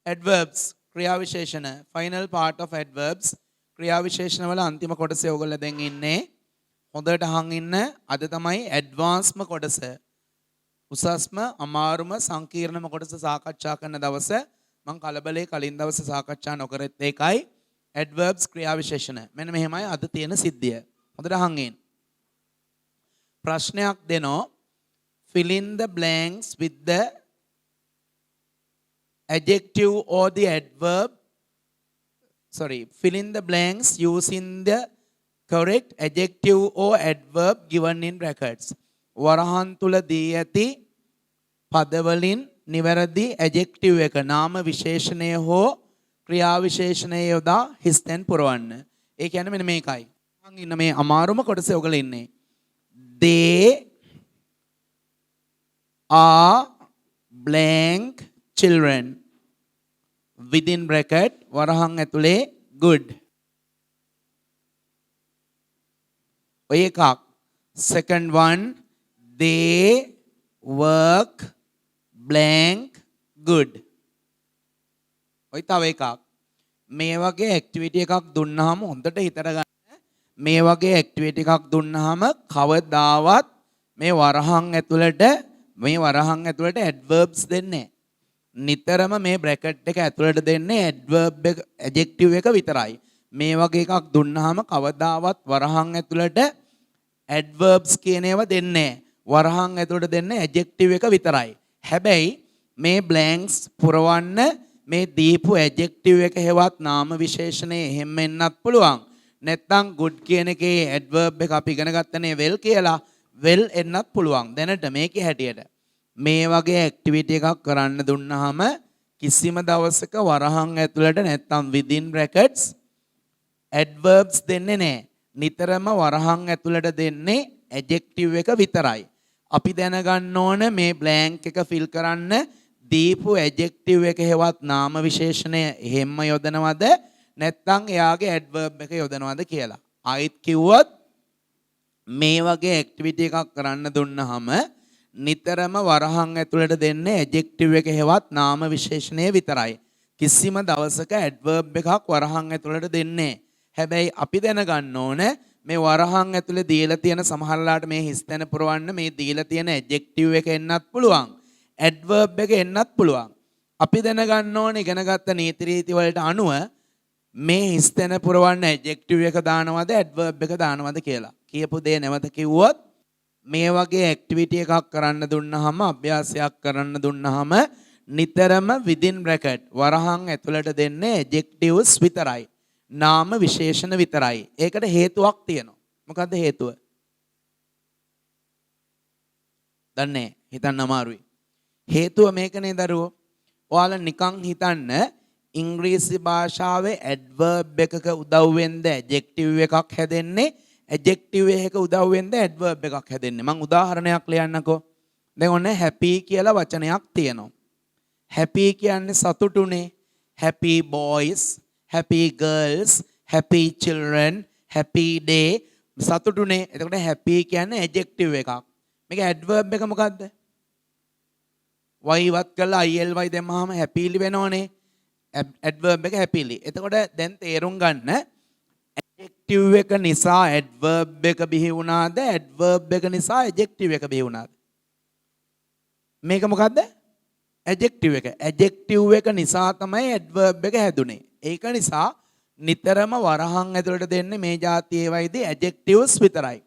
adverbs ක්‍රියා විශේෂණ final part of adverbs ක්‍රියා විශේෂණ වල අන්තිම කොටසේ ඔයගොල්ලෝ දැන් ඉන්නේ හොඳට අහන් ඉන්න අද තමයි ඇඩ්වාන්ස්ම කොටස උසස්ම අමාරුම සංකීර්ණම කොටස සාකච්ඡා කරන දවස මම කලබලේ කලින් දවසේ සාකච්ඡා නොකරත් ඒකයි adverbs ක්‍රියා විශේෂණ මෙන්න මෙහෙමයි අද තියෙන සිද්ධිය හොඳට අහන් ඉන්න ප්‍රශ්නයක් දෙනෝ fill in the blanks with the adjective or the adverb fill in the blanks using the correct adjective or adverb given in brackets වරහන් තුල දී ඇති පදවලින් නිවැරදි adjective එක නාම විශේෂණය හෝ ක්‍රියා විශේෂණය යොදා හිස්තැන් පුරවන්න. ඒ කියන්නේ මෙන්න මේකයි. මම ඉන්න මේ අමාරුම කොටසේ ඔයගොල්ලෝ ඉන්නේ. They are blank children within bracket වරහන් ඇතුලේ good. ඔය එකක්. Second one they work blank good. ඔය තව එකක්. මේ වගේ ඇක්ටිවිටි එකක් දුන්නාම හොඳට හිතට ගන්න. මේ වගේ ඇක්ටිවිටි එකක් දුන්නාම කවදාවත් මේ වරහන් ඇතුළට ඇඩ්වර්බ්ස් දෙන්නේ නැහැ. නිතරම මේ බ්‍රැකට් එක ඇතුළට දෙන්නේ ඇඩ්වර්බ් එක ඇඩ්ජෙක්ටිව් එක විතරයි. මේ වගේ එකක් දුන්නාම කවදාවත් වරහන් ඇතුළට ඇඩ්වර්බ්ස් කියන ඒවා දෙන්නේ නැහැ. වරහන් ඇතුළට දෙන්නේ ඇඩ්ජෙක්ටිව් එක විතරයි. හැබැයි මේ බ්ලැන්ක්ස් පුරවන්න මේ දීපු ඇඩ්ජෙක්ටිව් එක හෙවත් නාම විශේෂණේ එහෙම එන්නත් පුළුවන්. නැත්නම් good කියන එකේ ඇඩ්වර්බ් එක අපි ඉගෙන ගත්තනේ well කියලා well එන්නත් පුළුවන්. දැනට මේකේ හැටියට මේ වගේ ඇක්ටිවිටි එකක් කරන්න දුන්නාම කිසිම දවසක වරහන් ඇතුළට නැත්නම් within brackets adverbs දෙන්නේ නැහැ. නිතරම වරහන් ඇතුළට දෙන්නේ adjective එක විතරයි. අපි දැනගන්න ඕන මේ blank එක fill කරන්න දීපු adjective එක හෙවත් නාම විශේෂණය එහෙම්ම යොදනවද නැත්නම් එයාගේ adverb එක යොදනවද කියලා. ආයිත් කිව්වොත් මේ වගේ ඇක්ටිවිටි එකක් කරන්න දුන්නාම නිතරම වරහන් ඇතුළට දෙන්නේ adjective එක හෙවත් නාම විශේෂණය විතරයි. කිසිම දවසක adverb එකක් වරහන් ඇතුළට දෙන්නේ. හැබැයි අපි දැනගන්න ඕන මේ වරහන් ඇතුළේ දීලා තියෙන සමහරලාට මේ හිස්තැන පුරවන්න මේ දීලා තියෙන adjective එක එන්නත් පුළුවන්. adverb එක එන්නත් පුළුවන්. අපි දැනගන්න ඕන ඉගෙනගත්ත නීති රීති වලට අනුව මේ හිස්තැන පුරවන්න adjective එක දානවද adverb එක දානවද කියලා. කියපු දේ නැවත කිව්වොත් මේ වගේ ඇක්ටිවිටි එකක් කරන්න දුන්නාම අභ්‍යාසයක් කරන්න දුන්නාම නිතරම within bracket වරහන් ඇතුළට දෙන්නේ adjectives විතරයි. නාම විශේෂණ විතරයි. ඒකට හේතුවක් තියෙනවා. මොකද්ද හේතුව? දන්නේ හිතන්න අමාරුයි. හේතුව මේකනේ දරුවෝ. ඔයාලා නිකන් හිතන්න ඉංග්‍රීසි භාෂාවේ adverb එකක උදව්වෙන්ද adjective එකක් හැදෙන්නේ adjective එක උදව්වෙන්ද adverb එකක් හැදෙන්නේ. මම උදාහරණයක් ලියන්නකෝ. දැන් ඔන්න happy කියලා වචනයක් තියෙනවා. happy කියන්නේ සතුටුනේ. happy boys, happy girls, happy children, happy day සතුටුනේ. එතකොට happy කියන්නේ adjective එකක්. මේක adverb එක මොකද්ද? y වත් කරලා illy දැම්මහම happily වෙනවනේ. adverb එක happily. එතකොට දැන් තේරුම් ගන්න adjective එක නිසා adverb එක බිහි වුණාද adverb එක නිසා adjective එක බිහි වුණාද? මේක මොකද්ද? adjective එක. adjective එක නිසා තමයි adverb එක හැදුනේ. ඒක නිසා නිතරම වරහන් ඇතුළට දෙන්නේ මේ જાතියේ වයිදී adjectives විතරයි.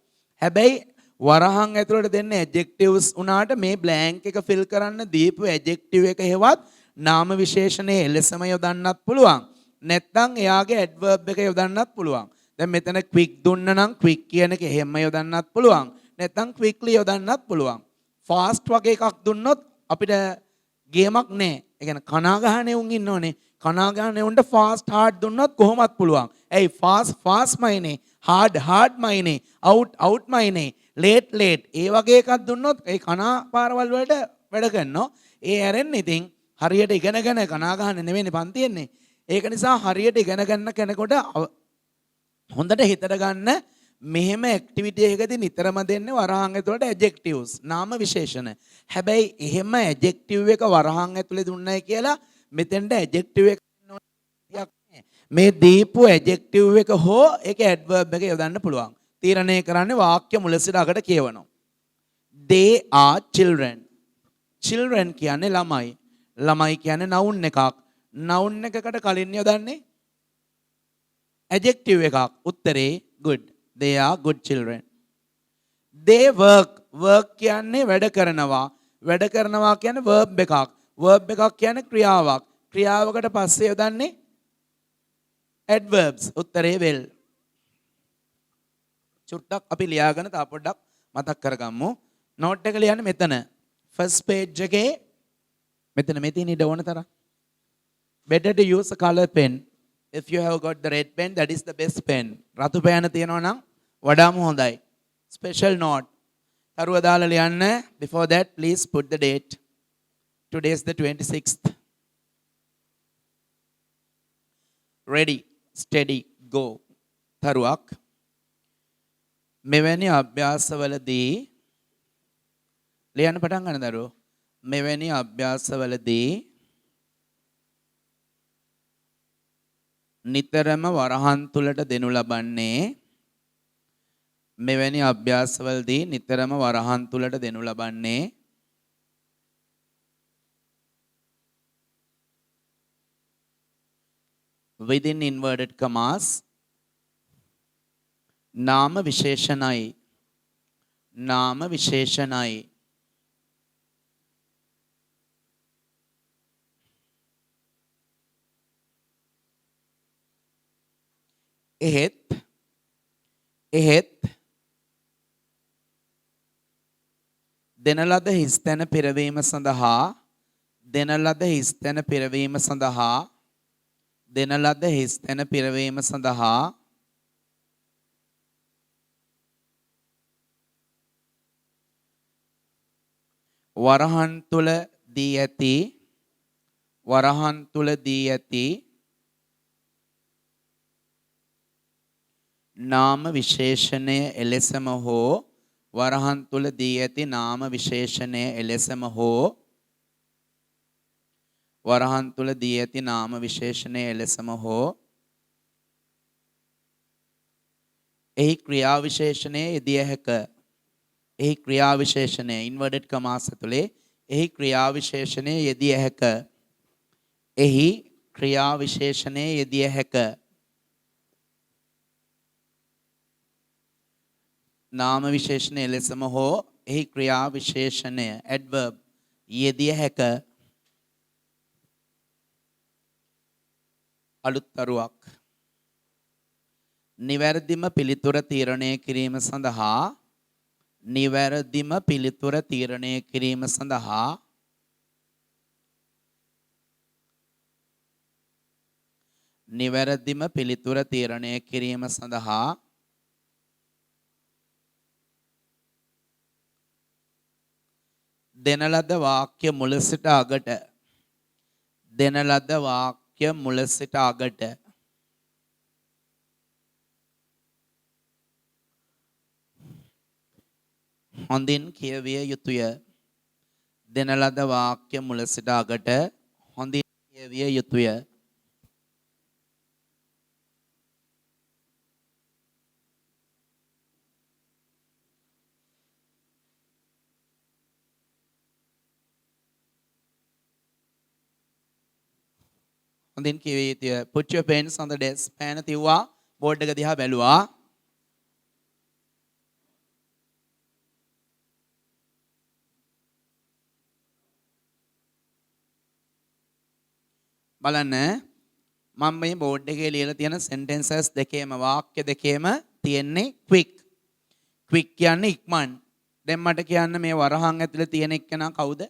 හැබැයි වරහන් ඇතුළට දෙන්නේ adjectives උනාට මේ blank එක fill කරන්න දීපු adjective එක හෙවත් නාම විශේෂණයේ එලෙසම යොදන්නත් පුළුවන්. නැත්නම් එයාගේ adverb එක යොදන්නත් පුළුවන්. දැන් මෙතන quick දුන්න නම් quick කියන එක එහෙම යොදන්නත් පුළුවන්. නැත්නම් quickly යොදන්නත් පුළුවන්. fast වගේ එකක් දුන්නොත් අපිට ගේමක් නැහැ. ඒ කියන්නේ කනාගහනේ උන් ඉන්නෝනේ. කනාගහනේ උන්ට fast hard දුන්නොත් කොහොමත් පුළුවන්. ඇයි fast මයිනේ. hard මයිනේ. out මයිනේ. late ඒ වගේ එකක් දුන්නොත් ඒ කනා පාරවල් වලට වැඩ කරනවා. ඒ ඇරෙන්නේ ඉතින් හරියට ඉගෙනගෙන කනාගහන්නේ නෙවෙයිනේ පන්තියෙන්නේ. ඒක නිසා හරියට ඉගෙන ගන්න කෙනෙකුට හොඳට හිතට ගන්න මෙහෙම ඇක්ටිවිටි එකකදී නිතරම දෙන්නේ වරහන් ඇතුළට adjectives නාම විශේෂණ. හැබැයි එහෙම adjective එක වරහන් ඇතුලේ දුන්නයි කියලා මෙතෙන්ට ඇජෙක්ටිව් එක මේ දීපු ඇජෙක්ටිව් එක හෝ ඒක ඇඩ්වර්බ් එක යොදන්න පුළුවන්. තීරණය කරන්නේ වාක්‍ය මුල සිට අගට කියවනවා. They are children. Children කියන්නේ ළමයි. ළමයි කියන්නේ noun එකක්. noun එකකට කලින් යොදන්නේ adjective එකක්. උත්තරේ good. They are good children. They work. work කියන්නේ වැඩ කරනවා. වැඩ කරනවා කියන්නේ verb එකක්. verb එකක් කියන්නේ ක්‍රියාවක්. ක්‍රියාවකට පස්සේ යොදන්නේ adverbs. උත්තරේ well. චුට්ටක් අපි ලියාගෙන තා පොඩ්ඩක් මතක් කරගමු. නෝට් එක ලියන්න මෙතන. first page එකේ මෙතන මේ තියෙන ඉඩ ඕන තරම්. better to use a color pen. If you have got the red pen, that is the best pen. රතු පෑන තියෙනවා නම් වඩාම හොඳයි. special note. තරුව දාලා ලියන්න. Before that, please put the date. Today is the 26th. Ready, steady, go. තරුවක් මෙවැනි අභ්‍යාසවලදී ලියන්න පටන් ගන්න දරුවෝ. මෙවැනි අභ්‍යාසවලදී නිතරම වරහන් තුලට දෙනු ලබන්නේ මෙවැනි අභ්‍යාසවලදී නිතරම වරහන් තුලට දෙනු ලබන්නේ within inverted commas නාම විශේෂණයි. නාම විශේෂණයි. එහෙත් දෙන ලද හිස්තැන පෙරවීම සඳහා දෙන ලද හිස්තැන පෙරවීම සඳහා දෙන ලද හිස්තැන පෙරවීම සඳහා වරහන් තුල දී ඇති වරහන් තුල දී ඇති නාම විශේෂණය එලෙසම හෝ වරහන් තුල දී ඇති නාම විශේෂණය එලෙසම හෝ වරහන් තුල දී ඇති නාම විශේෂණය එලෙසම හෝ එහි ක්‍රියා විශේෂණය යෙදිය හැක. එහි ක්‍රියා විශේෂණය inverted commas ඇතුලේ එහි ක්‍රියා විශේෂණය යෙදිය හැක. එහි ක්‍රියා විශේෂණය යෙදිය හැක. නාම විශේෂණය ලෙසම හෝ එහි ක්‍රියා විශේෂණය adverb යෙදිය හැක. අලුත් තරුවක් නිවැරදිම පිළිතුර තීරණය කිරීම සඳහා නිවැරදිම පිළිතුර තීරණය කිරීම සඳහා නිවැරදිම පිළිතුර තීරණය කිරීම සඳහා දෙන ලද වාක්‍ය මුල සිට අගට දෙන ලද වාක්‍ය මුල සිට අගට හොඳින් කියවිය යුතුය. දෙන ලද වාක්‍ය මුල සිට අගට හොඳින් කියවිය යුතුය. හොඳින් කියවිය යුතුය. Put your pens on the desk. පෑන තිව්වා බෝඩ් එක දිහා බැලුවා. බලන්න මම මේ බෝඩ් එකේ ලියලා තියෙන sentences දෙකේම වාක්‍ය දෙකේම තියෙන්නේ quick. quick කියන්නේ ඉක්මන්. දැන් මට කියන්න මේ වරහන් ඇතුලේ තියෙන එක්කෙනා කවුද?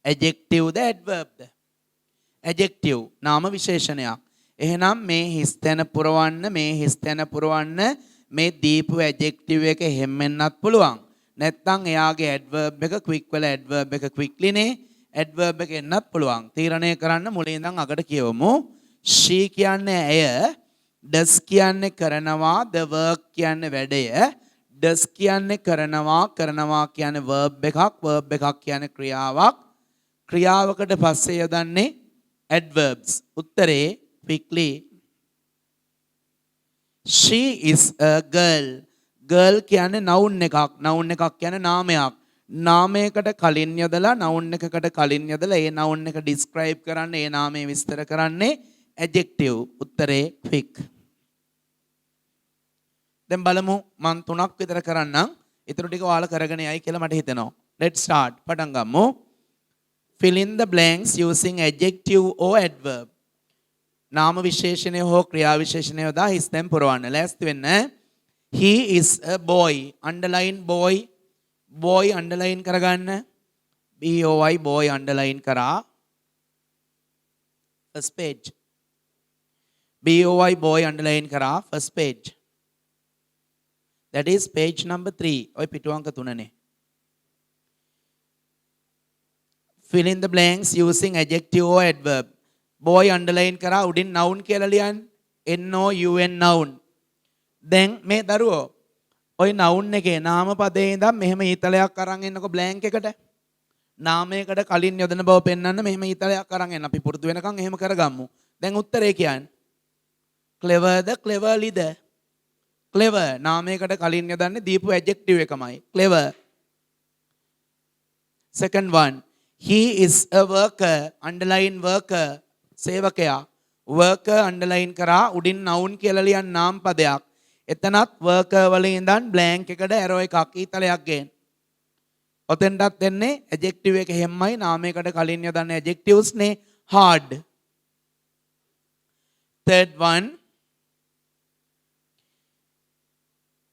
adjective ද adverb ද? adjective නාම විශේෂණයක්. එහෙනම් මේ හිස්තැන පුරවන්න මේ දීපු adjective එක හැම්මෙන්නත් පුළුවන්. නැත්නම් එයාගේ adverb එක quick වල adverb එක quickly නේ adverb එක එන්නත් පුළුවන්. තීරණය කරන්න මුලින් ඉඳන් අගට කියවමු. she කියන්නේ ඇය, does කියන්නේ කරනවා, the work කියන්නේ වැඩය, does කියන්නේ කරනවා කියන්නේ verb එකක්, verb එකක් කියන්නේ ක්‍රියාවක්, ක්‍රියාවකට පස්සේ යොදන්නේ adverbs. උත්තරේ quickly. She is a girl. Girl කියන්නේ noun එකක්. Noun එකක් කියන්නේ නාමයක්. නාමයකට කලින් යොදලා noun එකකට කලින් යොදලා ඒ noun එක describe කරන්න ඒ නාමය විස්තර කරන්නේ adjective. උත්තරේ quick. දැන් බලමු මම තුනක් විතර කරන්නම්. ඊටු ටික ඔයාලා කරගෙන යයි කියලා මට හිතෙනවා. Let's start. පටන් ගමු. Fill in the blanks using adjective or adverb. නාම විශේෂණය හෝ ක්‍රියා විශේෂණය යොදා හිස්තැන් පුරවන්න. ලෑස්ති වෙන්න. He is a boy. Underline boy. Boy underline කරගන්න. B-O-Y boy underline කරා. First page. B-O-Y boy underline කරා. First page. That is page number 3. ඔය පිටුවංක 3නේ. Fill in the blanks using adjective or adverb. Boy underline කරා උඩින් noun කියලා ලියන්න. N-O-U-N noun. දැන් මේ දරුවෝ ඔය noun එකේ නාම පදයේ ඉඳන් මෙහෙම ඊතලයක් අරන් එන්නකො blank එකට. නාමයකට කලින් යොදන බව පෙන්වන්න මෙහෙම ඊතලයක් අරන් එන්න. අපි පුරුදු වෙනකන් එහෙම කරගමු. දැන් උත්තරේ කියන්නේ clever ද cleverly ද? clever නාමයකට කලින් යොදන්නේ දීපු adjective එකමයි. clever. Second one. He is a worker. Underline worker. සේවකයා. worker underline කරා උඩින් noun කියලා ලියන නාම පදයක්. එතනත් worker වල ඉඳන් blank එකට arrow එකක් ඊතලයක් ගේන්න. ඔතෙන්ටත් එන්නේ adjective එක හැමයි නාමයකට කලින් යොදන්නේ adjectives නේ. hard. Third one.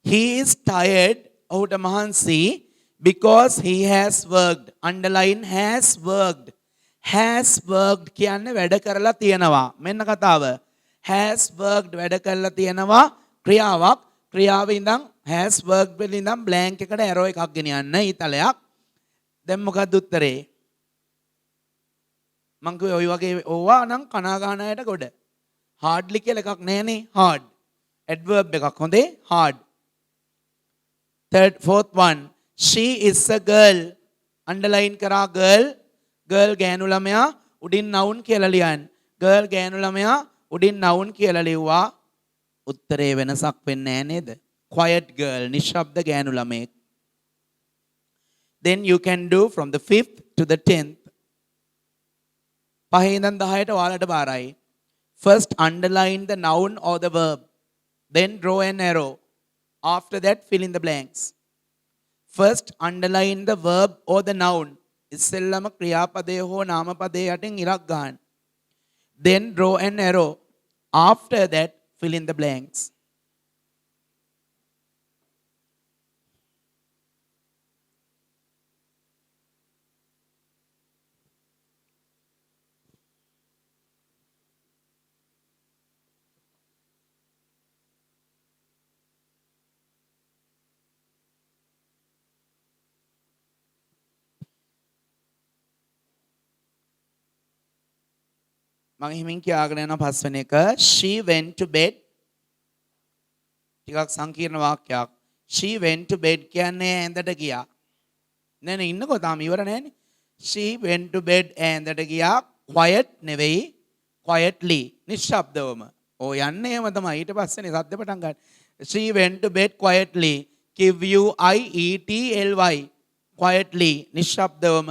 He is tired. ඔහුට මහන්සි because he has worked. Underline has worked. Has worked කියන්නේ වැඩ කරලා තියෙනවා. මෙන්න කතාව. Has worked වැඩ කරලා තියෙනවා ක්‍රියාවක්. ක්‍රියාවේ ඉඳන් has worked වල ඉඳන් blank එකට arrow එකක් ගෙනියන්න ඊතලයක්. දැන් මොකක්ද උත්තරේ? මං කිව්වේ ඔය වගේ ඕවා නම් කනාගානයට ගොඩ. hardly කියලා එකක් නැහනේ. hard. adverb එකක් හොඳේ hard. Fourth one. She is a girl. Underline කරා girl. girl ගෑනු ළමයා උඩින් noun කියලා ලියන්න. girl ගෑනු ළමයා උඩින් noun කියලා ලිව්වා. උත්තරේ වෙනසක් වෙන්නේ නැහැ නේද? quiet girl නිශ්ශබ්ද ගෑනු ළමයෙක්. Then you can do from the 5th to the 10th. පහේ ඉඳන් 10ට ඔයාලට බාරයි. First underline the noun or the verb. Then draw an arrow. After that fill in the blanks. First underline the verb or the noun. ඉස්සෙල්ලම ක්‍රියාපදය හෝ නාමපදයේ යටින් ඉරක් ගන්න. Then draw an arrow. After that fill in the blanks. මම හිමින් කියාගෙන යන පස්වෙනි එක she went to bed. ටිකක් සංකීර්ණ වාක්‍යයක්. she went to bed කියන්නේ ඇඳට ගියා. නෑ ඉන්නකෝ තාම ඉවර නෑනේ. she went to bed ඇඳට ගියා. quiet නෙවෙයි quietly නිශ්ශබ්දවම. ඕ යන්නේ එහෙම තමයි. ඊට පස්සේනේ සද්ද පටන් ගන්න. she went to bed quietly. Q-U-I-E-T-L-Y quietly නිශ්ශබ්දවම.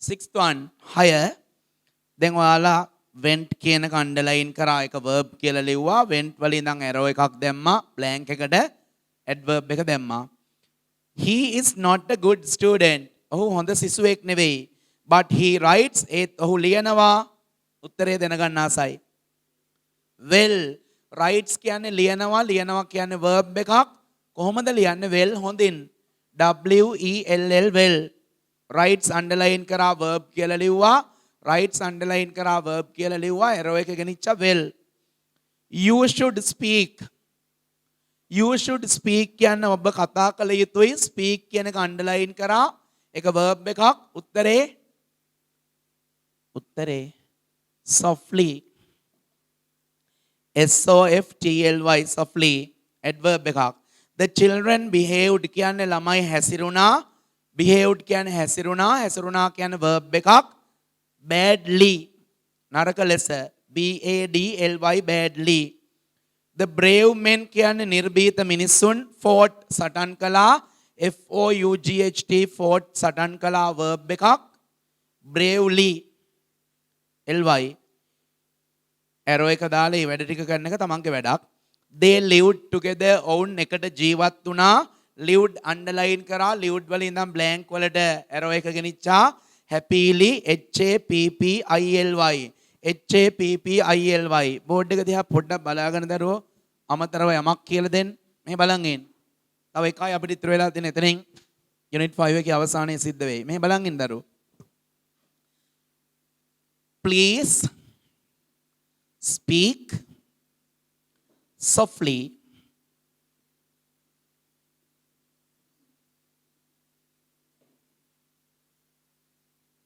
Sixth one. higher. දැන් ඔයාලා went කියන එක underline කරා එක verb කියලා ලිව්වා. went වල ඉඳන් arrow එකක් දැම්මා. blank එකට adverb එක දැම්මා. He is not a good student. ඔහු හොඳ සිසුවෙක් නෙවෙයි. But he writes. ඒත් ඔහු ලියනවා. උත්තරේ දැනගන්න ආසයි. Well. writes කියන්නේ ලියනවා. ලියනවා කියන්නේ verb එකක්. කොහොමද ලියන්නේ? well හොඳින්. W-E-L-L well. writes underline කරා verb කියලා ලිව්වා. writes underline කරා verb කියලා ලිව්වා. arrow එක ගෙනිච්චා well. You should speak. You should speak කියන්නේ ඔබ කතා කළ යුතුයි. speak කියන එක underline කරා. ඒක verb එකක්. උත්තරේ softly. S-O-F-T-L-Y softly adverb එකක්. The children behaved කියන්නේ ළමයි හැසිරුණා. behaved කියන්නේ හැසිරුණා. හැසිරුණා කියන්නේ verb එකක්. badly නරක ලෙස. badly badly. The brave men කියන්නේ නිර්භීත මිනිසුන්. fought සටන් කළා. fought fought සටන් කළා verb එකක්. bravely ly arrow එක දාලා මේ වැඩ ටික කරන එක තමන්ගේ වැඩක්. they lived together ඔවුන් එකට ජීවත් වුණා. lived underline කරා. lived වල ඉඳන් blank වලට arrow එක ගෙනිච්චා. happily happily happily බෝඩ් එක දිහා පොඩ්ඩක් බලාගෙන දරුවෝ අමතරව යමක් කියලා දෙන්න. මේ බලන් ඉන්න. තව එකයි අපිට ඉතුරු වෙලා තියෙන එතනින් යුනිට් 5 එකේ අවසානයේ සිද්ධ වෙයි. මේ බලන් ඉන්න දරුවෝ. Please speak softly.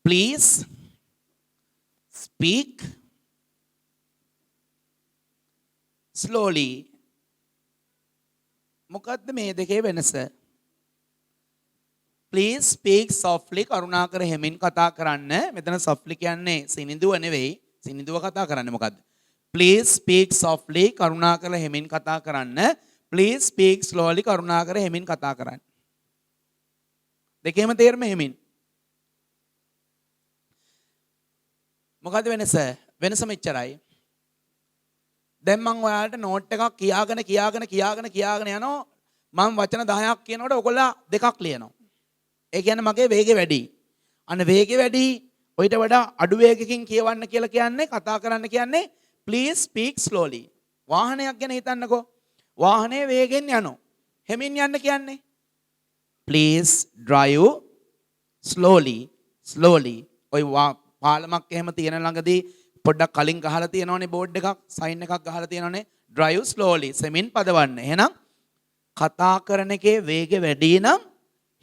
Please speak slowly. මොකද්ද මේ දෙකේ වෙනස? Please speak softly කරුණාකර හෙමින් කතා කරන්න. මෙතන softly කියන්නේ සිනිඳුව නෙවෙයි. සිනිඳුව කතා කරන්නේ මොකද්ද? Please speak softly කරුණාකර හෙමින් කතා කරන්න. Please speak slowly කරුණාකර හෙමින් කතා කරන්න. දෙකේම තේරෙම හෙමින්. මොකද්ද වෙනස? වෙනස මෙච්චරයි. දැන් මම ඔයාලට නෝට් එකක් කියාගෙන යනවා. මම වචන 10ක් කියනකොට ඔයගොල්ලෝ දෙකක් ලියනවා. ඒ කියන්නේ මගේ වේගය වැඩි. අන්න වේගය වැඩි ඔయిత වඩා අඩු වේගකින් කියවන්න කියලා කියන්නේ කතා කරන්න කියන්නේ please speak slowly. වාහනයක් ගැන හිතන්නකෝ. වාහනේ වේගෙන් යනවා. හෙමින් යන්න කියන්නේ please drive slowly. ඔය පාලමක් එහෙම තියෙන ළඟදී පොඩ්ඩක් කලින් ගහලා තියෙනවනේ බෝඩ් එකක් සයින් එකක් ගහලා තියෙනවනේ drive slowly සෙමින් පදවන්න. එහෙනම් කතා කරන එකේ වේගය වැඩි නම්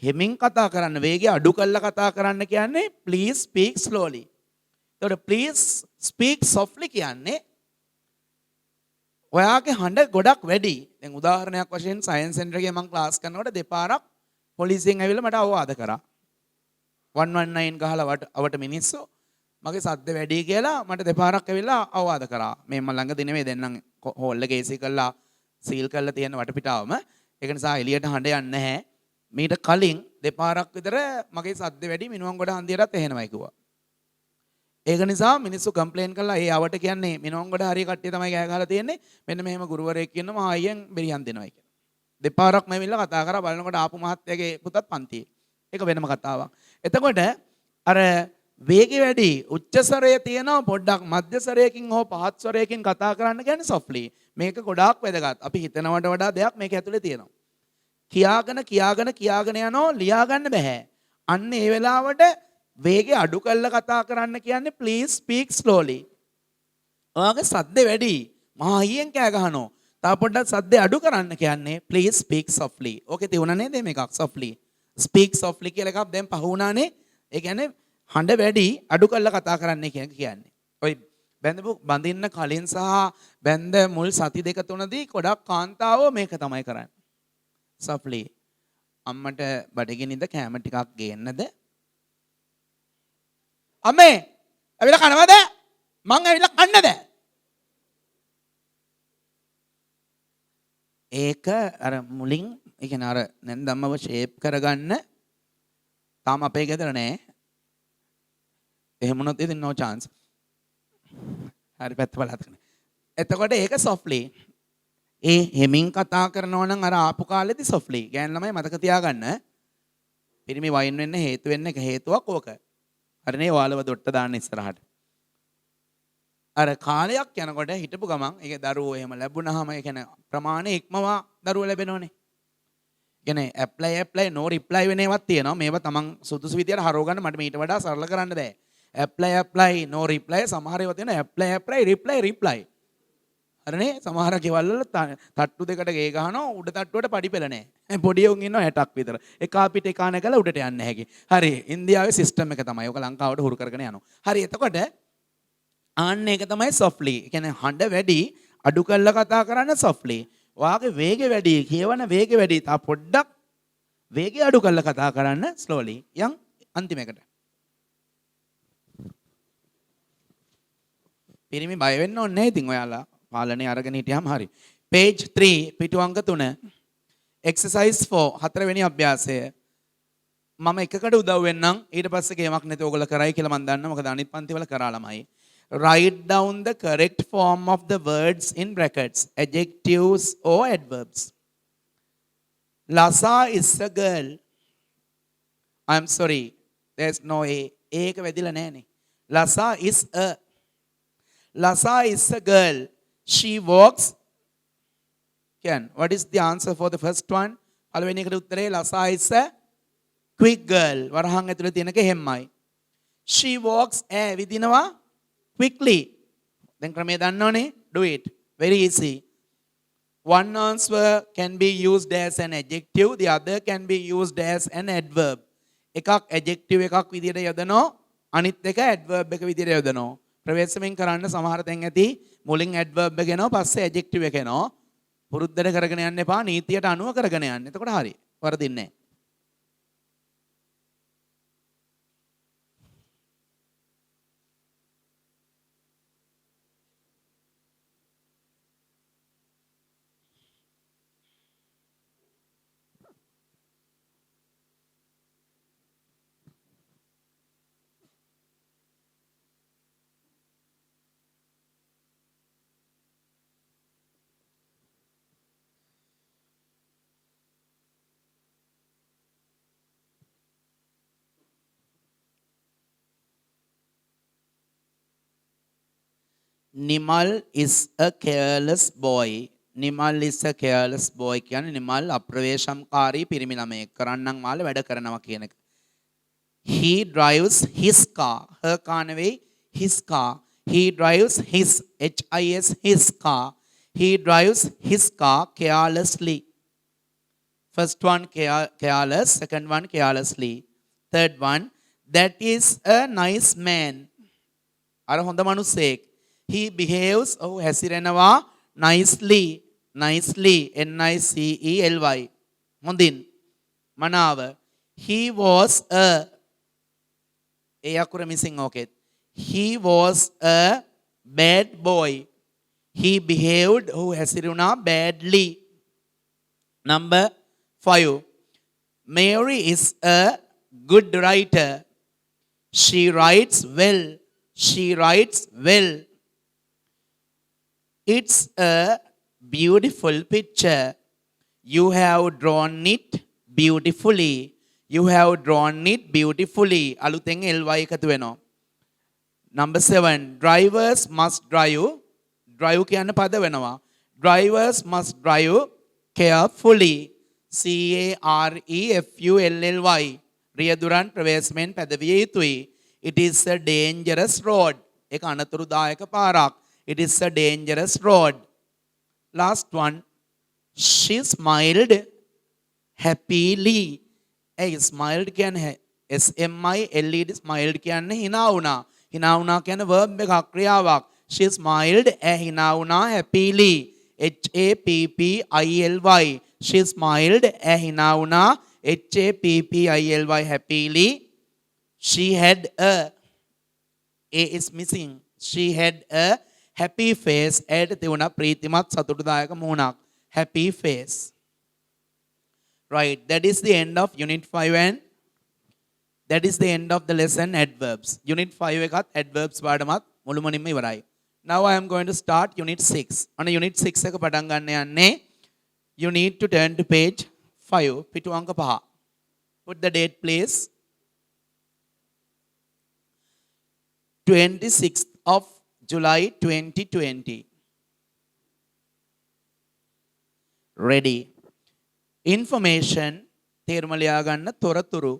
හෙමින් කතා කරන්න. වේගය අඩු කරලා කතා කරන්න කියන්නේ please speak slowly. එතකොට please speak softly කියන්නේ ඔයාගේ හඬ ගොඩක් වැඩි. දැන් උදාහරණයක් වශයෙන් සයන්ස් සෙන්ටර් එකේ මම ක්ලාස් කරනකොට දෙපාරක් පොලිසියෙන් ඇවිල්ලා මට අවවාද කරා. 119 ගහලා අවට මිනිස්සු මගේ සද්ද වැඩි කියලා මට දෙපාරක් ඇවිල්ලා අවවාද කරා. මේ මම ළඟදී නෙමෙයි දැන් නම් හෝල් එකේ AC කරලා සීල් කරලා තියෙන වටපිටාවම. ඒක නිසා එළියට හඬ යන්නේ නැහැ. මීට කලින් දෙපාරක් විතර මගේ සද්ද වැඩි මිනුවන්ගොඩ හන්දියටත් එහෙනමයි කිව්වා. ඒක නිසා මිනිස්සු කම්ප්ලේන් කළා ඒ අවට කියන්නේ මිනුවන්ගොඩ හරිය කට්ටිය තමයි ගෑ ගහලා තියෙන්නේ. මෙන්න මෙහෙම ගුරුවරයෙක් කියනවා ආයෙන් බෙරියන් දෙනවා කියලා. දෙපාරක්ම ඇවිල්ලා කතා කරා බලනකොට ආපු මහත්තයාගේ පුතත් පන්තියේ. ඒක වෙනම කතාවක්. එතකොට අර වේගය වැඩි උච්ච ස්වරය තියෙනවා පොඩ්ඩක් මධ්‍ය ස්වරයකින් හෝ පහත් ස්වරයකින් කතා කරන්න කියන්නේ softly. මේක ගොඩාක් වැදගත්. අපි හිතනවට වඩා දෙයක් මේක ඇතුලේ තියෙනවා. කියාගෙන යනවා ලියා ගන්න බෑ. අන්න ඒ වෙලාවට වේගය අඩු කරලා කතා කරන්න කියන්නේ please speak slowly. ඔයාගේ සද්ද වැඩි. මහා අයියෙන් කෑ ගහනවා. තව පොඩ්ඩක් සද්ද අඩු කරන්න කියන්නේ please speak softly. ඕකේ තියුණා නේද මේකක් softly. speak softly කියලා එකක් දැන් පහ වුණානේ. ඒ කියන්නේ හඬ වැඩි අඩු කරලා කතා කරන්න කියන්නේ. ඔය බැඳපු බඳින්න කලින් සහ බැඳ මුල් සති දෙක තුනදී ගොඩක් කාන්තාවෝ මේක තමයි කරන්නේ. softly. අම්මට බඩගිනින්ද කෑම ටිකක් ගේන්නද? අම්මේ ඇවිල්ලා කනවද? මං ඇවිල්ලා කන්නද? ඒක අර මුලින් ඒ කියන්නේ අර නැන්දම්මව ෂේප් කරගන්න තාම අපේ ගෙදර නෑ. එහෙම වුණොත් ඉතින් no chance. හරි පැත්ත බලන්න. එතකොට ඒක softly. ඒ හෙමින් කතා කරනවා නම් අර ආපු කාලෙදි softly. ගෑන් ළමයි මතක තියාගන්න. පිරිමි වයින් වෙන්න හේතු වෙන්න එක හේතුවක් ඕක. හරිනේ ඔයාලව දොට්ට දාන්න ඉස්සරහට. අර කාලයක් යනකොට හිටපු ගමන් ඒක දරුවෝ එහෙම ලැබුණාම ඒ කියන්නේ ප්‍රමාණය ඉක්මවා දරුවෝ ලැබෙනවනේ. කියන්නේ apply no reply වෙන ඒවාක් තියෙනවා. මේවා තමන් සුදුසු විදියට හරව ගන්න මට මීට වඩා සරල කරන්න බෑ. apply no reply සමහර ඒවා තියෙනවා apply reply. හරිනේ සමහර ගෙවල් වල තට්ටු දෙකට ගේ ගහනවා උඩ තට්ටුවට පඩි පෙළ නැහැ. පොඩි උන් ඉන්නවා 60ක් විතර. එක අපිට එක නැගලා උඩට යන්න හැකි. හරි ඉන්දියාවේ සිස්ටම් එක තමයි. ඔක ලංකාවට හුරු කරගෙන යනවා. හරි එතකොට ආන්න ඒක තමයි softly. ඒ කියන්නේ හඬ වැඩි අඩු කරලා කතා කරන්න softly. ඔයාගේ වේගය වැඩි කියවන වේගය වැඩි. තා පොඩ්ඩක් වේගය අඩු කරලා කතා කරන්න slowly. යන් අන්තිම එකට. පිරිමි බය වෙන්න ඕනේ නැහැ ඉතින් ඔයාලා පාලනේ අරගෙන හිටියාම හරි. page 3 පිටු අංක 3 exercise 4 හතරවෙනි අභ්‍යාසය. මම එකකට උදව් වෙන්නම් ඊට පස්සේ ගේමක් නැති ඕගොල්ලෝ කරයි කියලා මම දන්නවා මොකද අනිත් පන්ති වල කරා ළමයි. Write down the correct form of the words in brackets, adjectives or adverbs. Lasa is a girl. I'm sorry, there's no a. ඒක වැදිලා නැහනේ. Lasa is a. Lasa is a girl. She walks. Ken, what is the answer for the first one? පළවෙනි එකට උත්තරේ Lasa is a quick girl. වරහන් ඇතුලේ තියෙනක හැම්මයි. She walks විදිනවා quickly. දැන් ක්‍රමය දන්නවනේ. Do it. Very easy. One answer can be used as an adjective. The other can be used as an adverb. එකක් adjective එකක් විදියට යොදනවා. අනිත් එක adverb එක විදියට යොදනවා. ප්‍රවේශමෙන් කරන්න සමහර තැන් ඇති මුලින් adverb එක එනවා පස්සේ adjective එක එනවා. පුරුද්දට කරගෙන යන්න එපා. නීතියට අනුව කරගෙන යන්න. එතකොට හරි. වරදින්නේ නැහැ. Nimal is a careless boy. Nimal is a careless boy කියන්නේ නිමල් අප්‍රවේශම්කාරී පිරිමි ළමයෙක්. කරන්නම් මාළ වැඩ කරනවා කියන එක. He drives his car. Her car නෙවෙයි his car. He drives his his car. He drives his car carelessly. First one careless, second one carelessly. Third one, that is a nice man. අර හොඳ මනුස්සයෙක්. He behaves හැසිරෙනවා nicely. Nicely. Nicely. හොඳින්. මනාව. He was a A අකුර missing ඕකෙත්. He was a bad boy. He behaved හැසිරුණා badly. Number 5. Mary is a good writer. She writes well. She writes well. It's a beautiful picture. You have drawn it beautifully. You have drawn it beautifully. අලුතෙන් ly එකතු වෙනවා. Number 7. Drivers must drive. Drive කියන පද වෙනවා. Drivers must drive carefully. CAREFULLY. රියදුරන් ප්‍රවේශමෙන් පැදවිය යුතුයි. It is a dangerous road. ඒක අනතුරුදායක පාරක්. It is a dangerous road. Last one. She smiled happily. Smiled කියන්නේ SMILED smiled කියන්නේ hina වුණා. hina වුණා කියන්නේ verb එකක් ක්‍රියාවක්. She smiled hina වුණා happily. HAPPILY. She smiled hina වුණා HAPPILY happily. She had a is missing. She had a happy face. ඇයට තිබුණා ප්‍රීතිමත් සතුටුදායක මුහුණක්. Happy face. Right. That is the end of unit 5 and that is the end of the lesson adverbs. Unit 5 එකත් adverbs පාඩමත් මුළුමනින්ම ඉවරයි. Now I am going to start unit 6. On unit 6 එක පටන් ගන්න යන්නේ. You need to turn to page 5. පිටු අංක 5. Put the date please. 26th of July 2020. Ready. Information තේරුම ලියා ගන්න තොරතුරු.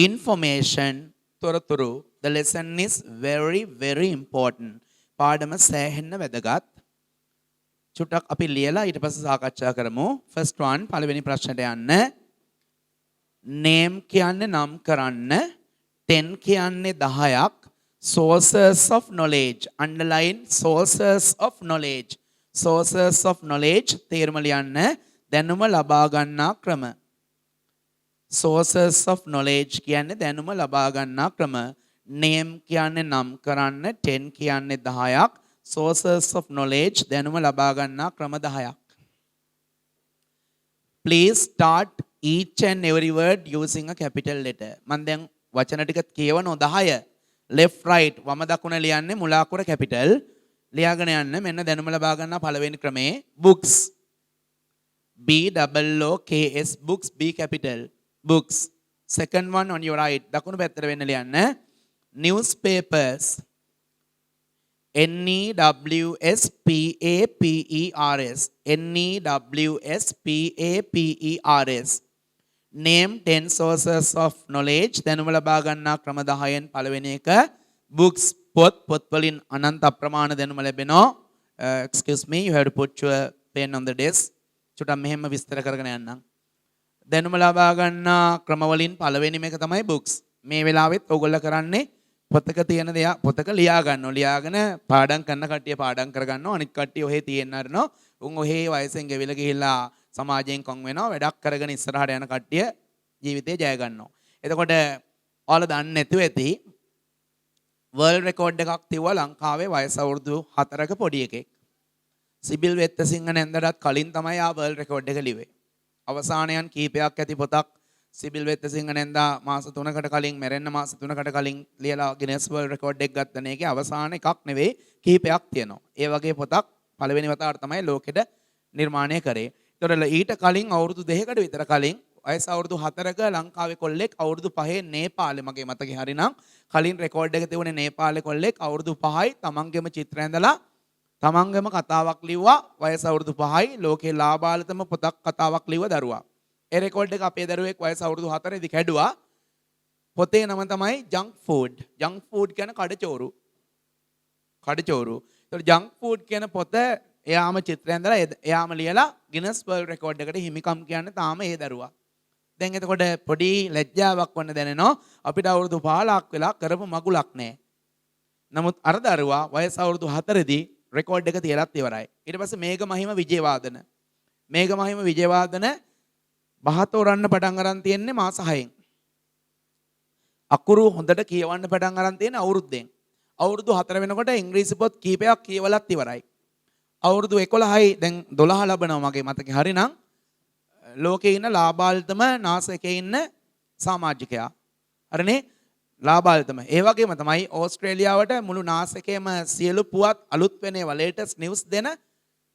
Information තොරතුරු. The lesson is very very important. පාඩම සෑහෙන්න වැදගත්. චුට්ටක් අපි ලියලා ඊට පස්සේ සාකච්ඡා කරමු. First one පළවෙනි ප්‍රශ්නට යන්න. Name කියන්නේ නම් කරන්න. 10 කියන්නේ 10ක්. Sources of knowledge. Underline sources of knowledge. Sources of knowledge තේරුම ලියන්න. දැනුම ලබා ගන්නා ක්‍රම. sources of knowledge කියන්නේ දැනුම ලබා ගන්නා ක්‍රම. name කියන්නේ නම් කරන්න, 10 කියන්නේ 10ක්. sources of knowledge දැනුම ලබා ගන්නා ක්‍රම 10ක්. Please start each and every word using a capital letter. මම දැන් වචන ටික කියවනවා 10. left right වම දකුණ ලියන්නේ මුල අකුර capital. ලියාගෙන යන්න. මෙන්න දැනුම ලබා ගන්නා පළවෙනි ක්‍රමේ books. B double O K S books B capital. Books. Second one on your right. දකුණු පැත්තට වෙන්න ලියන්න. Newspapers. Newspapers. Newspapers. Name 10 sources of knowledge. දැනුම ලබා ගන්නා ක්‍රම 10න් පළවෙනි එක books. පොත් වලින් අනන්ත අප්‍රමාණ දැනුම ලැබෙනවා. Excuse me, you have to put your pen on the desk. චුට්ටක් මෙහෙම විස්තර කරගෙන යන්නම්. දැනුම ලබා ගන්නා ක්‍රම වලින් පළවෙනිම එක තමයි books. මේ වෙලාවෙත් ඔයගොල්ලෝ කරන්නේ පොතක තියෙන දේ පොතක ලියා ගන්නවා. ලියාගෙන පාඩම් කරන කට්ටිය පාඩම් කර ගන්නවා. අනිත් කට්ටිය ඔහේ තියෙන්න අරනවා. උන් ඔහේ වයසෙන් ගෙවිලා ගිහිල්ලා සමාජයෙන් කොන් වෙනවා. වැඩක් කරගෙන ඉස්සරහට යන කට්ටිය ජීවිතේ ජය ගන්නවා. එතකොට ඔයාලා දන්නේ නැතුව ඇති වර්ල්ඩ් රෙකෝඩ් එකක් තියුවා ලංකාවේ වයස අවුරුදු 4ක පොඩි එකෙක්. සිබිල් වෙත්තසිංහ නැන්දටත් කලින් තමයි ආ වර්ල්ඩ් රෙකෝඩ් එක ලිව්වේ. අවසානයන් කීපයක් ඇති පොතක් සිබිල් වෙත්තසිංහ නැන්දා මාස 3කට කලින් මැරෙන්න මාස 3කට කලින් ලියලා ගිනස් වර්ල්ඩ් රෙකෝඩ් එක ගත්ත නේකේ අවසාන එකක් නෙවෙයි කීපයක් තියෙනවා. ඒ වගේ පොතක් පළවෙනි වතාවට තමයි ලෝකෙට නිර්මාණය කරේ. ඒතර ඊට කලින් අවුරුදු 2කට විතර කලින් වයස අවුරුදු 4ක ලංකාවේ කොල්ලෙක් අවුරුදු 5 නේපාලේ මගේ මතකේ හරිනම් කලින් රෙකෝඩ් එක තිබුණේ නේපාලේ කොල්ලෙක් අවුරුදු 5යි තමන්ගේම චිත්‍ර ඇඳලා තමන්ගේම කතාවක් ලිව්වා. වයස අවුරුදු 5යි ලෝකේ ලාබාලතම පොතක් කතාවක් ලිව්ව දරුවා. ඒ රෙකෝඩ් එක අපේ දරුවෙක් වයස අවුරුදු 4 දී කැඩුවා. පොතේ නම තමයි ජංක් ෆුඩ්. ජංක් ෆුඩ් කියන්නේ කඩචෝරු. කඩචෝරු. ඒතකොට ජංක් ෆුඩ් කියන පොත එයාම චිත්‍ර ඇඳලා එයාම ලියලා ගිනස් වර්ල්ඩ් රෙකෝඩ් එකට හිමිකම් කියන්නේ තාම ඒ දරුවා. දැන් එතකොට පොඩි ලැජ්ජාවක් වන්න දැනෙනවා. අපිට අවුරුදු 15ක් වෙලා කරපු මගුලක් නැහැ. නමුත් අර දරුවා වයස අවුරුදු 4 දී රෙකෝඩ් එක තියලත් ඉවරයි. ඊට පස්සේ මේඝ මහිම විජේවාදන. මේඝ මහිම විජේවාදන බහතෝරන්න පටන් අරන් තියෙන්නේ මාස 6න්. අකුරු හොඳට කියවන්න පටන් අරන් තියෙන අවුරුද්දෙන්. අවුරුදු 4 වෙනකොට ඉංග්‍රීසි පොත් කීපයක් කියවලත් ඉවරයි. අවුරුදු 11යි දැන් 12 ලබනවා මගේ මතකේ හරිනම් ලෝකේ ඉන්න ලාබාල්තම නාසකේ ඉන්න සමාජිකයා. හරිනේ? ලාබාල්තම. ඒ වගේම තමයි ඕස්ට්‍රේලියාවට මුළු නාසකේම සියලු පුවත් අලුත් වෙනේවා ලේටස්ට් නිවුස් දෙන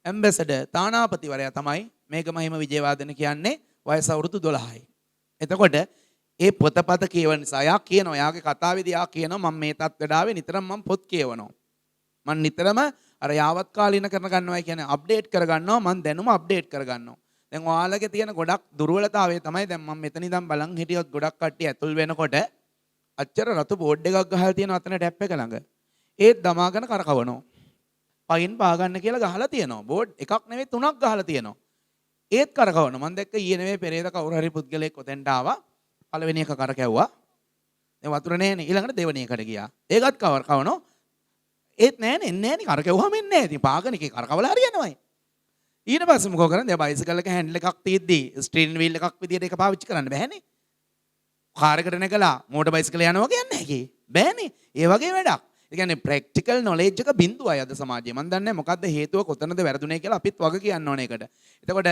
ඇම්බැසඩර් තානාපතිවරයා තමයි මේඝ මහිම විජේවාදන කියන්නේ වයස අවුරුදු 12යි. එතකොට ඒ පොතපත කියවන නිසා යා කියනවා යාගේ කතාවේදී යා කියනවා මම මේ තත්ත්වයට ආවේ නිතරම මම පොත් කියවනවා. මම නිතරම අර යාවත් කාලීන කරන ගන්නවා කියන්නේ අප්ඩේට් කර ගන්නවා මම දැනුම අප්ඩේට් කර ගන්නවා. දැන් ඔයාලගේ තියෙන ගොඩක් දුර්වලතාවය තමයි දැන් මම මෙතන ඉඳන් බලන් හිටියොත් ගොඩක් කට්ටිය ඇතුල් වෙනකොට අච්චර රතු බෝඩ් එකක් ගහලා තියෙනවා අතන ටැප් එක ළඟ. ඒත් දමාගෙන කරකවනවා. පයින් පා ගන්න කියලා ගහලා තියෙනවා. බෝඩ් එකක් නෙවෙයි තුනක් ගහලා තියෙනවා. ඒත් කරකවනවා. මම දැක්ක ඊයේ නෙවෙයි පෙරේද කවුරු හරි පුද්ගලයෙක් ඔතෙන්ට ආවා. පළවෙනි එක කරකැව්වා. දැන් වතුර නැහැනේ. ඊළඟට දෙවෙනි එකට ගියා. ඒකත් කරකවනවා. ඒත් නැහැනේ එන්නේ නැහැනේ කරකැවුවාම එන්නේ නැහැ. ඉතින් පාගන එකේ කරකවලා හරියනවායි. ඊට පස්සේ මොකෝ කරන්නේ? දැන් බයිසිකල් එක හැන්ඩල් එකක් තියෙද්දි ස්ටීරින් වීල් එකක් විදියට ඒක පාවිච්චි කරන්න බෑනේ. කාර් එකට නැගලා මෝටර් බයිසිකල් යනවා කියන්නේ නැහැ. බෑනේ. ඒ වගේ වැඩක්. ඒ කියන්නේ ප්‍රැක්ටිකල් නොලෙජ් එක බිඳුවයි අද සමාජයේ. මම දන්නේ මොකද්ද හේතුව කොතනද වැරදුනේ කියලා අපිත් වග කියන්න ඕනේ ඒකට. එතකොට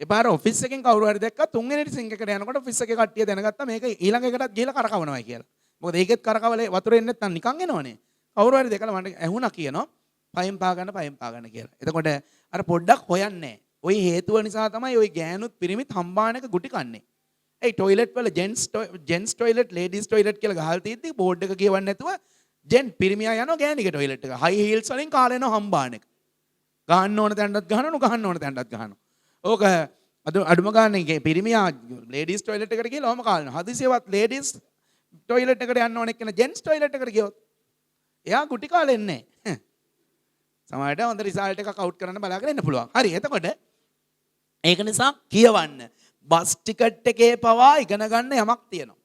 එපාර ඔෆිස් එකෙන් කවුරු හරි දැක්කා තුන්වෙනි සිංක් එකට යනකොට ඔෆිස් එකේ කට්ටිය දැනගත්තා මේක ඊළඟ එකටත් ගිහලා කරකවනවා කියලා. මොකද ඒකෙත් කරකවල වතුර එන්නේ නැත්නම් නිකන් එනවනේ. කවුරු හරි දැකලා මට ඇහුණා කියනවා පයින් පා ගන්න කියලා. එතකොට අර පොඩ්ඩක් හොයන්නේ. ওই හේතුව නිසා තමයි ওই ගෑනුත් පිරිමිත් හම්බාන එක ගුටි කන්නේ. ඒ টয়ලට් වල ජෙන්ට්ස් টয়ලට් ලේඩීස් টয়ලට් කියලා ගහලා තියෙද්දි බෝඩ් එක කියවන්නේ නැතුව පිරිමියා යනවා ගෑණිගේ টয়ලට් එක. හයි හීල්ස් වලින් කාලා යනවා හම්බාන එක. ගහන්න ඕන තැනටත් ගහනවා නොගහන්න ඕන තැනටත් ගහනවා. ඕක අඩුම ගානේ පිරිමියා ලේඩීස් টয়ලට් එකට ගිහලා ඔහම කාලනවා. හදිසියවත් ලේඩීස් টয়ලට් එකට යන්න ඕන එක්කන ජෙන්ට්ස් টয়ලට් එකට ගියොත් එයා ගුටි කාලා එන්නේ නැහැ. සමහරවිට හොඳ රිසල්ට් එකක් අවුට් කරන්න බලාගෙන ඉන්න පුළුවන්. හරි. එතකොට ඒක නිසා කියවන්න. බස් ටිකට් එකේ පවා ඉගෙන ගන්න යමක් තියෙනවා.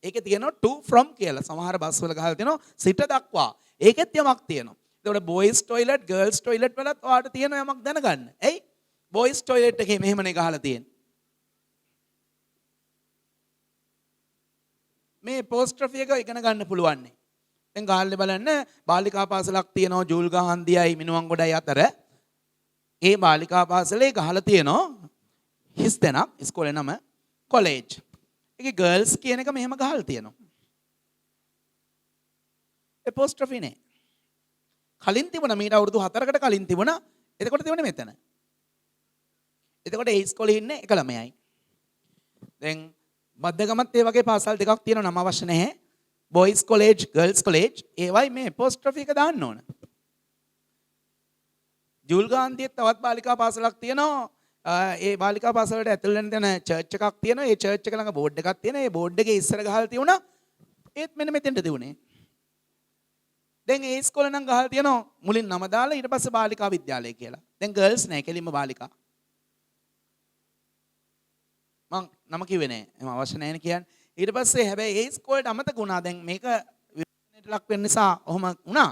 ඒකේ තියෙනවා to from කියලා. සමහර බස් වල ගහලා තියෙනවා සිට දක්වා. ඒකෙත් යමක් තියෙනවා. ඒකට boys toilet girls toilet වලත් ඔයාලට තියෙන යමක් දැනගන්න. එයි boys toilet එකේ මෙහෙමනේ ගහලා තියෙන්නේ. මේ apostrophe එක ඉගෙන ගන්න පුළුවන්. දැන් ගාල්ලේ බලන්න බාලිකා පාසලක් තියෙනවා ජූල්ගහ හන්දියයි මිනුවන්ගොඩයි අතර. ඒ බාලිකා පාසලේ ගහලා තියෙනවා හිස් තැනක් ඉස්කෝලේ නම කොලේජ්. ඒකේ ගර්ල්ස් කියන එක මෙහෙම ගහලා තියෙනවා. apostrophe නේ. කලින් තිබුණා මීට අවුරුදු 4කට කලින් තිබුණා. එතකොට තිබුණේ මෙතන. එතකොට ඒ ඉස්කෝලේ ඉන්නේ එක ළමයයි. දැන් බද්දගමත් ඒ වගේ පාසල් දෙකක් තියෙනවා නම අවශ්‍ය නැහැ. Boys college, girls college. ඒවයි මේ apostrophe එක දාන්න ඕන. ජූල් ගාන්ධියේ තවත් බාලිකා පාසලක් තියෙනවා. ඒ බාලිකා පාසල වලට ඇතුල් වෙන තැන චර්ච් එකක් තියෙනවා. ඒ චර්ච් එක ළඟ බෝඩ් එකක් තියෙනවා. ඒ බෝඩ් එකේ ඉස්සර ගහලා තියුණා. ඒත් මෙන්න මෙතෙන්ට දිනුනේ. දැන් ඒ ඉස්කෝලේ නම් ගහලා තියෙනවා මුලින් නම දාලා ඊට පස්සේ බාලිකා විද්‍යාලය කියලා. දැන් ගර්ල්ස් නෑ කෙලින්ම බාලිකා. මං නම කිව්වේ නෑ. එහෙම අවශ්‍ය නෑනේ කියන්නේ. ඊට පස්සේ හැබැයි ඒ ඉස්කෝලේට අමතක වුණා. දැන් මේක විවරණයට ලක් වෙන්න නිසා ඔහොම වුණා.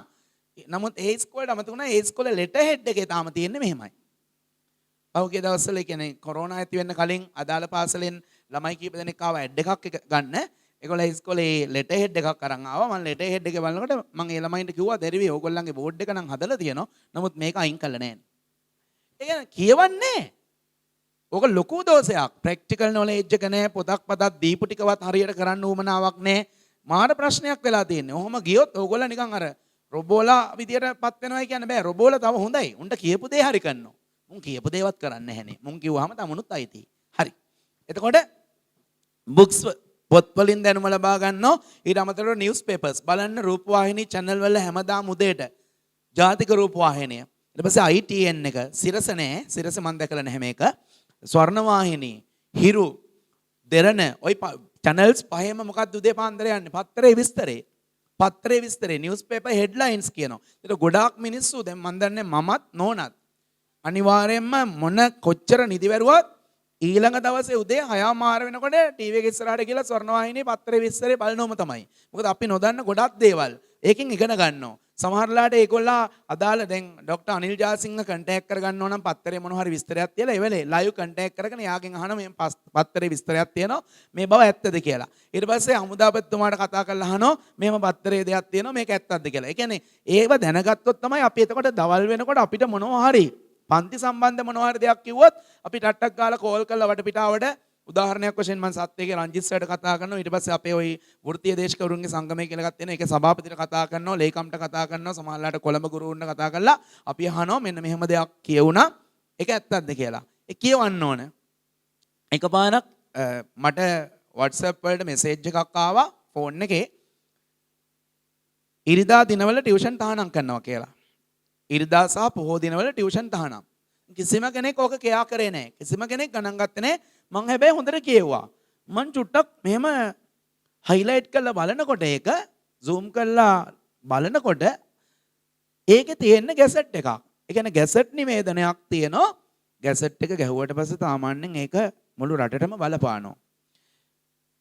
නමුත් ඒ ඉස්කෝලේට අමතක වුණා. ඒ ඉස්කෝලේ ලෙටර් හෙඩ් එකේ තාම තියෙන්නේ මෙහෙමයි. පහුගිය දවස්වල කියන්නේ කොරෝනා ඇති වෙන්න කලින් අදාළ පාසලෙන් ළමයි කීප දෙනෙක් ආවා ඇඩ් එකක් ගන්න. ඒගොල්ලෝ ඉස්කෝලේ ලෙටර් හෙඩ් එකක් අරන් ආවා. මම ලෙටර් හෙඩ් එකේ බලනකොට මම ඒ ළමයින්ට කිව්වා දැරිවි ඕගොල්ලන්ගේ බෝඩ් එක නම් හදලා තියෙනවා. නමුත් මේක අයින් කළා නෑ. ඒ කියන්නේ කියවන්නේ ඕක ලොකු දෝෂයක්. ප්‍රැක්ටිකල් නොලෙජ් එක නෑ. පොතක් පතක් දීපු ටිකවත් හරියට කරන්න උවමනාවක් නෑ. මාර ප්‍රශ්නයක් වෙලා තියෙන්නේ. ඔහොම ගියොත් ඕගොල්ලෝ නිකන් අර රොබෝලා විදියට පත් වෙනවා කියන්න බෑ. රොබෝලා තව හොඳයි. උන්ට කියපු දේ හරි කරනවා. මුන් කියපු දේවත් කරන්නේ නැහනේ. මුන් කිව්වහම තමුණුත් අයිති. හරි. එතකොට බුක්ස් පොත් වලින් දැනුම ලබා ගන්නවා. ඊට අමතරව නිවුස් පේපර්ස් බලන්න රූපවාහිනී channel වල හැමදාම උදේට ජාතික රූපවාහිනිය. ඊට පස්සේ ITN එක සිරස නෑ. සිරස මම දැකලා නැහැ මේක. ස්වර්ණවාහිනී, හිරු, දෙරණ ওই channels පහෙම මොකක්ද උදේ පාන්දර යන්නේ? පත්තරේ විස්තරේ නිවුස් පේපර් හෙඩ්ලයින්ස් කියනවා. ඒක ගොඩාක් මිනිස්සු දැන් මම දන්නේ මමත් නෝනත් අනිවාර්යයෙන්ම මොන කොච්චර නිදි වැරුවත් ඊළඟ දවසේ උදේ 6:00 වෙනකොට ටීවී එක ඉස්සරහට ගිහලා ස්වර්ණවාහිනියේ පත්තරේ විස්තරේ බලනවම තමයි. මොකද අපි නොදන්න ගොඩක් දේවල් ඒකෙන් ඉගෙන ගන්නවා. සමහරලාට ඒගොල්ලා අදාළ දැන් ડોક્ટર අනිල් ජාසිංහ කන්ටැක්ට් කරගන්න ඕන නම් පත්තරේ මොන හරි විස්තරයක් තියලා ඒ වෙලේ ලයිව් කන්ටැක්ට් කරගෙන යාගෙන් අහන මේ පත්තරේ විස්තරයක් තියෙනවා මේ බව ඇත්තද කියලා. ඊට පස්සේ හමුදාපතිතුමාට කතා කරලා අහනවා මෙහෙම පත්තරේ දෙයක් තියෙනවා මේක ඇත්තද කියලා. ඒ කියන්නේ ඒව දැනගත්තොත් තමයි අපි එතකොට දවල් වෙනකොට අපිට මොනවා හරි පන්ති සම්බන්ධ මොනවා හරි දෙයක් කිව්වොත් අපි ටට්ටක් ගාලා කෝල් කරලා වටපිටාවට උදාහරණයක් වශයෙන් මම සත්‍යයේ රංජිත් සර්ට කතා කරනවා ඊට පස්සේ අපේ ওই වෘත්තීය දේශකවරුන්ගේ සංගමය කියලා එකක් තියෙනවා ඒකේ සභාපතිට කතා කරනවා ලේකම්ට කතා කරනවා සමහරලාට කොළඹ ගුරුවරුන්ට කතා කරලා අපි අහනවා මෙන්න මෙහෙම දෙයක් කියවුණා ඒක ඇත්තක්ද කියලා ඒ කියවන්න ඕන එකපාරක් මට WhatsApp වලට මෙසේජ් එකක් ආවා ෆෝන් එකේ ඉරිදා දිනවල ටියුෂන් තහනම් කරනවා කියලා ඉරිදා සහ පොහෝ දිනවල ටියුෂන් තහනම් කිසිම කෙනෙක් ඕක කියා කරේ නැහැ කිසිම කෙනෙක් ගණන් ගත්තේ නැහැ මං හැබැයි හොඳට කියෙව්වා මං චුට්ටක් මෙහෙම හයිලයිට් කරලා බලනකොට ඒක zoom කරලා බලනකොට ඒකේ තියෙන ගැසට් එකක් ඒ කියන්නේ ගැසට් නිවේදනයක් තියෙනවා ගැසට් එක ගැහුවට පස්සේ සාමාන්‍යයෙන් ඒක මුළු රටටම බලපානවා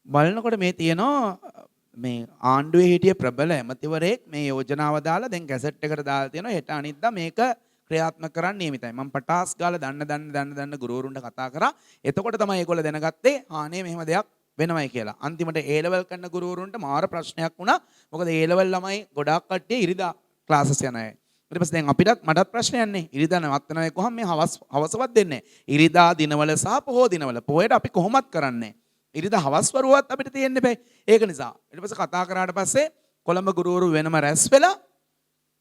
බලනකොට මේ තියෙනවා මේ ආණ්ඩුවේ හිටිය ප්‍රබල ඇමතිවරයෙක් මේ යෝජනාව දාලා දැන් ගැසට් එකට දාලා තියෙනවා හෙට අනිද්දා මේක ක්‍රියාත්මක කරන්න නියමිතයි. මම පටාස් ගාලා දන්න ගුරුවරුන්ට කතා කරා. එතකොට තමයි ඒගොල්ලෝ දැනගත්තේ ආනේ මෙහෙම දෙයක් වෙනවයි කියලා. අන්තිමට A level කරන ගුරුවරුන්ට මාර ප්‍රශ්නයක් වුණා. මොකද A level ළමයි ගොඩාක් කට්ටිය ඉරිදා ක්ලාසස් යන අය. ඊට පස්සේ දැන් මටත් ප්‍රශ්නයක් නේ. ඉරිදා නවත්තනවා කොහොම මේ හවසවත් දෙන්නේ. ඉරිදා දිනවල සහ පොහෝ දිනවල. පොහේට අපි කොහොමත් කරන්නේ. ඉරිදා හවස් වරුවත් අපිට තියෙන්න බෑ. ඒක නිසා. ඊට පස්සේ කතා කරාට පස්සේ කොළඹ ගුරුවරු වෙනම රැස් වෙලා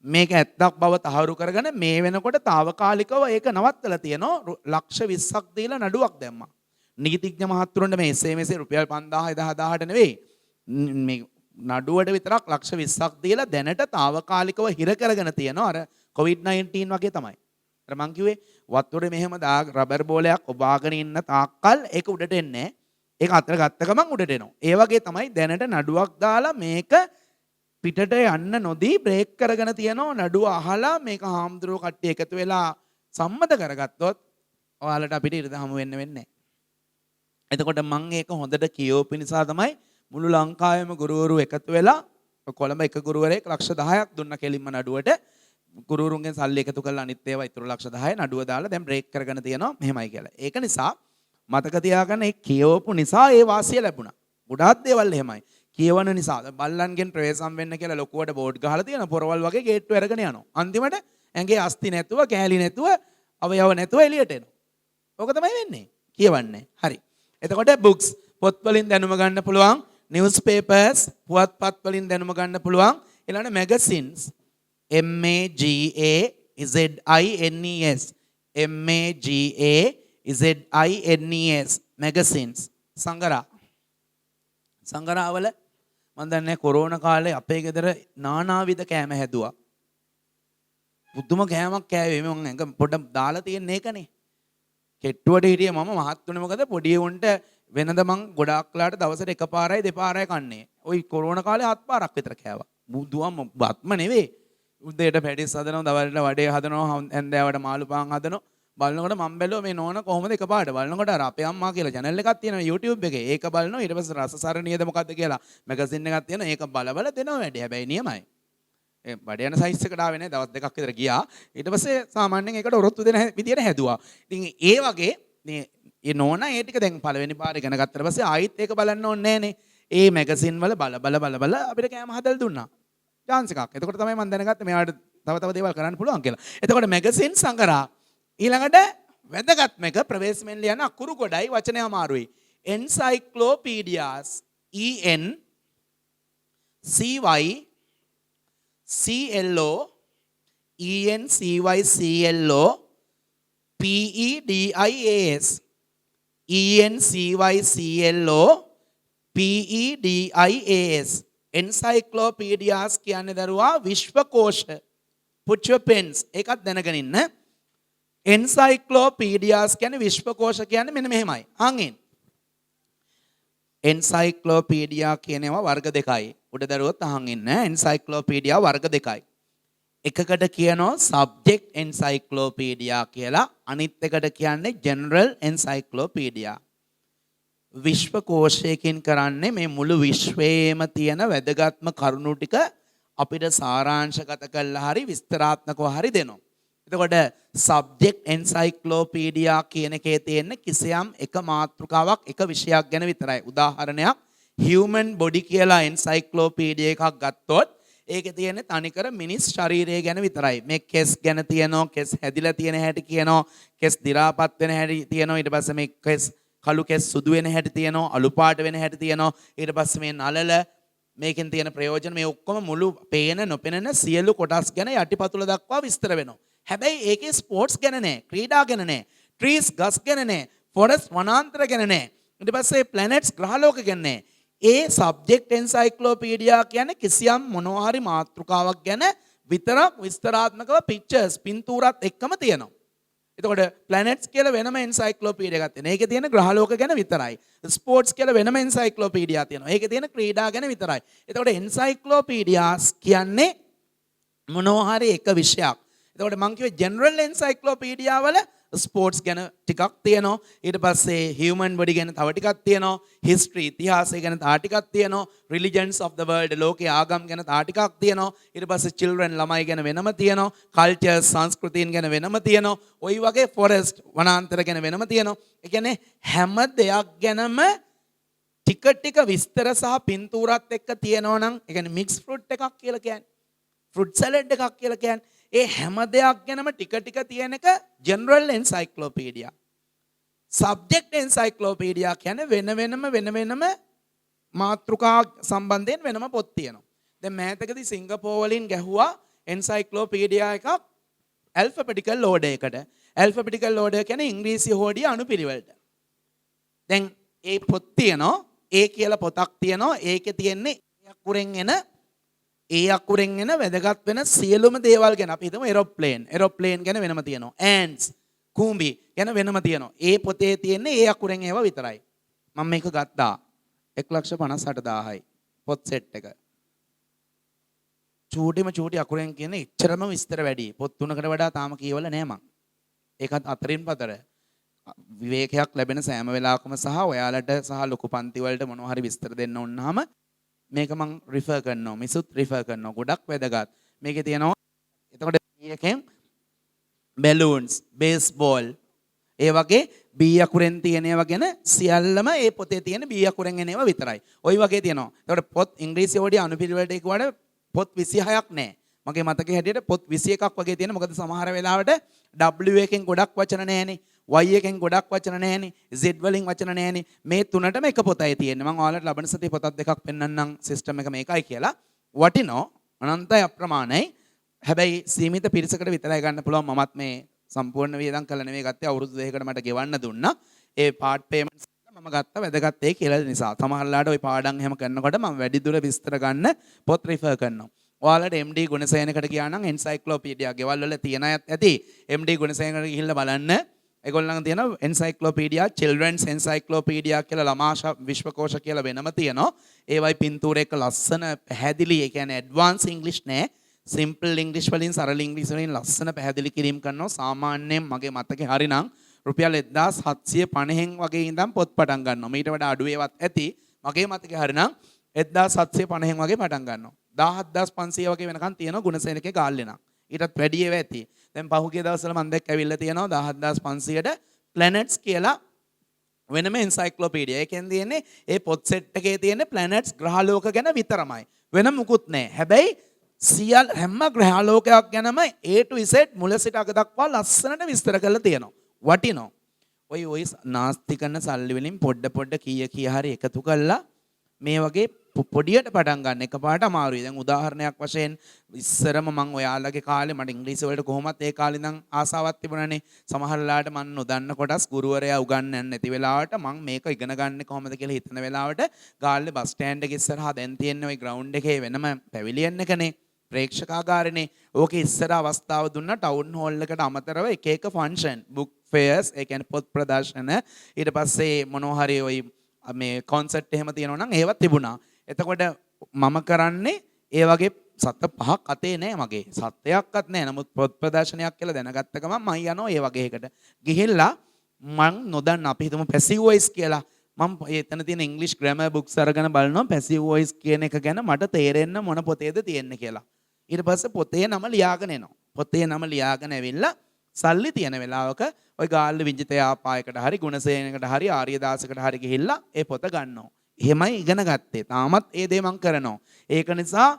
මේක ඇත්තක් බව තහවුරු කරගෙන මේ වෙනකොට తాවකාලිකව ඒක නවත්තලා තියෙනවා ලක්ෂ 20ක් දීලා නඩුවක් දැම්මා. නීතිඥ මහත්තුරුන්ට මේ SMS රුපියල් 5000 10000ට නෙවෙයි මේ නඩුවට විතරක් ලක්ෂ 20ක් දීලා දැනට తాවකාලිකව හිර කරගෙන තියෙනවා අර COVID-19 වගේ තමයි. අර මං කිව්වේ වතුරේ මෙහෙම රබර් බෝලයක් ඔබාගෙන ඉන්න තාක්කල් ඒක උඩට එන්නේ නැහැ. ඒක අතර ගත්ත ගමන් උඩට එනවා. ඒ වගේ තමයි දැනට නඩුවක් දාලා මේක පිටට යන්න නොදී බ්‍රේක් කරගෙන තියෙනවා නඩුව අහලා මේක හාමුදුරුවෝ කට්ටිය එකතු වෙලා සම්මත කරගත්තොත් ඔයාලට අපිට ඉරිද හමු වෙන්නේ නැහැ. එතකොට මම ඒක හොඳට කියවපු නිසා තමයි මුළු ලංකාවේම ගුරුවරු එකතු වෙලා කොළඹ එක ගුරුවරයෙක් ලක්ෂ 10ක් දුන්න කෙලින්ම නඩුවට ගුරුවරුන්ගෙන් සල්ලි එකතු කරලා අනිත් ඒවා ඊටු ලක්ෂ 10 නඩුව දාලා දැන් බ්‍රේක් කරගෙන තියෙනවා මෙහෙමයි කියලා. ඒක නිසා මතක තියාගන්න ඒ කියවපු නිසා ඒ වාසිය ලැබුණා. ගොඩාක් දේවල් එහෙමයි. කියවන නිසා බල්ලන්ගෙන් ප්‍රවේශම් වෙන්න කියලා ලොකුවට බෝඩ් ගහලා තියෙන පොරවල් වගේ ගේට්ටු අරගෙන යනවා. අන්තිමට ඇඟේ අස්ති නැතුව කෑලි නැතුව අවයව නැතුව එළියට එනවා. ඕක තමයි වෙන්නේ. කියවන්නේ. හරි. එතකොට books පොත් වලින් දැනුම ගන්න පුළුවන්. newspapers පුවත්පත් වලින් දැනුම ගන්න පුළුවන්. ඊළඟට magazines magazines magazines magazines සංගරාවල මම දන්නේ කොරෝනා කාලේ අපේ ගෙදර නානාවිධ කෑම හැදුවා. පුදුම කෑමක් කෑවේ මම එක පොඩ්ඩක් දාලා තියෙන එකනේ. කෙට්ටුවට හිටියේ මම මහත් උනේ මොකද පොඩි උන්ට වෙනද මං ගොඩාක් වෙලාට දවසට එකපාරයි දෙපාරයි කන්නේ. ওই කොරෝනා කාලේ 7 පාරක් විතර කෑවා. බුදුවම බත්ම නෙවෙයි. උදේට පැටිස් හදනවා, දවල්ට වඩේ හදනවා, හැන්දෑවට මාළු පාන් හදනවා. බලනකොට මම බැලුවා මේ නෝන කොහොමද එකපාරට බලනකොට අර අපේ අම්මා කියලා channel එකක් තියෙනවා YouTube එකේ. ඒක බලනවා. ඊට පස්සේ රසසරණියද මොකද්ද කියලා මැගසින් එකක් තියෙනවා. ඒක බල දෙනවා වැඩි. හැබැයි නියමයි. ඒ බඩ යන සයිස් එකට ආවේ නැහැ. දවස් දෙකක් විතර ගියා. ඊට පස්සේ සාමාන්‍යයෙන් ඒකට ඔරොත්තු දෙන විදියට හැදුවා. ඉතින් ඒ වගේ මේ නෝනා ඒ ටික දැන් පළවෙනි පාර ඉගෙන ගත්තට පස්සේ ආයෙත් ඒක බලන්න ඕනේ නැහනේ. ඒ මැගසින් වල බල අපිට කෑම හදලා දුන්නා. chance එකක්. එතකොට තමයි මම දැනගත්තේ මෙයාට තව දේවල් කරන්න පුළුවන් කියලා. එතකොට මැගසින් සංගරා ඊළඟට වැදගත්ම එක ප්‍රවේශමෙන් ලියන අකුරු ගොඩයි වචනය අමාරුයි. encyclopedias EN CY CLO ENCYCLO PEDIAS ENCYCLO PEDIAS encyclopedias කියන්නේ දරුවා විශ්වකෝෂ. put your pens ඒකත් දැනගෙන ඉන්න. encyclopedias කියන්නේ විශ්වකෝෂ කියන්නේ මෙන්න මෙහෙමයි. අහන් encyclopedia කියන ඒවා වර්ග දෙකයි. උඩ දරුවොත් අහන් ඉන්න. encyclopedia වර්ග දෙකයි. එකකට කියනවා subject encyclopedia කියලා. අනිත් එකට කියන්නේ general encyclopedia. විශ්වකෝෂයකින් කරන්නේ මේ මුළු විශ්වයේම තියෙන වැදගත්ම කරුණු ටික අපිට සාරාංශගත කරලා හරි විස්තරාත්මකව හරි දෙනවා. එතකොට subject encyclopedia කියන එකේ තියෙන කිසියම් එක මාතෘකාවක් එක විෂයක් ගැන විතරයි. උදාහරණයක් human body කියලා encyclopedia එකක් ගත්තොත් ඒකේ තියෙන තනිකර මිනිස් ශරීරය ගැන විතරයි. මේ කෙස් ගැන තියෙනවා, කෙස් හැදිලා තියෙන හැටි කියනවා, කෙස් දි รา පත් වෙන හැටි තියෙනවා. ඊට පස්සේ මේ කෙස් කළු කෙස් සුදු වෙන හැටි තියෙනවා, අලු පාට වෙන හැටි තියෙනවා. ඊට පස්සේ මේ නලල මේකෙන් තියෙන ප්‍රයෝජන මේ ඔක්කොම මුළු පේන නොපෙනෙන සියලු කොටස් ගැන යටිපතුල දක්වා විස්තර වෙනවා. හැබැයි ඒකේ ස්පෝර්ට්ස් ගැන නෑ, ක්‍රීඩා ගැන නෑ, ට්‍රීස් ගස් ගැන නෑ, ෆොරස්ට් වනාන්තර ගැන නෑ. ඊට පස්සේ ප්ලැනට්ස් ග්‍රහලෝක ගැන නෑ. ඒ සබ්ජෙක්ට් එන්සයික්ලෝපීඩියා කියන්නේ කිසියම් මොනවා හරි මාතෘකාවක් ගැන විතරක් විස්තරාත්මකව පික්චර්ස් පින්තූරات එක්කම තියෙනවා. එතකොට ප්ලැනට්ස් කියලා වෙනම එන්සයික්ලෝපීඩියා එකක් තියෙනවා. ඒකේ තියෙන ග්‍රහලෝක ගැන විතරයි. ස්පෝර්ට්ස් කියලා වෙනම එන්සයික්ලෝපීඩියා තියෙනවා. ඒකේ තියෙන ක්‍රීඩා ගැන විතරයි. එතකොට එන්සයික්ලෝපීඩියාස් කියන්නේ මොනවා හරි එක විෂයක්. එතකොට මම කිව්වේ ජෙනරල් එන්සයික්ලෝපීඩියා වල ස්පෝර්ට්ස් ගැන ටිකක් තියෙනවා. ඊට පස්සේ හියුමන් බොඩි ගැන තව ටිකක් තියෙනවා. හිස්ටරි ඉතිහාසය ගැන තව ටිකක් තියෙනවා. රිලිජන්ස් ඔෆ් ද වර්ල්ඩ් ලෝකයේ ආගම් ගැන තව ටිකක් තියෙනවා. ඊට පස්සේ චිල්ඩ්‍රන් ළමයි ගැන වෙනම තියෙනවා. කල්චර්ස් සංස්කෘතීන් ගැන වෙනම තියෙනවා. ওই වගේ ෆොරෙස්ට් වනාන්තර ගැන වෙනම තියෙනවා. ඒ කියන්නේ හැම දෙයක් ගැනම ටික ටික විස්තර සහ පින්තූරات එක්ක තියෙනවා නම් ඒ කියන්නේ මික්ස් ෆෘට් එකක් කියලා කියන්නේ. ෆෘට් සලාඩ් එකක් කියලා කියන්නේ. ඒ හැම දෙයක් ගැනම ටික ටික තියෙන එක ජෙනරල් එන්සයික්ලෝපීඩියා. සබ්ජෙක්ට් එන්සයික්ලෝපීඩියා කියන්නේ වෙන වෙනම මාතෘකා සම්බන්ධයෙන් වෙනම පොත් තියෙනවා. දැන් මෑතකදී සිංගප්පූර් වලින් ගැහුවා එන්සයික්ලෝපීඩියා එකක් ඇල්ෆබෙටිකල් ඕඩර් එකට. ඇල්ෆබෙටිකල් ඕඩර් කියන්නේ ඉංග්‍රීසි හෝඩිය අනුපිළිවෙලට. දැන් ඒ පොත් තියෙනවා. ඒ කියලා පොතක් තියෙනවා. ඒකේ තියෙන්නේ ඒ අකුරෙන් එන වැදගත් වෙන සියලුම දේවල් ගැන අපි හිතමු එරෝප්ලේන් ගැන වෙනම තියෙනවා. ඈන්ට්ස් කූඹි ගැන වෙනම තියෙනවා. ඒ පොතේ තියෙන්නේ ඒ අකුරෙන් ඒවා විතරයි. මම මේක ගත්තා 1,58,000යි පොත් සෙට් එක. චූටි අකුරෙන් කියන එච්චරම විස්තර වැඩි. පොත් තුනකට වඩා තාම කියවල නෑ මං. ඒකත් අතරින් පතර විවේකයක් ලැබෙන සෑම වෙලාවකම සහ ඔයාලට සහ ලොකු පන්ති වලට මොනවා හරි විස්තර දෙන්න ඕනහම මේක මං රිෆර් කරනවා. මිසුත් රිෆර් කරනවා. ගොඩක් වැදගත්. මේකේ තියෙනවා එතකොට එකෙන් බැලූන්ස්, බේස්බෝල්, ඒ වගේ B අකුරෙන් තියෙන ඒවා ගැන සියල්ලම ඒ පොතේ තියෙන B අකුරෙන් එන ඒවා විතරයි. ওই වගේ තියෙනවා. ඒකට පොත් ඉංග්‍රීසි වලදී අනුපිළිවෙලට එක්වඩ පොත් 26ක් නැහැ. මගේ මතකයේ හැටියට පොත් 21ක් වගේ තියෙන. මොකද සමහර වෙලාවට W එකෙන් ගොඩක් වචන නැහැනේ. Y එකෙන් ගොඩක් වචන නැහැනේ. Z වලින් වචන නැහැනේ. මේ තුනටම එක පොතයි තියෙන්නේ. මම ඔයාලට ලබන සතියේ පොතක් දෙකක් පෙන්වන්නම් සිස්ටම් එක මේකයි කියලා. වටිනෝ අනන්තයි අප්‍රමාණයි. හැබැයි සීමිත පිරිසකට විතරයි ගන්න පුළුවන්. මමත් මේ සම්පූර්ණ වියදම් කළා නෙමෙයි ගත්තේ. අවුරුදු 2කට මට ගෙවන්න දුන්නා. ඒ පාර්ට් පේමන්ට්ස් මම ගත්ත වැදගත් ඒ කියලා නිසා. සමහරලාට ওই පාඩම් එහෙම කරනකොට මම වැඩි දුර විස්තර ගන්න පොත් රිෆර් කරනවා. ඔයාලට MD ගුණසේනකට ගියා නම් එන්සයික්ලෝපීඩියා ගෙවල් වල තියෙන අයත් ඇති. MD ගුණසේනකට ගිහිල්ලා බලන්න. ඒගොල්ලන් තියෙන එන්සයික්ලෝපීඩියා චිල්ඩ්‍රන්ස් එන්සයික්ලෝපීඩියා කියලා ළමා විශ්වකෝෂ කියලා වෙනම තියෙනවා. ඒවයි පින්තූර එක ලස්සන පැහැදිලි. ඒ කියන්නේ ඇඩ්වාන්ස් ඉංග්‍රීසි නෑ. සිම්පල් ඉංග්‍රීසි වලින් සරල ඉංග්‍රීසි වලින් ලස්සන පැහැදිලි කිරීම කරනවා. සාමාන්‍යයෙන් මගේ මතකේ හරිනම් රුපියල් 1750න් වගේ ඉඳන් පොත් පටන් ගන්නවා. මීට වඩා අඩු ඒවත් ඇති. මගේ මතකේ හරිනම් 1750න් වගේ පටන් ගන්නවා. 17500 වගේ වෙනකන් තියෙනවා ගුණසේනකේ ගාල්ලේ නම්. ඊටත් වැඩි ඒවා ඇති. දැන් පහුගිය දවස්වල මම දැක්ක ඇවිල්ලා තියෙනවා 17500ට planets කියලා වෙනම එන්සයික්ලෝපීඩියා. ඒකෙන් තියෙන්නේ ඒ පොත් සෙට් එකේ තියෙන planets ග්‍රහලෝක ගැන විතරමයි. වෙන මුකුත් නැහැ. හැබැයි සියල් හැම ග්‍රහලෝකයක් ගැනම A to Z මුල සිට අග දක්වා ලස්සනට විස්තර කරලා තියෙනවා. වටිනෝ. ඔය නාස්ති කරන සල්ලි වලින් පොඩ කීය හරි එකතු කළා මේ වගේ පොඩියට පටන් ගන්න එකපාරට අමාරුයි. දැන් උදාහරණයක් වශයෙන් ඉස්සරම මම ඔයාලගේ කාලේ මට ඉංග්‍රීසි වලට කොහොමත් ඒ කාලේ ඉඳන් ආසාවක් තිබුණානේ. සමහර වෙලාවට මම නොදන්න කොටස් ගුරුවරයා උගන්වන්නේ නැති වෙලාවට මම මේක ඉගෙන ගන්න කොහොමද කියලා හිතන වෙලාවට ගාල්ලේ බස් ස්ටෑන්ඩ් එකේ ඉස්සරහා දැන් තියෙන ওই ග්‍රවුන්ඩ් එකේ වෙනම පැවිලියන් එකනේ ප්‍රේක්ෂකාගාරනේ. ඕකේ ඉස්සර අවස්ථාව දුන්නා ටවුන් හෝල් එකට අමතරව එක ෆන්ක්ෂන් බුක් ෆෙයර්ස් ඒ කියන්නේ පොත් ප්‍රදර්ශන ඊට පස්සේ මොනවා හරි ওই මේ කොන්සර්ට් එහෙම තියෙනවා නම් ඒවත් තිබුණා. එතකොට මම කරන්නේ ඒ වගේ සත පහක් අතේ නෑ මගේ. සත්‍යයක්වත් නෑ. නමුත් පොත් ප්‍රදර්ශනයක් කියලා දැනගත්ත ගමන් මම යනවා ඒ වගේ එකකට. ගිහිල්ලා මං නොදන්න අපි හිතමු පැසිව් වොයිස් කියලා. මම එතන තියෙන ඉංග්‍රීසි ග්‍රැමර් බුක්ස් අරගෙන බලනවා පැසිව් වොයිස් කියන එක ගැන මට තේරෙන්න මොන පොතේද තියෙන්නේ කියලා. ඊට පස්සේ පොතේ නම ලියාගෙන එනවා. පොතේ නම ලියාගෙන ඇවිල්ලා සල්ලි තියෙන වෙලාවක ওই ගාල්ල විජිත යාපායකට හරි ගුණසේනකට හරි ආර්යදාසකට හරි ගිහිල්ලා ඒ පොත ගන්නවා. එහෙමයි ඉගෙන ගත්තේ. තාමත් ඒ දේ මම කරනවා. ඒක නිසා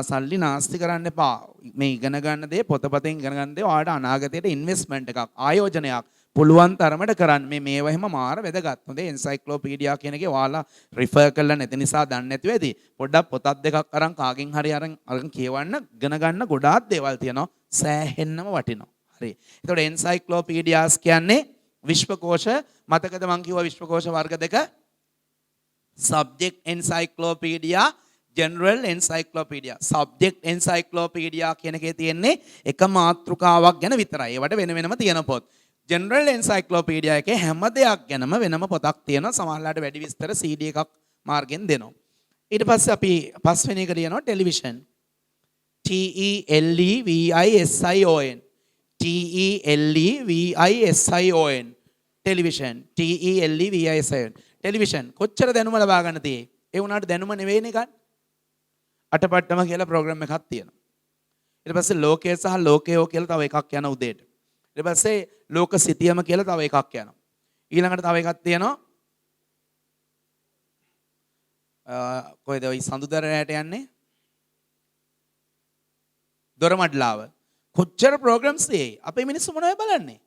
සල්ලි නාස්ති කරන්න එපා. මේ ඉගෙන ගන්න දේ පොතපතෙන් ඉගෙන ගන්න දේ ඔයාලට අනාගතයට ඉන්වෙස්ට්මන්ට් එකක් ආයෝජනයක් පුළුවන් තරමට කරන්න. මේවා එහෙම මාර වැදගත්. හොඳේ එන්සයික්ලෝපීඩියා කියන එකේ ඔයාලා රිෆර් කරලා නැති නිසා දන්නේ නැතුව ඇති. පොඩ්ඩක් පොතක් දෙකක් අරන් කාගෙන් හරි අරන් කියවන්න ඉගෙන ගන්න ගොඩාක් දේවල් තියෙනවා. සෑහෙන්නම වටිනවා. හරි. ඒතකොට එන්සයික්ලෝපීඩියාස් කියන්නේ විශ්වකෝෂ මතකද මං කිව්වා විශ්වකෝෂ වර්ග දෙක subject encyclopedia general encyclopedia subject encyclopedia කියන එකේ තියෙන්නේ එක මාතෘකාවක් ගැන විතරයි. ඒවට වෙන වෙනම තියෙන පොත්. general encyclopedia එකේ හැම දෙයක් ගැනම වෙනම පොතක් තියෙනවා. සමහරවිට වැඩි විස්තර CD එකක් මාර්ගෙන් දෙනවා. ඊට පස්සේ අපි පස්වෙනි එක ලියනවා television. TELEVISION TELEVISION television TELEVISION television කොච්චර දැනුම ලබා ගන්න තියෙයි. ඒ වුණාට දැනුම නෙවෙයිනේ ගන්න. අටපට්ටම කියලා ප්‍රෝග්‍රෑම් එකක් තියෙනවා. ඊට පස්සේ ලෝකය සහ ලෝකයෝ කියලා තව එකක් යන උදේට. ඊට පස්සේ ලෝක සිතියම කියලා තව එකක් යනවා. ඊළඟට තව එකක් තියෙනවා. කොහෙද ওই සඳුදරයට යන්නේ? දොරමඩලාව. කොච්චර ප්‍රෝග්‍රෑම්ස් තියෙයි. අපේ මිනිස්සු මොනවද බලන්නේ?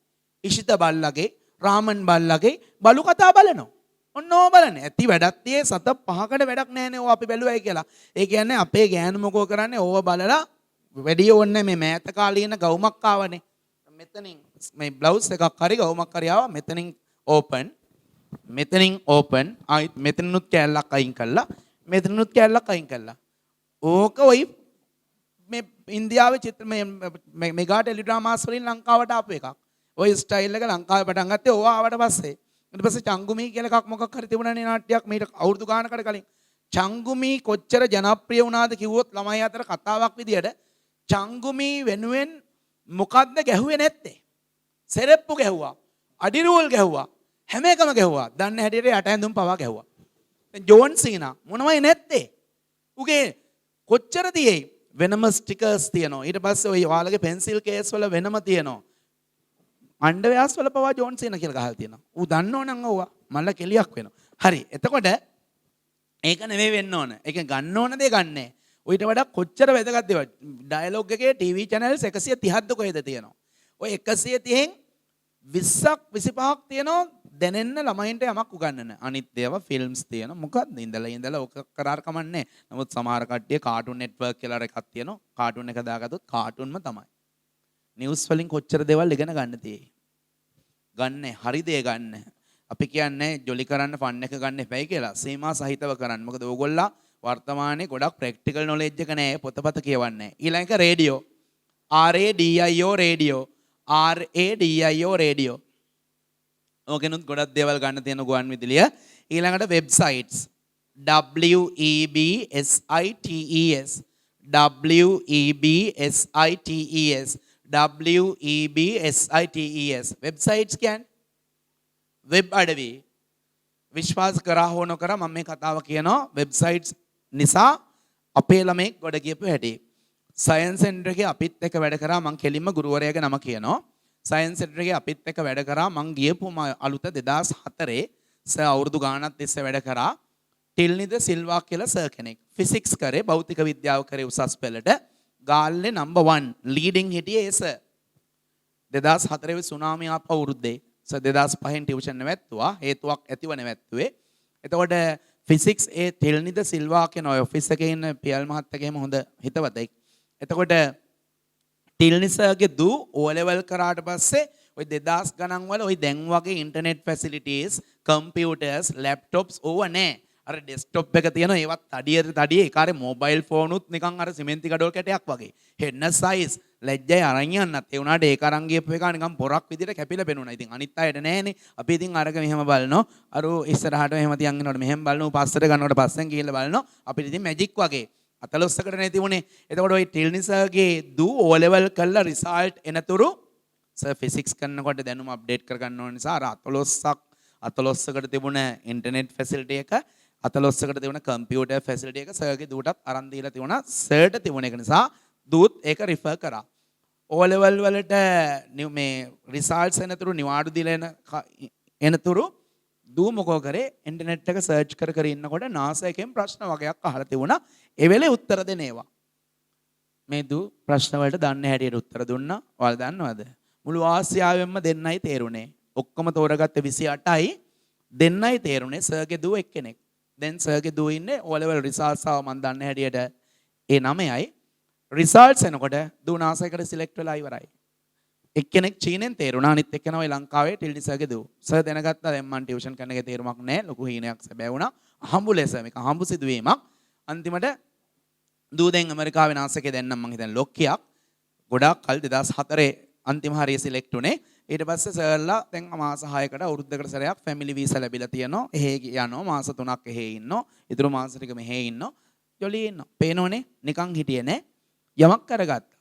ඉෂිත බල්ලගේ, රාමන් බල්ලගේ බලු කතා බලනවා. ඔන්න ඕව බලන්නේ. ඇති වැඩක් තියේ සත පහකට වැඩක් නැහැනේ ඕව අපි බැලුවයි කියලා. ඒ කියන්නේ අපේ ගෑනු මොකෝ කරන්නේ ඕව බලලා වැඩි ඕනේ මේ මෑත කාලීන ගවුමක් ආවනේ. මෙතනින් මේ බ්ලවුස් එකක් හරි ගවුමක් හරි ආවා මෙතනින් ඕපන් ආයිත් මෙතනිනුත් කෑල්ලක් අයින් කළා මෙතනිනුත් කෑල්ලක් අයින් කළා. ඕක ඔයි මේ ඉන්දියාවේ චිත්‍ර මේ මෙගා ටෙලිඩ්‍රාමාස් වලින් ලංකාවට ආපු එකක්. ඔය ස්ටයිල් එක ලංකාවේ පටන් ගත්තේ ඕවා ආවට පස්සේ. ඊට පස්සේ චංගුමී කියලා එකක් මොකක් හරි තිබුණානේ නාට්‍යයක් මීට අවුරුදු ගානකට කලින්. චංගුමී කොච්චර ජනප්‍රිය වුණාද කිව්වොත් ළමයි අතර කතාවක් විදියට චංගුමී වෙනුවෙන් මොකද්ද ගැහුවේ නැත්තේ? සෙරෙප්පු ගැහුවා. අඩිරූල් ගැහුවා. හැම එකම ගැහුවා. දන්නේ හැටියට යට ඇඳුම් පවා ගැහුවා. දැන් ජෝන් සීනා මොනවයි නැත්තේ? උගේ කොච්චර තියෙයි? වෙනම ස්ටිකර්ස් තියෙනවා. ඊට පස්සේ ඔය ඔයාලගේ පෙන්සිල් කේස් වල වෙනම තියෙනවා. අණ්ඩව්‍යාස් වල පවා ජෝන් සීන කියලා ගහලා තියෙනවා. ඌ දන්නෝ නම් ඕවා මල්ල කෙලියක් වෙනවා. හරි. එතකොට ඒක නෙවෙයි වෙන්න ඕන. ඒක ගන්න ඕන දේ ගන්නෑ. ඊට වඩා කොච්චර වැදගත් දේවල්. ඩයලොග් එකේ ටීවී channels 130ක්ද කොහෙද තියෙනවා. ඔය 130න් 20ක් 25ක් තියෙනවා දැනෙන්න ළමයින්ට යමක් උගන්වන්න. අනිත් ඒවා ෆිල්ම්ස් තියෙනවා. මොකක්ද ඉඳලා ඔක කරාර කමන්නේ. නමුත් සමහර කට්ටිය කාටුන් නෙට්වර්ක් කියලා එකක් තියෙනවා. කාටුන් එක දාගත්තොත් කාටුන්ම තමයි. නිවුස් වලින් කොච්චර දේවල් ඉගෙන ගන්න තියෙයි. ගන්න හරි දේ ගන්න. අපි කියන්නේ ජොලි කරන්න ෆන් එක ගන්න එපයි කියලා. සීමා සහිතව කරන්න. මොකද ඕගොල්ලෝ වර්තමානයේ ගොඩක් ප්‍රැක්ටිකල් නොලෙජ් එක නැහැ. පොතපත කියවන්නේ. ඊළඟ එක radio. RADIO radio. RADIO radio. ඕකෙනුත් ගොඩක් දේවල් ගන්න තියෙන ගුවන් විදුලිය. ඊළඟට වෙබ්සයිට්ස්. WEBSITES WEBSITES වෙබ්සයිට්ස් කියන්නේ වෙබ් අඩවි. විශ්වාස කරා හෝ නොකරා මම මේ කතාව කියනවා වෙබ්සයිට්ස් නිසා අපේ ළමෙක් ගොඩ ගියපු හැටි. සයන්ස් සෙන්ටර් එකේ අපිත් එක්ක වැඩ කරා මම කෙලින්ම ගුරුවරයාගේ නම කියනවා. සයන්ස් සෙන්ටර් එකේ අපිත් එක්ක වැඩ කරා මම ගියපු අලුත 2004 සර් අවුරුදු ගාණක් තිස්සේ වැඩ කරා. ටිල්නිද සිල්වා කියලා සර් කෙනෙක්. ෆිසික්ස් කරේ භෞතික විද්‍යාව කරේ උසස් පෙළට. ගාල්ලේ නම්බර් 1 ලීඩින් හිටියේ ඒ සර්. 2004 සුනාමිය ආපු අවුරුද්දේ සර් 2005න් ටියුෂන් නැවැත්තුවා. හේතුවක් ඇතිව නැවැත්තුවේ. එතකොට ෆිසික්ස් ඒ ටිල්නිද සිල්වා කියන ඔය ඔෆිස් එකේ ඉන්න පියල් මහත්තයා එහෙම හොඳ හිතවතෙක්. එතකොට ටිල්නි සර්ගේ දූ O level කරාට පස්සේ ඔය 2000 ගණන් වල ඔය දැන් වගේ ඉන්ටර්නෙට් ෆැසිලිටිස්, කම්පියුටර්ස්, ලැප්ටොප්ස් ඕව නැහැ. අර ඩෙස්ක්ටොප් එක තියෙන ඒවත් තඩිය ඒ කාරේ මොබයිල් ෆෝන් උත් නිකන් අර සිමෙන්ති ගඩොල් කැටයක් වගේ. හෙන්න සයිස් ලැජ්ජයි අරන් යන්නත්. ඒ උනාට ඒක අරන් ගියපු එක නිකන් පොරක් විදිහට කැපිලා පෙනුණා. ඉතින් අනිත් අයට නෑනේ. අපි ඉතින් අරක මෙහෙම බලනවා. අර ඉස්සරහට මෙහෙම තියන් ඉන්නකොට මෙහෙම බලනවා. පස්සට ගන්නකොට පස්සෙන් ගිහිල්ලා බලනවා. අපිට ඉතින් මැජික් වගේ. අතලොස්සකට නේ තිබුණේ. එතකොට ওই ටිල්නි සර්ගේ දූ O level කළා රිසල්ට් එනතුරු සර් ෆිසික්ස් කරනකොට දැනුම අප්ඩේට් කරගන්න ඕන නිසා අර අතලොස්සකට තිබුණ ඉන්ටර්නෙට් ෆැසිලිටි එක අතලොස්සකට තිබුණ කම්පියුටර් ෆැසිලිටි එක සර්ගේ දූටත් අරන් දීලා තිබුණා. සර්ට තිබුණ එක නිසා දූත් ඒක රිෆර් කරා. O level වලට මේ රිසල්ට්ස් එනතුරු නිවාඩු දීලා එනතුරු දූ මොකෝ කරේ ඉන්ටර්නෙට් එක සර්ච් කර ඉන්නකොට NASA එකෙන් ප්‍රශ්න වගේක් අහලා තිබුණා. ඒ වෙලේ උත්තර දෙන ඒවා. මේ දූ ප්‍රශ්න වලට දන්නේ හැටියට උත්තර දුන්නා. ඔයාලා දන්නවද? මුළු ආසියාවෙන්ම දෙන්නයි තේරුනේ. ඔක්කොම තෝරගත්තේ 28යි. දෙන්නයි තේරුනේ සර්ගේ දූ එක්කෙනෙක්. දැන් සර්ගේ දූ ඉන්නේ O level රිසල්ට්ස් ආව මන් දන්නේ හැටියට ඒ 9යි. රිසල්ට්ස් එනකොට දූ NASA එකට සිලෙක්ට් වෙලා ඉවරයි. එක්කෙනෙක් චීනෙන් තේරුණා. අනිත් එක්කෙනා ඔය ලංකාවේ ටිල්නි සර්ගේ දූ. සර් දැනගත්තා දැන් මම ටියුෂන් කරන එකේ තේරුමක් නැහැ. ලොකු හීනයක් සැබෑ වුණා. හම්බු ලෙස මේක හම්බු සිදුවීමක්. අන්තිමට දූ දැන් ඇමරිකාවේ NASA එකේ දැන් නම් මම හිතන්නේ ලොක්කියක්. ගොඩාක් කල් 2004 අන්තිම හරිය සිලෙක්ට් උනේ. ඊට පස්සේ සර්ලා දැන් මාස 6කට අවුරුද්දකට සැරයක් ෆැමිලි වීසා ලැබිලා තියෙනවා. එහෙ යනවා මාස 3ක් එහෙ ඉන්නවා. ඊටු මාස ටික මෙහෙ ඉන්නවා. ජොලි ඉන්නවා. පේනෝනේ නිකන් හිටියේ නෑ. යමක් කරගත්තා.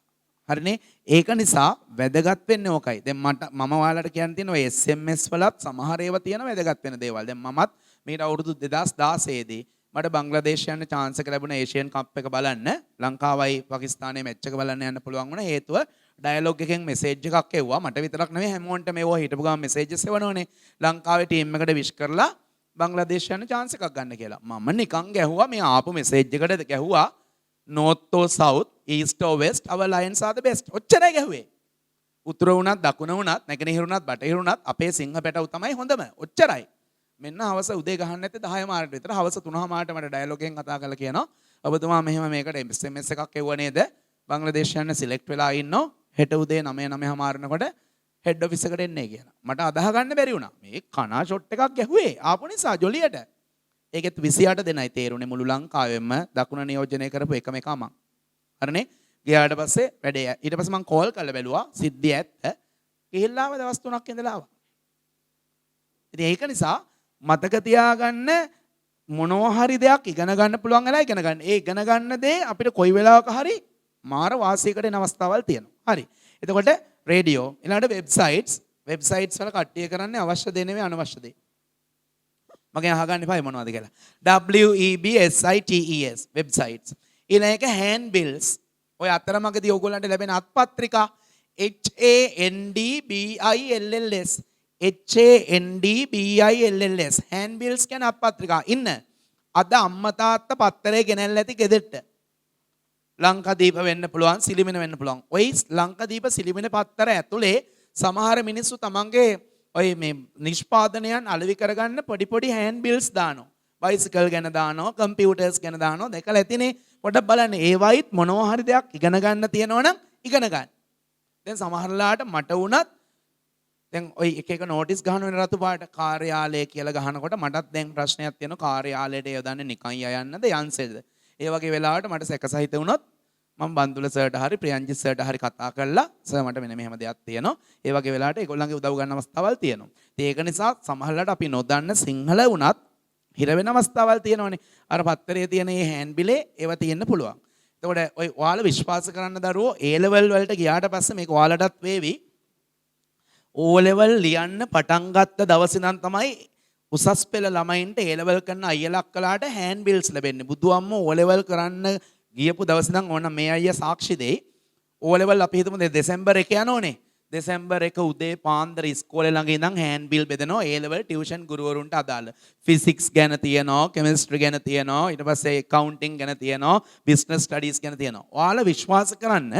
හරිනේ. ඒක නිසා වැදගත් වෙන්නේ ඕකයි. දැන් මම ඔයාලට කියන්න තියෙන ඔය SMS වලත් සමහර ඒවා තියෙන වැදගත් වෙන දේවල්. දැන් මමත් මේට අවුරුදු 2016 දී මට බංග්ලාදේශ යන්න chance එක ලැබුණා ඒෂියන් කප් එක බලන්න. ලංකාවයි පාකිස්තානයේ මැච් එක බලන්න යන්න පුළුවන් වුණා. හේතුව ඩයලොග් එකෙන් මෙසේජ් එකක් එවුවා. මට විතරක් නෙවෙයි හැමෝන්ටම එවුවා. හිටපු ගමන් මෙසේජස් එවනෝනේ. ලංකාවේ ටීම් එකට විශ් කරලා බංග්ලාදේශ යන්න chance එකක් ගන්න කියලා. මම නිකන් ගැහුවා මේ ආපු මෙසේජ් එකට ගැහුවා north or south east or west our lions are the best. ඔච්චරයි ගැහුවේ. උතුර වුණත් දකුණ වුණත් නැගෙනහිර වුණත් බටහිර වුණත් අපේ සිංහ පැටවු තමයි හොඳම. ඔච්චරයි. මෙන්න හවස උදේ ගහන්න නැත්තේ 10 මාරට විතර. හවස 3 මාරට මට ඩයලොග් එකෙන් කතා කරලා කියනවා ඔබතුමා මෙහෙම මේකට SMS එකක් එවුවා නේද? බංග්ලාදේශ යන්න සිලෙක්ට් වෙලා ඉන්නෝ. හෙට උදේ 9 මාරනකොට හෙඩ් ඔෆිස් එකට එන්නේ කියලා. මට අදහ ගන්න බැරි වුණා. මේ කනා ෂොට් එකක් ගැහුවේ ආපු නිසා ජොලියට. ඒකෙත් 28 දෙනයි තේරුනේ මුළු ලංකාවෙම දකුණ නියෝජනය කරපු එකම එක මං. හරිනේ? ගියාට පස්සේ වැඩේ ඊට පස්සේ මං කෝල් කරලා බැලුවා සිද්ධිය ඇත්ත. ගිහිල්ලාම දවස් 3ක් ඉඳලා ආවා. ඉතින් ඒක නිසා මතක තියාගන්න මොනවා හරි දෙයක් ඉගෙන ගන්න පුළුවන් වෙලා ඉගෙන ගන්න. ඒ ඉගෙන ගන්න දේ අපිට කොයි වෙලාවක හරි මාර වාසියකට එන අවස්ථාවල් තියෙනවා. හරි. එතකොට රේඩියෝ ඊළඟට වෙබ්සයිට්ස් වල කට්ටිය කරන්නේ අවශ්‍ය දේ නෙවෙයි අනවශ්‍ය දේ. මගෙන් අහගන්න එපා මොනවද කියලා. WEBSITES websites. ඊළඟ එක handbills. ඔය අතරමඟදී ඕගොල්ලන්ට ලැබෙන අත්පත්‍රිකා HANDBILLS HANDBILLS handbills කියන්නේ අපත්‍රිකා ඉන්න අද අම්මා තාත්තා පත්තරේ ගෙනල්ලා ඇති ගෙදරට ලංකාදීප වෙන්න පුළුවන් සිලිමින වෙන්න පුළුවන් ඔය ලංකාදීප සිලිමින පත්තර ඇතුලේ සමහර මිනිස්සු තමන්ගේ ඔය මේ නිෂ්පාදනයන් අලෙවි කරගන්න පොඩි පොඩි handbills දානවා බයිසිකල් ගැන දානවා කම්පියුටර්ස් ගැන දානවා දැකලා ඇතිනේ පොඩ්ඩක් බලන්න ඒ වයිත් මොනවා හරි දෙයක් ඉගෙන ගන්න තියෙනවනම් ඉගෙන ගන්න දැන් සමහරලාට මට වුණත් දැන් ඔය එක එක නෝටිස් ගහන වෙන රතු පාට කාර්යාලය කියලා ගහනකොට මටත් දැන් ප්‍රශ්නයක් තියෙනවා කාර්යාලයට යොදන්නේ නිකන් යයන්නද යන්සෙද ඒ වගේ වෙලාවට මට සැකසහිත වුණොත් මම බන්දුල සර්ට හරි ප්‍රියංජිත් සර්ට හරි කතා කරලා සර් මට මෙන්න මෙහෙම දෙයක් තියෙනවා ඒ වගේ වෙලාවට ඒගොල්ලන්ගේ උදව් ගන්න අවස්ථාවල් තියෙනවා ඉතින් ඒක නිසා සමහරලාට අපි නොදන්න සිංහල වුණත් හිර වෙන අවස්ථාවල් තියෙනවනේ අර පත්තරේ තියෙන මේ හෑන්ඩ් බිලේ ඒවා තියෙන්න පුළුවන් එතකොට ඔය ඔයාලා විශ්වාස කරන්න දරුවෝ A level වලට ගියාට පස්සේ මේක ඔයාලටත් වේවි O level ලියන්න පටන් ගත්ත දවසේ ඉඳන් තමයි උසස් පෙළ ළමයින්ට A level කරන අයියලා අක්කලාට හෑන්ඩ් බිල්ස් ලැබෙන්නේ බුදුම්මෝ O level කරන්න ගියපු දවසේ ඉඳන් ඕන මේ අයියා සාක්ෂි දෙයි O level අපි හිතමු දෙසැම්බර් 1 යනෝනේ දෙසැම්බර් 1 උදේ පාන්දර ඉස්කෝලේ ළඟ ඉඳන් හෑන්ඩ් බිල් බෙදනවා A level ටියුෂන් ගුරුවරුන්ට අදාළ ෆිසික්ස් ගැන තියෙනවා කෙමිස්ට්‍රි ගැන තියෙනවා ඊට පස්සේ accounting ගැන තියෙනවා business studies ගැන තියෙනවා ඔයාලා විශ්වාස කරන්න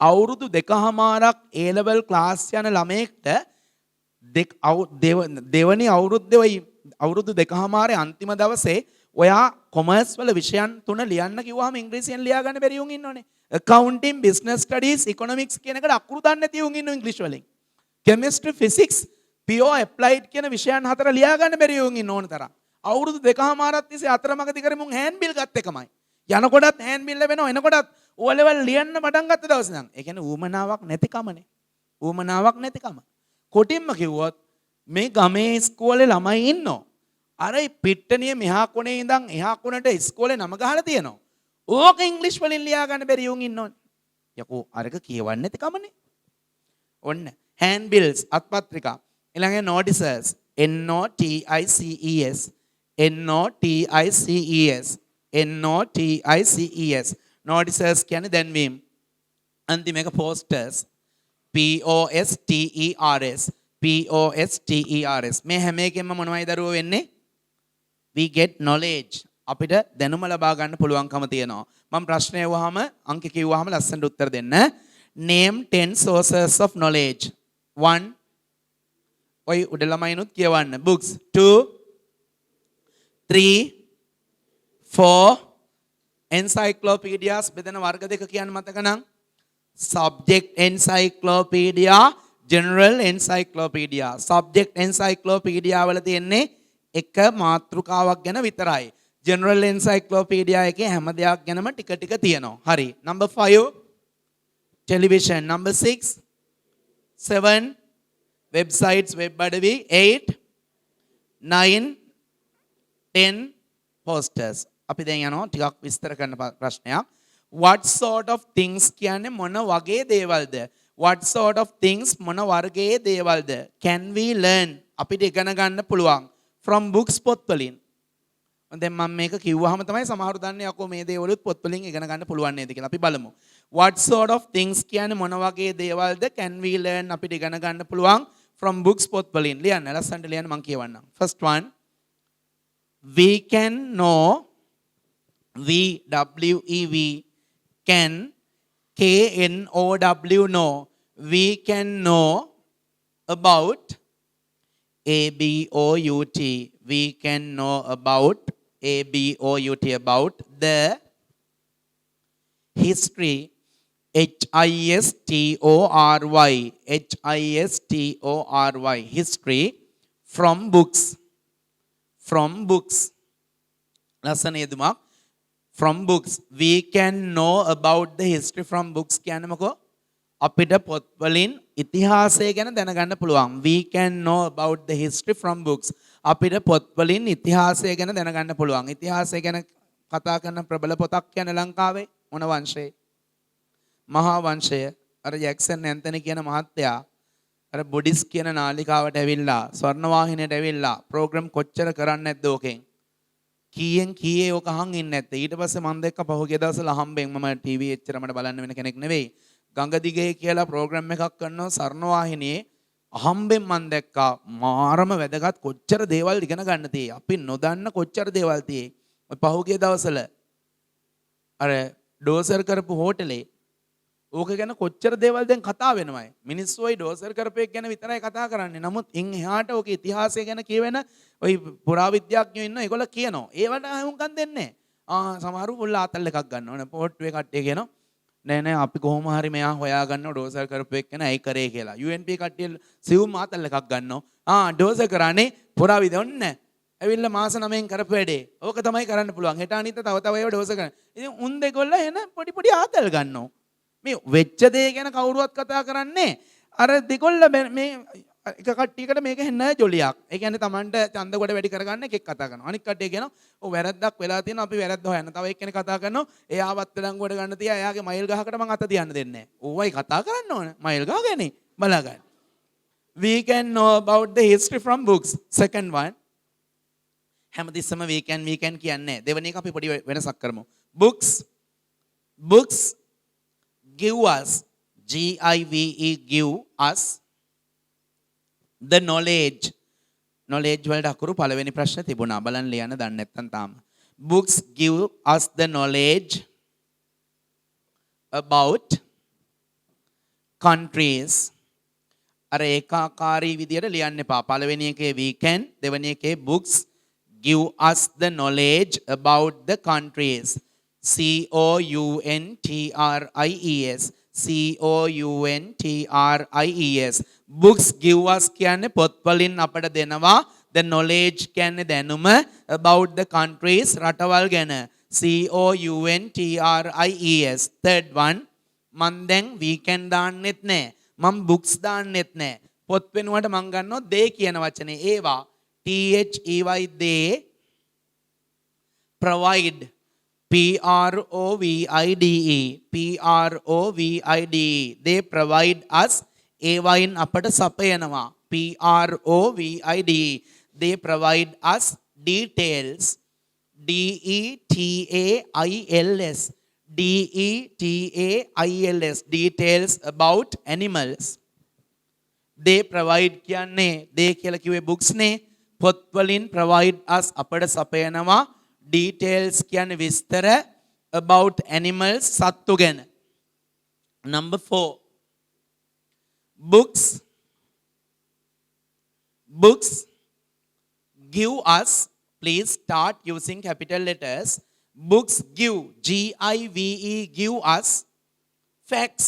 අවුරුදු 2කමාරක් A level ක්ලාස් යන ළමයෙක්ට දෙවනි අවුරුද්දේ ඔය අවුරුදු 2කමාරේ අන්තිම දවසේ ඔයා කොමර්ස් වල විෂයන් 3 ලියන්න කිව්වහම ඉංග්‍රීසියෙන් ලියා ගන්න බැරි උන් ඉන්නෝනේ accounting business studies economics කියන එකට අකුරු දන්නේ නැති උන් ඉන්නෝ ඉංග්‍රීසි වලින් chemistry physics pure applied කියන විෂයන් 4 ලියා ගන්න බැරි උන් ඉන්න ඕන තරම් අවුරුදු 2කමාරක් තිස්සේ අතරමඟදී කරේ මුන් හෑන්ඩ් බිල් ගත්ත එකමයි යනකොටත් හෑන්ඩ් බිල් ලැබෙනවා එනකොටත් O level ලියන්න පටන් ගත්ත දවසේ ඉඳන් ඒ කියන්නේ ඌමනාවක් නැතිකමනේ ඌමනාවක් නැතිකම කොටින්ම කිව්වොත් මේ ගමේ ඉස්කෝලේ ළමයි ඉන්නෝ අර පිට්ටනිය මෙහා කොනේ ඉඳන් එහා කොනට ඉස්කෝලේ නම ගහලා තියෙනවා ඕක ඉංග්‍රීසි වලින් ලියා ගන්න බැරි උන් ඉන්නෝනේ යකෝ අරක කියවන්නේ නැති කමනේ ඔන්න හෑන්ඩ් බිල්ස් අත්පත්‍රිකා ඊළඟට නෝටිසස් NOTICES NOTICES notices කියන්නේ දැන්වීම් අන්තිම එක posters POSTERS මේ හැම එකෙන්ම මොනවයි දරුවෝ වෙන්නේ we get knowledge අපිට දැනුම ලබා ගන්න පුළුවන්කම තියෙනවා මම ප්‍රශ්නය වහම අංක කිව්වහම ලස්සනට උත්තර දෙන්න name 10 sources of knowledge 1 ඔය උඩ ළමයිනුත් කියවන්න books 2 3 4 encyclopedias බෙදෙන වර්ග දෙක කියන්න මතක නම් subject encyclopedia general encyclopedia subject encyclopedia වල තියෙන්නේ එක මාතෘකාවක් ගැන විතරයි general encyclopedia එකේ හැම දෙයක් ගැනම ටික ටික තියෙනවා හරි number 5 television number 6 7 websites web අඩවි 8 9 10 posters අපි දැන් යනවා ටිකක් විස්තර කරන්න ප්‍රශ්නයක් what sort of things කියන්නේ මොන වගේ දේවල්ද what sort of things මොන වර්ගයේ දේවල්ද can we learn අපිට ඉගෙන ගන්න පුළුවන් from books පොත් වලින් දැන් මම මේක කිව්වහම තමයි සමහරු දන්නේ අකෝ මේ දේවලුත් පොත් වලින් ඉගෙන ගන්න පුළුවන් නේද කියලා අපි බලමු what sort of things කියන්නේ මොන වගේ දේවල්ද can we learn අපිට ඉගෙන ගන්න පුළුවන් from books පොත් වලින් ලියන්න ලස්සනට ලියන්න මම කියවන්නම් first one we can know WEV can KNOW know we can know about ABOUT we can know about ABOUT about the history HISTORY history from books ලස්සන යෙදුමක් from books we can know about the history from books කියන්නේ මොකෝ අපිට පොත් වලින් ඉතිහාසය ගැන දැනගන්න පුළුවන් we can know about the history from books අපිට පොත් වලින් ඉතිහාසය ගැන දැනගන්න පුළුවන් ඉතිහාසය ගැන කතා කරන ප්‍රබල පොතක් කියන ලංකාවේ මොන වංශයේ මහා වංශය අර ජැක්සන් ඇන්තනි කියන මහත්තයා අර බුඩිස් කියන නාලිකාවට ඇවිල්ලා ස්වර්ණවාහිනියට ඇවිල්ලා ප්‍රෝග්‍රෑම් කොච්චර කරන්නේ නැද්ද ඕකෙන් කීයෙන් කීයේ ඔක අහන් ඉන්නේ නැත්තේ ඊට පස්සේ මම දැක්ක පහුගිය දවස්වල හම්බෙන් මම ටීවී එච්චර මට බලන්න වෙන කෙනෙක් නෙවෙයි ගඟ දිගේ කියලා ප්‍රෝග්‍රෑම් එකක් කරනවා සරණවාහිනියේ අහම්බෙන් මම දැක්කා මාරම වැදගත් කොච්චර දේවල් ඉගෙන ගන්න තියෙයි. අපි නොදන්න කොච්චර දේවල් තියෙයි. ඔය පහුගිය දවස්වල අර ඩෝසර් කරපු හෝටලේ ඕක ගැන කොච්චර දේවල් දැන් කතා වෙනවයි. මිනිස්සු ওই ඩෝසර් කරපේක ගැන විතරයි කතා කරන්නේ. නමුත් ඉන් එහාට ඕකේ ඉතිහාසය ගැන කියවෙන ওই පුරාවිද්‍යාඥයෝ ඉන්නවා. ඒගොල්ලෝ කියනවා. ඒවට හුඟක් දෙන්නේ නැහැ. සමහරු මුල්ල ආතල් එකක් ගන්නවා. නේ පොට්ටුවේ කට්ටිය කියනවා. නෑ අපි කොහොම හරි මෙයා හොයාගන්න ඩෝසර් කරපේක ගැන ඇයි කරේ කියලා. UNP කට්ටිය සිවුම් ආතල් එකක් ගන්නවා. ඩෝසර් කරන්නේ පුරාවිද්‍යාව ඔන්න. ඇවිල්ලා මාස 9න් කරපු වැඩේ. ඕක තමයි කරන්න පුළුවන්. හෙට අනිත් තව ඒවා ඩෝසර් කරන්න. ඉතින් උන් දෙකොල්ල එන පොඩි ආතල් ගන්නවා. මේ වෙච්ච දේ ගැන කවුරුවත් කතා කරන්නේ අර දෙකොල්ල මේ එක කට්ටියකට මේක හෙන්න ජොලියක්. ඒ කියන්නේ Tamanට ඡන්ද කොට වැඩි කරගන්න එකෙක් කතා කරනවා. අනිත් කට්ටිය කියනවා ඔව් වැරද්දක් වෙලා තියෙනවා අපි වැරද්ද හොයන්න. තව එක්කෙනෙක් කතා කරනවා එයාවත් ලංගුවට ගන්න තියා එයාගේ මයිල් ගහකට මං අත තියන්න දෙන්නේ නැහැ. ඕවයි කතා කරන්න ඕන. මයිල් ගහ ගැන බලාගන්න. We can know about the history from books. Second one. හැමතිස්සම we can කියන්නේ. දෙවෙනි එක අපි පොඩි වෙනසක් කරමු. Books give us give us the knowledge වලට අකුරු පළවෙනි ප්‍රශ්නේ තිබුණා බලන්න ලියන්න දන්නේ නැත්නම් තාම books give us the knowledge about countries අර ඒකාකාරී විදියට ලියන්න එපා පළවෙනි එකේ we can දෙවෙනි එකේ books give us the knowledge about the countries COUNTRIES books give us කියන්නේ පොත් වලින් අපට දෙනවා the knowledge කියන්නේ දැනුම about the countries රටවල් ගැන COUNTRIES third one මන් දැන් weekend දාන්නෙත් නෑ මම books දාන්නෙත් නෑ පොත් වෙනුවට මං ගන්නවා they කියන වචනේ ඒවා THEY they provide PROVIDE they provide us ඒවයින් අපට සපයනවා PROVIDE they provide us details DETAILS details about animals they provide කියන්නේ they කියලා කිව්වේ books නේ පොත් වලින් provide us අපට සපයනවා details කියන්නේ විස්තර about animals සත්තු ගැන. Number 4 books give us please start using capital letters books give give us facts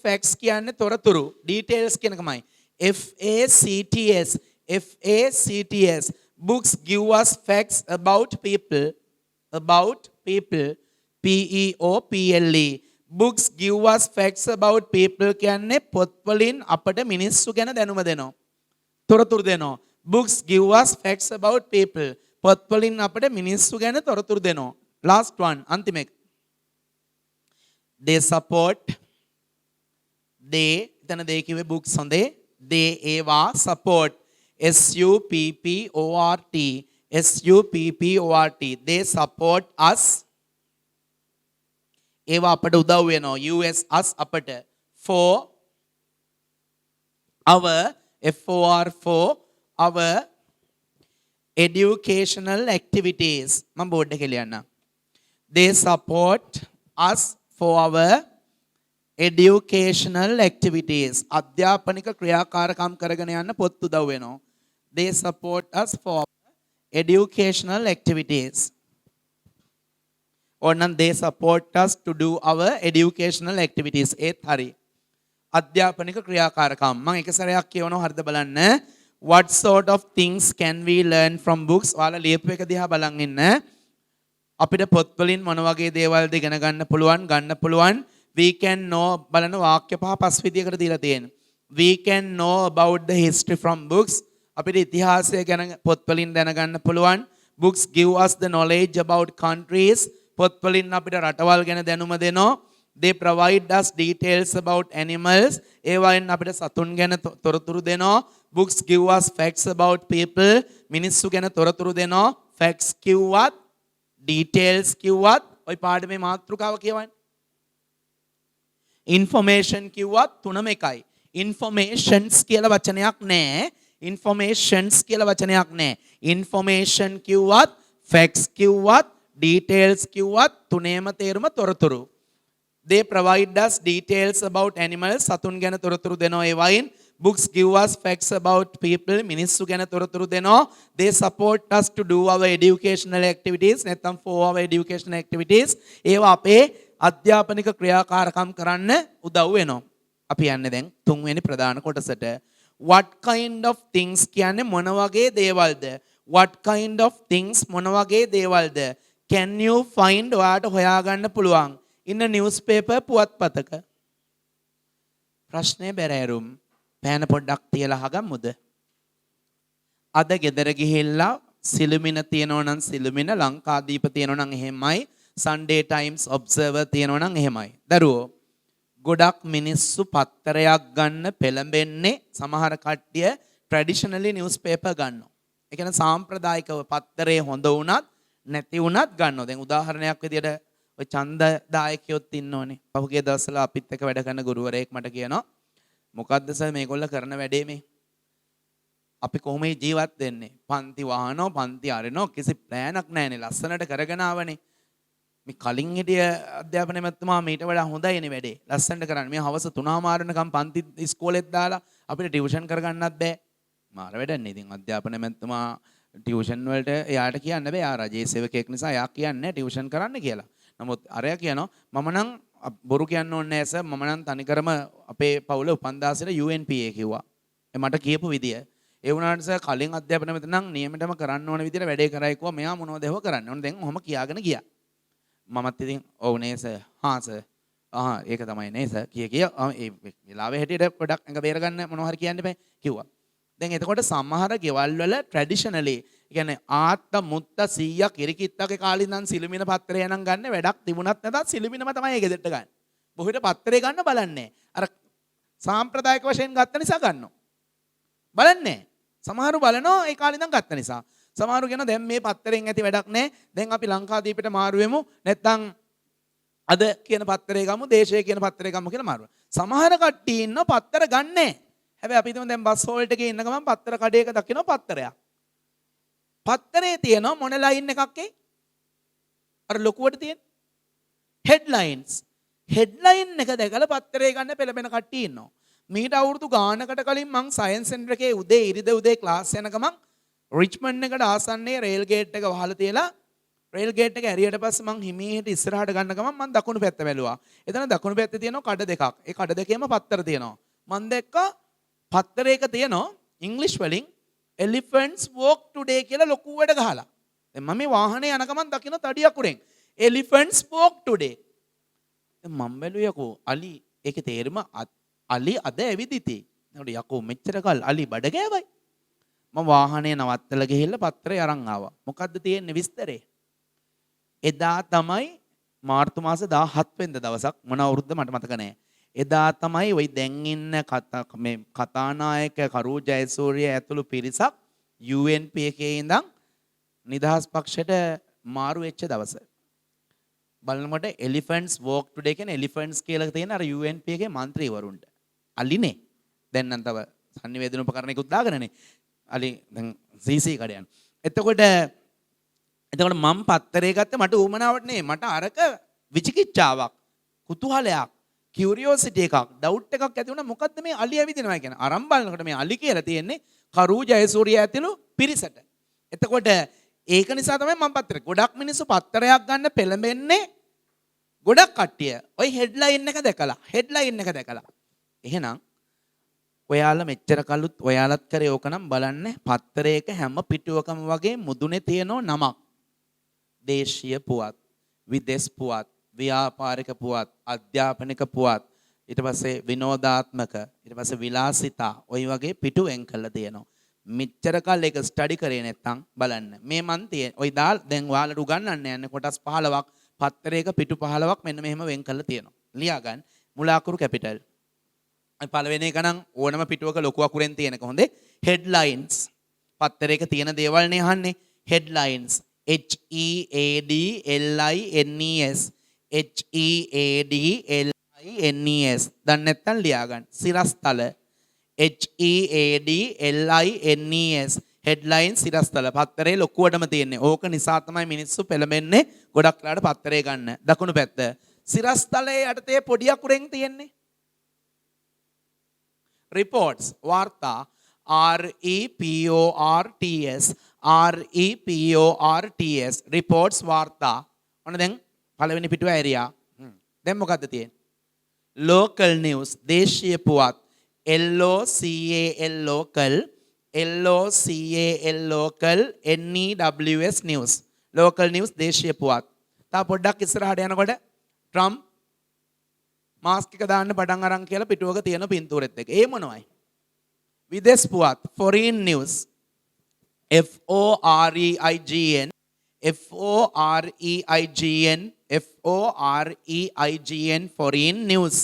facts කියන්නේ තොරතුරු details කියන එකමයි facts books give us facts about people PEOPLE books give us facts about people කියන්නේ පොත් වලින් අපට මිනිස්සු ගැන දැනුම දෙනවා තොරතුරු දෙනවා books give us facts about people පොත් වලින් අපට මිනිස්සු ගැන තොරතුරු දෙනවා last one අන්තිම එක they support they එතන they කිව්වේ books හොඳේ they ඒවා support SUPPORT they support us ඒවා අපට උදව් වෙනවා US us අපට for our for our educational activities මම බෝඩ් එකේ ලියන්න they support us for our educational activities අධ්‍යාපනික ක්‍රියාකාරකම් කරගෙන යන්න පොත් උදව් වෙනවා they support us for educational activities or nan they support us to do our educational activities ඒත් හරි අධ්‍යාපනික ක්‍රියාකාරකම් මම එක සැරයක් කියවනවා හරිද බලන්න what sort of things can we learn from books ඔයාලා ලියපු එක දිහා බලන් ඉන්න අපිට පොත් වලින් මොන වගේ දේවල්ද ඉගෙන ගන්න පුළුවන් we can know බලන වාක්‍ය පහ පස් විදියකට දීලා තියෙනවා we can know about the history from books අපිට ඉතිහාසය ගැන පොත් වලින් දැනගන්න පුළුවන් books give us the knowledge about countries පොත් වලින් අපිට රටවල් ගැන දැනුම දෙනවා they provide us details about animals ඒවයින් අපිට සතුන් ගැන තොරතුරු දෙනවා books give us facts about people මිනිස්සු ගැන තොරතුරු දෙනවා facts කිව්වත් details කිව්වත් ওই පාඩමේ මාතෘකාව කියවන්නේ ඉන්ෆෝමේෂන් කිව්වත් තුනම එකයි. ඉන්ෆෝමේෂන්ස් කියලා වචනයක් නැහැ. ඉන්ෆෝමේෂන්ස් කියලා වචනයක් නැහැ. ඉන්ෆෝමේෂන් කිව්වත් ෆැක්ට්ස් කිව්වත් ඩීටේල්ස් කිව්වත් තුනේම තේරුම තොරතුරු. They provide us details about animals. සතුන් ගැන තොරතුරු දෙනවා ඒ වයින්. Books give us facts about people. මිනිස්සු ගැන තොරතුරු දෙනවා. They support us to do our educational activities. නැත්නම් for our educational activities. ඒවා අපේ අධ්‍යාපනික ක්‍රියාකාරකම් කරන්න උදව් වෙනවා. අපි යන්නේ දැන් තුන්වෙනි ප්‍රධාන කොටසට. What kind of things කියන්නේ මොන වගේ දේවල්ද? What kind of things මොන වගේ දේවල්ද? Can you find ඔයාට හොයාගන්න පුළුවන් in a newspaper පුවත්පතක? ප්‍රශ්නේ බැරෑරුම් පෑන පොඩ්ඩක් තියලා අහගමුද? අද ගෙදර ගිහිල්ලා සිළුමිණ තියෙනවා නම් සිළුමිණ, ලංකාදීප තියෙනවා නම් එහෙමයි, Sunday Times Observer තියෙනවා නම් එහෙමයි. දරුවෝ ගොඩක් මිනිස්සු පත්තරයක් ගන්න පෙළඹෙන්නේ සමහර කට්ටිය ට්‍රැඩිෂනලි නිවුස්පේපර් ගන්නවා. ඒ කියන්නේ සාම්ප්‍රදායිකව පත්තරේ හොඳ වුණත් නැති වුණත් ගන්නවා. දැන් උදාහරණයක් විදියට ඔය ඡන්දදායකයොත් ඉන්නෝනේ. පහුගිය දවස්වල අපිත් එක්ක වැඩ කරන ගුරුවරයෙක් මට කියනවා මොකද්ද සර් මේගොල්ලෝ කරන වැඩේ මේ? අපි කොහොම ජීවත් වෙන්නේ? පන්ති වහනවා, පන්ති අරිනවා, කිසි ප්ලෑනක් නැහැනේ. ලස්සනට කරගෙන ආවනේ. මේ කලින් හිටිය අධ්‍යාපන මැතිතුමා මීට වඩා හොඳයිනේ වැඩේ. ලස්සනට කරන්නේ. මේ හවස 3:00 වෙනකම් පන්ති ඉස්කෝලෙත් දාලා අපිට ටියුෂන් කරගන්නත් බෑ. මාර වැඩන්නේ. ඉතින් අධ්‍යාපන මැතිතුමා ටියුෂන් වලට එයාට කියන්න බෑ. එයා රජයේ සේවකයෙක් නිසා එයා කියන්නේ ටියුෂන් කරන්න කියලා. නමුත් අරයා කියනවා මම නම් බොරු කියන්න ඕනේ නැහැ සර්. මම නම් තනිකරම අපේ පවුලේ උපන්දාසෙට UNPA කිව්වා. මට කියපු විදිය. ඒ වුණාට සර් කලින් අධ්‍යාපන මැතිතුමා නම් නියමෙටම කරන්න ඕන විදියට වැඩේ කරයි කිව්වා. මෙයා මොනවද ඒව කරන්නේ? ඕන දැන් ඔහොම කියාගෙන ගියා. මමත් ඉතින් ඔව් නේ සර්. හා සර්. ඒක තමයි නේ සර්. කිය ඒ වෙලාවේ හැටියට පොඩක් ඇඟ බේර ගන්න මොනවා හරි කියන්න බෑ කිව්වා. දැන් එතකොට සමහර ගෙවල් වල ට්‍රැඩිෂනලි කියන්නේ ආත්ත මුත්ත 100 කිරිකිත්තගේ කාලේ ඉඳන් සිළුමිණ පත්‍රය නම් ගන්න වැඩක් තිබුණත් නැතත් සිළුමිණම තමයි ඒ ගෙදරට ගන්න. බොහෝට පත්‍රය ගන්න බලන්නේ. අර සාම්ප්‍රදායික වශයෙන් ගත්ත නිසා ගන්නවා. බලන්නේ. සමහරු බලනවා ඒ කාලේ ඉඳන් ගත්ත නිසා. සමහරු කියනවා දැන් මේ පත්‍රයෙන් ඇති වැඩක් නැහැ. දැන් අපි ලංකාදීපයට මාරු වෙමු. නැත්නම් අද කියන පත්‍රය ගමු, දේශය කියන පත්‍රය ගමු කියලා මාරු. සමහර කට්ටිය ඉන්න පත්‍ර ගන්නෑ. හැබැයි අපි හිතමු දැන් බස් හෝල්ට් එකේ ඉන්න ගමන් පත්‍ර කඩේක දකින්න පත්‍රයක්. පත්‍රයේ තියෙනවා මොන ලයින් එකක් ඒ? අර ලොකුවට තියෙන හෙඩ්ලයින්ස්. හෙඩ්ලයින් එක දැකලා පත්‍රය ගන්න පෙළඹෙන කට්ටිය ඉන්නවා. මීට අවුරුදු ගානකට කලින් මං සයන්ස් සෙන්ටර් එකේ උදේ ඉරිද උදේ ක්ලාස් යන ගමන් රිච්මන්ඩ් එකට ආසන්නයේ රේල් ගේට් එක වහලා තියලා රේල් ගේට් එක ඇරියට පස්සේ මං හිමීට ඉස්සරහට ගන්න ගමන් මං දකුණු පැත්ත බැලුවා. එතන දකුණු පැත්තේ තියෙනවා කඩ දෙකක්. ඒ කඩ දෙකේම පත්‍ර තියෙනවා. මං දැක්කා පත්තරයක තියෙනවා ඉංග්‍රීසි වලින් elephants walk today කියලා ලොකුවට ගහලා. දැන් මම මේ වාහනේ යන ගමන් දකින්න තඩි අකුරෙන් elephants walk today. දැන් මම බැලුවා අලි ඒකේ තේරුම අලි අද ඇවිදිති. එතකොට යකෝ මෙච්චර කල් අලි බඩ ගෑවයි. මම වාහනේ නවත්තලා ගිහිල්ලා පත්‍රය අරන් ආවා. මොකද්ද තියෙන්නේ විස්තරේ? එදා තමයි මාර්තු මාස 17 වෙනිදා දවසක් මොන අවුරුද්ද මට මතක නැහැ. එදා තමයි ওই දැන් ඉන්න මේ කතානායක කරු ජයසූරිය ඇතුළු පිරිසක් UNP එකේ ඉඳන් නිදහස් පක්ෂයට මාරු වෙච්ච දවස. බලනකොට elephants walk today කියන elephants කියලා තියෙන අර UNP එකේ മന്ത്രിවරුන්ට. අලිනේ. දැන් නම් තව සංනිවේදන උපකරණයකුත් දාගෙනනේ. අලි දැන් CC කඩයන්. එතකොට මම පත්තරේ ගත්තේ මට උමනාවට නෙවෙයි. මට අරක විචිකිච්ඡාවක්, කුතුහලයක්, කියුරියෝසිටි එකක්, ඩවුට් එකක් ඇති වුණා. මොකද්ද මේ අලි ඇවිදිනවා කියන්නේ? අරන් බලනකොට මේ අලි කියලා තියෙන්නේ කරු ජයසූරිය ඇතුළු පිරිසට. එතකොට ඒක නිසා තමයි මම පත්තරේ. ගොඩක් මිනිස්සු පත්තරයක් ගන්න පෙළඹෙන්නේ ගොඩක් කට්ටිය ওই හෙඩ්ලයින් එක දැකලා. එහෙනම් ඔයාලා මෙච්චර කලුත් ඔයාලත් කරේ ඕක නම් බලන්න පත්තරයක හැම පිටුවකම වගේ මුදුනේ තියෙන නමක්. දේශීය පුවත්, විදේශ පුවත්, ව්‍යාපාරික පුවත්, අධ්‍යාපනික පුවත්, ඊට පස්සේ විනෝදාත්මක, ඊට පස්සේ විලාසිතා, ওই වගේ පිටු වෙන් කරලා තියෙනවා. මෙච්චර කල් ඒක ස්ටඩි කරේ නැත්නම් බලන්න. මේ මන් තියෙන ওই දැන් ඔයාලට උගන්වන්න යන්නේ කොටස් 15ක් පත්තරයක පිටු 15ක් මෙන්න මෙහෙම වෙන් කරලා තියෙනවා. ලියා ගන්න. මුලාකුරු කැපිටල්. පළවෙනි එක නම් ඕනම පිටුවක ලොකු අකුරෙන් තියෙනක හොඳේ. හෙඩ්ලයින්ස්. පත්තරයක තියෙන දේවල් නේ අහන්නේ. හෙඩ්ලයින්ස්. HEADLINES. HEADLINES. HEADLINES දැන් නැත්තම් ලියා ගන්න. සිරස්තල HEADLINES හෙඩ්ලයින් සිරස්තල පත්තරේ ලොකුවටම තියෙන්නේ. ඕක නිසා තමයි මිනිස්සු පෙළඹෙන්නේ ගොඩක් වෙලාට පත්තරේ ගන්න. දකුණු පැත්ත. සිරස්තලයේ යටතේ පොඩි අකුරෙන් තියෙන්නේ. reports වාර්තා REPORTS reports වාර්තා. ඔන්න දැන් පළවෙනි පිටුව ඇරියා. දැන් මොකද්ද තියෙන්නේ? local news දේශීය පුවත් LOCAL local NEWS news local news දේශීය පුවත්. තා පොඩ්ඩක් ඉස්සරහට යනකොට ට්‍රම්ප් මාස්ක් එක දාන්න පටන් අරන් කියලා පිටුවක තියෙන පින්තූරෙත් එක. ඒ මොනවයි? විදේශ පුවත් foreign news FOREIGN foreign news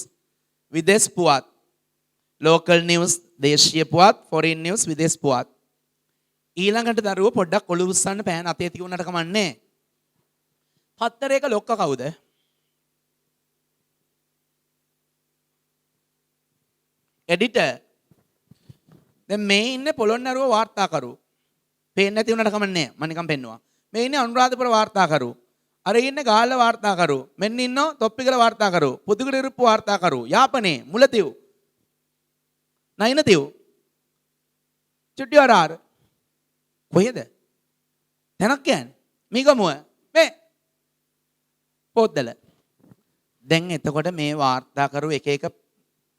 විදේශ පුවත් local news දේශීය පුවත් foreign news විදේශ පුවත්. ඊළඟට දරුවෝ පොඩ්ඩක් ඔළුව උස්සන්න පෑන අතේ තියුණාට කමන්නේ. පත්තරේක ලොක්ක කවුද? එඩිටර්. දැන් මේ ඉන්නේ පොළොන්නරුව වාර්තාකරු. පේන්නේ නැති වුණාට කමන්නේ. මම නිකන් පෙන්නුවා. මේ ඉන්නේ අනුරාධපුර වාර්තාකරු. අර ඉන්නේ ගාල්ල වාර්තාකරු. මෙන්න ඉන්නෝ තොප්පිගල වාර්තාකරු. පුදුගලිරුප්පු වාර්තාකරු. යාපනයේ මුලතිව්. නයිනතිව්. චුට්ටිවරාර. කොහෙද? තැනක් කියන්නේ. මිගමුව. මේ පොත්දල. දැන් එතකොට මේ වාර්තාකරු එක එක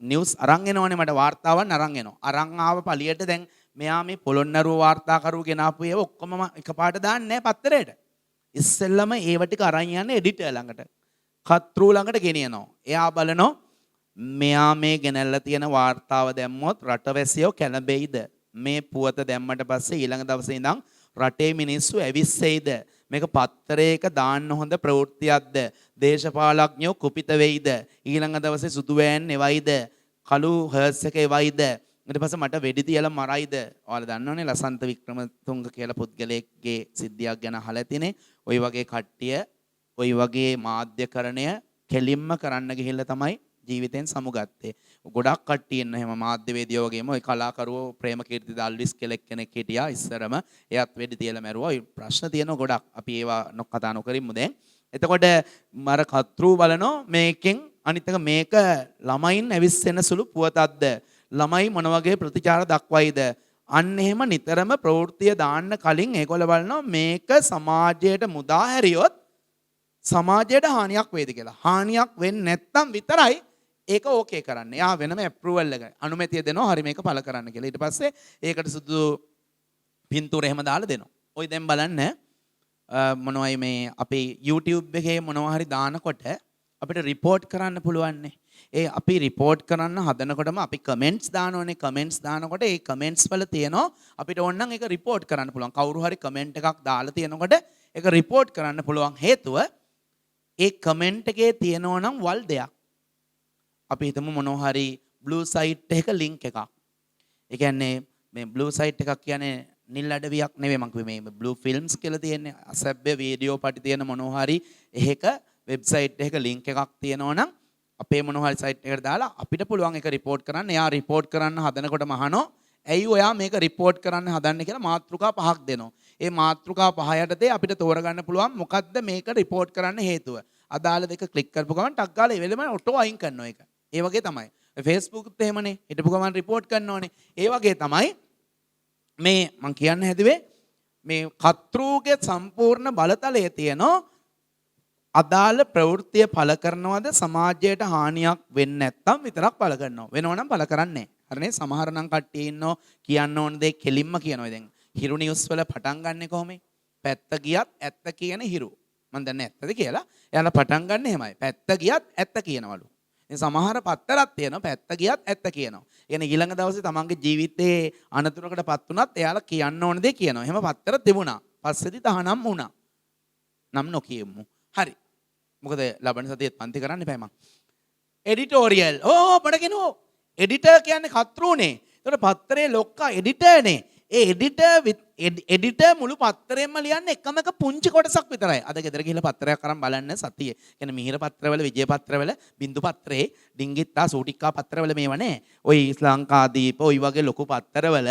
නිවුස් අරන් එනවනේ මට වාර්තාවන් අරන් එනවා. අරන් ආව පළියට දැන් මෙයා මේ පොළොන්නරුව වාර්තාකරු ගෙනාපු ඒවා ඔක්කොම එකපාරට දාන්නේ නැහැ පත්තරේට. ඉස්සෙල්ලම ඒව ටික අරන් යන්නේ එඩිටර් ළඟට. කත්රු ළඟට ගෙනියනවා. එයා බලනවා මෙයා මේ ගෙනල්ලා තියෙන වාර්තාව දැම්මොත් රටවැසියෝ කැළඹෙයිද? මේ පුවත දැම්මට පස්සේ ඊළඟ දවසේ ඉඳන් රටේ මිනිස්සු ඇවිස්සෙයිද? මේක පත්තරයක දාන්න හොඳ ප්‍රවෘත්තියක්ද? දේශපාලඥයෝ කුපිත වෙයිද? ඊළඟ දවසේ සුදු වෑන් එවයිද? කළු හර්ස් එක එවයිද? ඊට පස්සේ මට වෙඩි තියලා මරයිද? ඔයාලා දන්නවනේ ලසන්ත වික්‍රමතුංග කියලා පුද්ගලයෙක්ගේ සිද්ධියක් ගැන අහලා තියෙන්නේ. ওই වගේ කට්ටිය ওই වගේ මාධ්‍යකරණය කෙලින්ම කරන්න ගිහිල්ලා තමයි ජීවිතෙන් සමුගත්තේ. ගොඩක් කට්ටිය ඉන්න එහෙම මාධ්‍යවේදියෝ වගේම ওই කලාකරුවෝ ප්‍රේමකීර්ති දාල්විස් කෙනෙක් හිටියා ඉස්සරම. එයාත් වෙඩි තියලා මැරුවා. ওই ප්‍රශ්න තියෙනවා ගොඩක්. අපි ඒවා කතා නොකරිමු දැන්. එතකොට මර කත්රු බලනෝ මේකෙන් අනිත් එක මේක ළමයින් ඇවිස්සෙන සුළු පුවතක්ද? ළමයි මොන වගේ ප්‍රතිචාර දක්වයිද? අන්න එහෙම නිතරම ප්‍රවෘත්තිය දාන්න කලින් ඒගොල්ලෝ බලනවා මේක සමාජයට මුදා හැරියොත් සමාජයට හානියක් වේද කියලා. හානියක් වෙන්නේ නැත්තම් විතරයි ඒක ඕකේ කරන්න. යා වෙනම ඇප්‍රූවල් එක අනුමැතිය දෙනවා. හරි මේක පළ කරන්න කියලා. ඊට පස්සේ ඒකට සුදු පින්තූර එහෙම දාලා දෙනවා. ඔය දැන් බලන්න මොනවයි මේ අපේ YouTube එකේ මොනවා හරි දානකොට අපිට රිපෝට් කරන්න පුළුවන්නේ. ඒ අපි රිපෝට් කරන්න හදනකොටම අපි කමෙන්ට්ස් දානෝනේ. කමෙන්ට්ස් දානකොට ඒ කමෙන්ට්ස් වල තියෙනවා අපිට ඕන නම් ඒක රිපෝට් කරන්න පුළුවන්. කවුරු හරි කමෙන්ට් එකක් දාලා තියෙනකොට ඒක රිපෝට් කරන්න පුළුවන් හේතුව ඒ කමෙන්ට් එකේ තියෙනවා නම් වල් දෙයක්. අපි හිතමු මොනවා හරි බ්ලූ සයිට් එක ලින්ක් එකක්. ඒ කියන්නේ මේ බ්ලූ සයිට් එකක් කියන්නේ නිල් අඩවියක් නෙවෙයි මම කිව්වේ මේ බ්ලූ ෆිල්ම්ස් කියලා තියෙන්නේ අසභ්‍ය වීඩියෝ පටි තියෙන මොනවා හරි එහෙක වෙබ්සයිට් එකක ලින්ක් එකක් තියෙනවා නම් අපේ මොනවා හරි සයිට් එකට දාලා අපිට පුළුවන් ඒක රිපෝට් කරන්න. එයා රිපෝට් කරන්න හදනකොටම අහනවා ඇයි ඔයා මේක රිපෝට් කරන්න හදන්නේ කියලා මාතෘකා පහක් දෙනවා. ඒ මාතෘකා පහ යටතේ අපිට තෝරගන්න පුළුවන් මොකද්ද මේක රිපෝට් කරන්න හේතුව. අදාළ දෙක ක්ලික් කරපු ගමන් ටක් ගාලා ඒ වෙලෙම ඔටෝ අයින් කරනවා ඒක. ඒ වගේ තමයි. Facebook උත් එහෙමනේ. හිටපු ගමන් රිපෝට් කරන්න ඕනේ. ඒ වගේ තමයි මේ මම කියන්න හැදුවේ මේ කතෘගේ සම්පූර්ණ බලතලයේ තියෙන අදාළ ප්‍රවෘත්තිය පළ කරනවද සමාජයට හානියක් වෙන්නේ නැත්නම් විතරක් පළ කරනවා. වෙනවනම් පළ කරන්නේ නැහැ. හරිනේ. සමහර නම් කට්ටිය ඉන්නෝ කියන්න ඕන දේ කෙලින්ම කියනවා. දැන් හිරු නිවුස් වල පටන් ගන්නෙ කොහොමද? පැත්ත ගියත් ඇත්ත කියන හිරු. මම දන්නේ ඇත්තද කියලා. එයාලා පටන් ගන්න එහෙමයි. පැත්ත ගියත් ඇත්ත කියනවලු. සමහර පත්තරක් තියෙනවා පැත්ත ගියත් ඇත්ත කියනවා. يعني ඊළඟ දවසේ තමන්ගේ ජීවිතේ අනතුරකටපත් වුණත් එයාලා කියන්න ඕන දේ කියනවා. එහෙම පත්තර තිබුණා. පස්සේදී තහනම් වුණා. නම් නොකියමු. හරි. මොකද ලබන සතියේත් පන්ති කරන්න එපා මං. එඩිටෝරියල්. පඩගෙනෝ. එඩිටර් කියන්නේ කතෘනේ. ඒතකොට පත්තරේ ලොක්කා එඩිටර්නේ. ඒ එඩිටර් මුළු පත්තරෙම ලියන්නේ එකම එක පුංචි කොටසක් විතරයි. අද ගෙදර ගිහලා පත්‍රයක් අරන් බලන්න සතියේ. කියන්නේ මිහිර පත්‍රවල, විජය පත්‍රවල, බින්දු පත්‍රේ, ඩිංගිත්තා, සූටික්කා පත්‍රවල මේව නෑ. ওই ශ්‍රී ලංකාදීප ওই වගේ ලොකු පත්‍රවල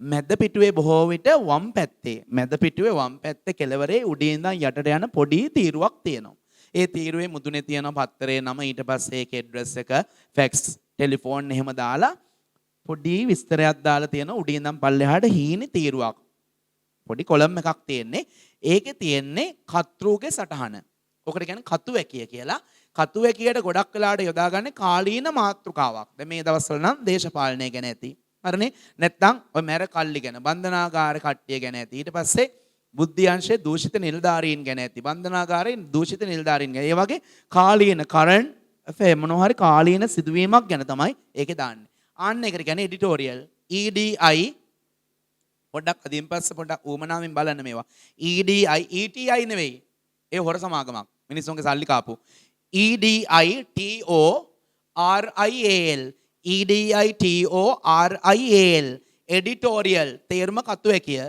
මැද පිටුවේ බොහෝ විට වම් පැත්තේ කෙළවරේ උඩින් ඉඳන් යටට යන පොඩි තීරුවක් තියෙනවා. ඒ තීරුවේ මුදුනේ තියෙන පත්‍රයේ නම, ඊට පස්සේ ඒක ඇඩ්‍රස් එක, ෆැක්ස්, ටෙලිෆෝන් එහෙම දාලා පොඩි විස්තරයක් දාලා තියෙන උඩින් ඉඳන් පල්ලෙහාට හීනි තීරුවක්. පොඩි කොලම් එකක් තියෙන්නේ. ඒකේ තියෙන්නේ කතෘගේ සටහන. ඔකට කියන්නේ කතු වැකිය කියලා. කතු වැකියට ගොඩක් වෙලාවට යොදාගන්නේ කාලීන මාතෘකාවක්. දැන් මේ දවස්වල නම් දේශපාලනය ගැන ඇති. හරිනේ? නැත්නම් ඔය මැර කල්ලි ගැන, බන්ධනාගාර කට්ටිය ගැන ඇති. ඊට පස්සේ බුද්ධ්‍යංශයේ දූෂිත නිලධාරීන් ගැන ඇති. බන්ධනාගාරයේ දූෂිත නිලධාරීන් ගැන. ඒ වගේ කාලීන කරන්ට් affair මොනවා හරි කාලීන සිදුවීමක් ගැන තමයි ඒකේ දාන්නේ. ආන්න එකට කියන්නේ එඩිටෝරියල්. EDI පොඩ්ඩක් අදින් පස්සේ පොඩ්ඩක් ඌමනාවෙන් බලන්න මේවා. EDI ETI නෙවෙයි. ඒ හොර සමාගමක්. මිනිස්සුන්ගේ සල්ලි කාපු. EDI TORIAL EDITORIAL එඩිටෝරියල් තේරුම කතු වැකිය.